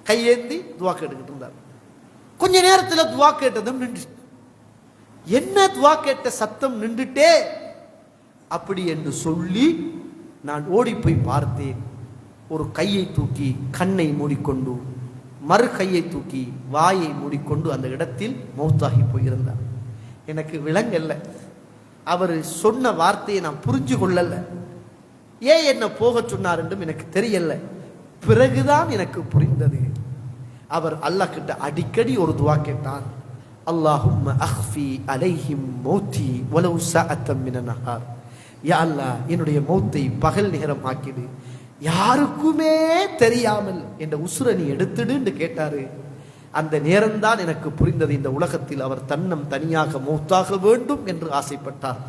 [SPEAKER 2] கையேந்தி துவா கேட்டுக்கிட்டு இருந்தார். கொஞ்ச நேரத்தில் துவா கேட்டதும் நின்று, என்ன துவா கேட்ட சத்தம் நின்றுட்டே அப்படி என்று சொல்லி நான் ஓடி போய் பார்த்தேன். ஒரு கையை தூக்கி கண்ணை மூடிக்கொண்டு மறு கையை தூக்கி வாயை மூடிக்கொண்டு அந்த இடத்தில் மௌத்தாகி போயிருந்தார். எனக்கு விளங்கல்ல, அவர் சொன்ன வார்த்தையை நான் புரிஞ்சு கொள்ளல. ஏன் என்ன போக சொன்னார் என்றும் எனக்கு தெரியல. பிறகுதான் எனக்கு புரிந்தது. அவர் அல்லாஹ் கிட்ட அடிக்கடி ஒரு துவா கேட்டார், அல்லாஹும்ம அஹ்ஃபி அலைஹிம் மௌத்தி வலவ் சஅத்தம் மினன் நஹார். யா அல்லாஹ், என்னுடைய மௌத்தை பகல் நேரம் ஆக்கிடு, யாருக்குமே தெரியாமல் என்ற உசுரை நீ எடுத்துடுன்னு கேட்டாரு. அந்த நேரம்தான் எனக்கு புரிந்தது, இந்த உலகத்தில் அவர் தன்னம் தனியாக மௌத்தாக வேண்டும் என்று ஆசைப்பட்டார்.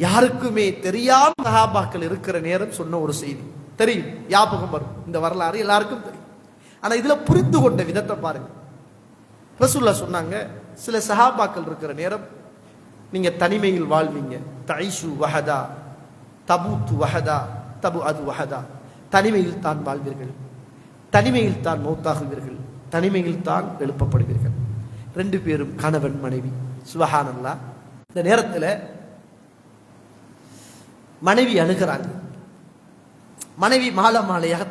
[SPEAKER 2] யாருக்குமே தெரியாம சஹாபாக்கள் இருக்கிற நேரம் சொன்ன ஒரு செய்தி தெரியும், ஞாபகம் வரும். இந்த வரலாறு எல்லாருக்கும் தெரியும். ஆனா இதுல புரிந்து கொண்ட விதத்தை பாருங்க. ரசூலுல்லாஹ் சொன்னாங்க, சில சஹாபாக்கள் இருக்கிற நேரம் நீங்க தனிமையில் வாழ்வீங்க. தைஷு வஹதா தபூத்து வஹதா தபு அது வஹதா. தனிமையில் தான் வாழ்வீர்கள், தனிமையில் தான் மௌத்தாகுவீர்கள், தனிமையில் தான் எழுப்பப்படுவீர்கள். ரெண்டு பேரும் கணவன் மனைவி. சுப்ஹானல்லாஹ். இந்த நேரத்தில் மனைவி அழுகிறாங்க. மனைவி மாலை மாலையாக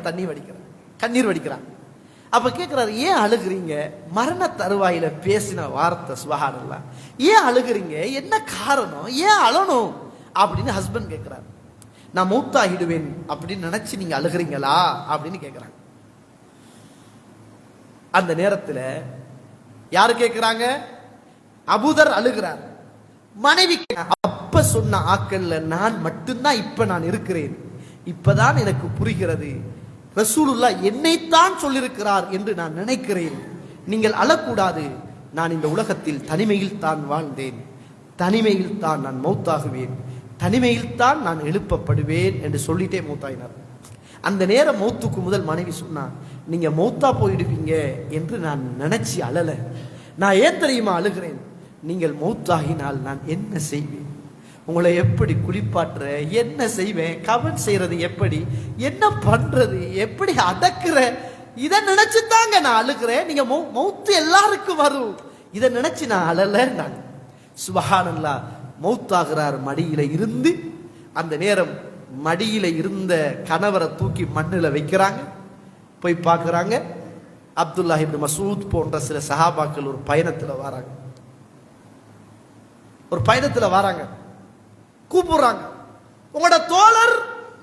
[SPEAKER 2] கண்ணீர் வடிக்கிறாங்க. அப்ப கேட்கிறாரு, ஏன் அழுகிறீங்க? மரண தருவாயில பேசின வார்த்தை. சுப்ஹானல்லாஹ். ஏன் அழுகிறீங்க, என்ன காரணம், ஏன் அழணும் அப்படின்னு ஹஸ்பண்ட் கேட்கிறாரு. நான் மௌத்தாகிடுவேன் அப்படின்னு நினைச்சு நீங்க அழுகிறீங்களா அப்படின்னு கேட்கிறாங்க. அந்த நேரத்தில் யாரு கேட்கிறாங்க? அபூதர் அழுகிறார். மனைவி அப்ப சொன்ன ஆக்கல்ல நான் மட்டும்தான் இப்ப நான் இருக்கிறேன். இப்பதான் எனக்கு புரிகிறது, ரசூலுல்லாஹ் என்னைத்தான் சொல்லியிருக்கிறார் என்று நான் நினைக்கிறேன். நீங்கள் அழக்கூடாது. நான் இந்த உலகத்தில் தனிமையில் தான் வாழ்ந்தேன், தனிமையில் தான் நான் மௌத்தாகுவேன், தனிமையில் தான் நான் எழுப்பப்படுவேன் என்று சொல்லிட்டே மௌத்தாயினார். அந்த நேரம் மௌத்துக்கு முதல் மனைவி சொன்னார், நீங்க மௌத்தா போயிடுவீங்க என்று நான் நினைச்சு அழல. நான் ஏன் தெரியுமா அழுகிறேன்? நீங்கள் மௌத்தாகினால் நான் என்ன செய்வேன், உங்களை எப்படி குளிப்பாற்ற, என்ன செய்வேன், கவன் செய்யறது எப்படி, என்ன பண்றது, எப்படி அடக்குற, இதை நினைச்சு தாங்க நான் அழுகிறேன். நீங்க மௌத்து எல்லாருக்கும் வரும், இதை நினைச்சு நான் அழல. நான் சுப்ஹானல்லாஹ். மௌத்தாகிறார் மடியில இருந்து. அந்த நேரம் மடியில இருந்த கணவரை தூக்கி மண்ணில் வைக்கிறாங்க. போய் பார்க்குறாங்க, அப்துல்லாஹ் இப்னு மஸ்ஊத் போன்ற சில சஹாபாக்கள் ஒரு பயணத்தில் வராங்க. கூப்பிடுறாங்க, உங்களோட தோழர்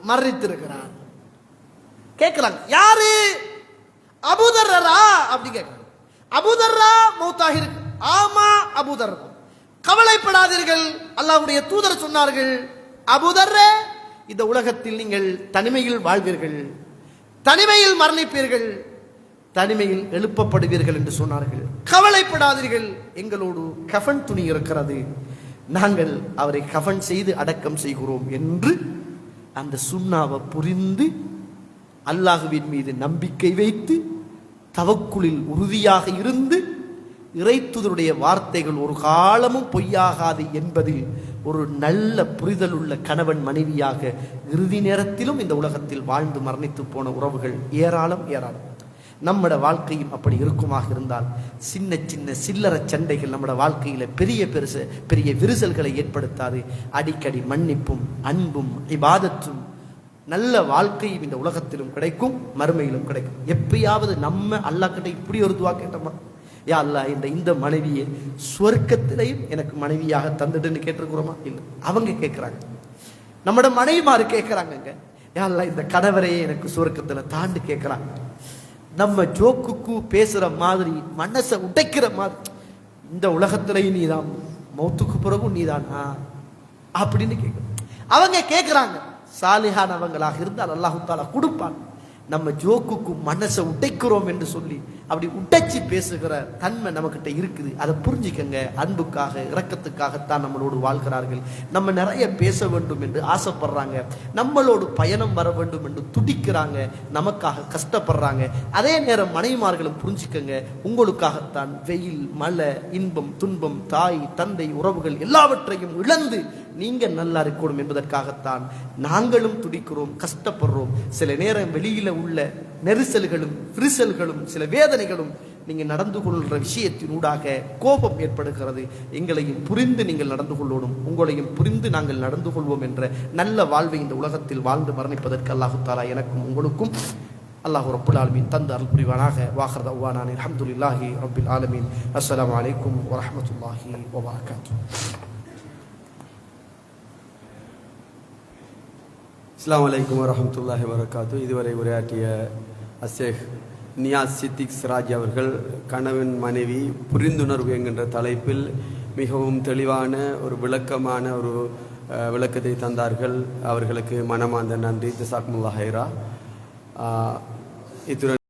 [SPEAKER 2] மரணித்திருக்கிறார். கேட்கிறாங்க, யாரு? அபூதர்ரா அப்படி கேட்கிறாங்க. அபூதர்ரா மௌத்தாகி இருக்கு. ஆமா அபூதர், கவலைப்படாதீர்கள், அல்லாஹ்வுடைய தூதர் சொன்னார்கள், அபூதர்ரே, இந்த உலகத்தில் நீங்கள் தனிமையில் வாழ்வீர்கள், தனிமையில் மரணிப்பீர்கள், தனிமையில் எழுப்பப்படுவீர்கள் என்று சொன்னார்கள். கவலைப்படாதீர்கள், எங்களோடு கஃன் துணி இருக்கிறது, நாங்கள் அவரை கஃன் செய்து அடக்கம் செய்கிறோம் என்று அந்த சுன்னாவை புரிந்து அல்லாஹ்வின் மீது நம்பிக்கை வைத்து தவக்குலில் உறுதியாக இருந்து இறைத்துதருடைய வார்த்தைகள் ஒரு காலமும் பொய்யாகாது என்பதில் ஒரு நல்ல புரிதல் உள்ள கணவன் மனைவியாக இறுதி நேரத்திலும் இந்த உலகத்தில் வாழ்ந்து மரணித்து போன உறவுகள் ஏராளம் ஏராளம். நம்மட வாழ்க்கையும் அப்படி இருக்குமாக இருந்தால் சின்ன சின்ன சில்லற சண்டைகள் நம்மட வாழ்க்கையில பெரிய விரிசல்களை ஏற்படுத்தாது. அடிக்கடி மன்னிப்பும் அன்பும் இபாதத்தும் நல்ல வாழ்க்கையும் இந்த உலகத்திலும் கிடைக்கும், மறுமையிலும் கிடைக்கும். எப்பயாவது நம்ம அல்லாஹ் கிட்ட இப்படி ஒரு துவா கேட்டோமா, யா அல்லாஹ் இந்த மனைவியை சுவர்க்கத்திலையும் எனக்கு மனைவியாக தந்துடுன்னு கேட்டிருக்கிறோமா? இல்லை. அவங்க கேட்கிறாங்க, நம்மட மனைவிமாரு கேட்கிறாங்க, யா அல்லாஹ் இந்த கணவரையே எனக்கு சுவர்க்கத்துல தாண்டு கேட்கிறாங்க. நம்ம ஜோக்குக்கு பேசுற மாதிரி மனசை உடைக்கிற மாதிரி இந்த உலகத்திலையும் நீதான், மௌத்துக்கு பிறகும் நீதான் அப்படின்னு கேட்க அவங்க கேட்கிறாங்க. சாலிஹானவங்களாக இருந்தால் அல்லாஹு தாலா கொடுப்பான். நம்ம ஜோக்குக்கு மனசை உடைக்கிறோம் என்று சொல்லி அப்படி உடைச்சி பேசுகிற தன்மை நம்மகிட்ட இருக்குது. அதை புரிஞ்சுக்கங்க. அன்புக்காக இரக்கத்துக்காகத்தான் நம்மளோடு வாழ்கிறார்கள். நம்ம நிறைய பேச வேண்டும் என்று ஆசைப்படுறாங்க, நம்மளோடு பயணம் வர வேண்டும் என்று துடிக்கிறாங்க, நமக்காக கஷ்டப்படுறாங்க. அதே நேரம் மனைவிமார்களும் புரிஞ்சுக்கங்க, உங்களுக்காகத்தான் வெயில் மழை இன்பம் துன்பம் தாய் தந்தை உறவுகள் எல்லாவற்றையும் இழந்து நீங்க நல்லா இருக்கணும் என்பதற்காகத்தான் நாங்களும் துடிக்கிறோம், கஷ்டப்படுறோம். சில நேரம் வெளியில உள்ள நெரிசல்களும் விரிசல்களும் சில வேதனைகளும் நீங்க நடந்து கொள்கிற விஷயத்தினூடாக கோபம் ஏற்படுகிறது. எங்களையும் புரிந்து நீங்கள் நடந்து கொள்ளணும், உங்களையும் புரிந்து நாங்கள் நடந்து கொள்வோம் என்ற நல்ல வாழ்வை இந்த உலகத்தில் வாழ்ந்து மரணிப்பதற்கு அல்லாஹு தாலா எனக்கும் உங்களுக்கும் அல்லாஹ் ரப்புல் ஆலமீன் தந்து அருள் புரிவானாக. வாஹர் தஅவானா அல்ஹம்துலில்லாஹி ரப்பில் ஆலமீன். அஸ்ஸலாமு அலைக்கும் வரஹ்மத்துல்லாஹி வபரகாத்துஹு.
[SPEAKER 3] அஸ்ஸலாமு அலைக்கும் வரஹ்மத்துல்லாஹி வபரகாத்துஹு. இதுவரை உரையாற்றிய அஷேக் நியாஸ் சித்திக் சிராஜ் அவர்கள் கணவன் மனைவி புரிந்துணர்வு என்கின்ற தலைப்பில் மிகவும் தெளிவான ஒரு விளக்கமான ஒரு விளக்கத்தை தந்தார்கள். அவர்களுக்கு மனமார்ந்த நன்றி. ஜஸாக்குமுல்லாஹ் ஹைரா. இத்துடன்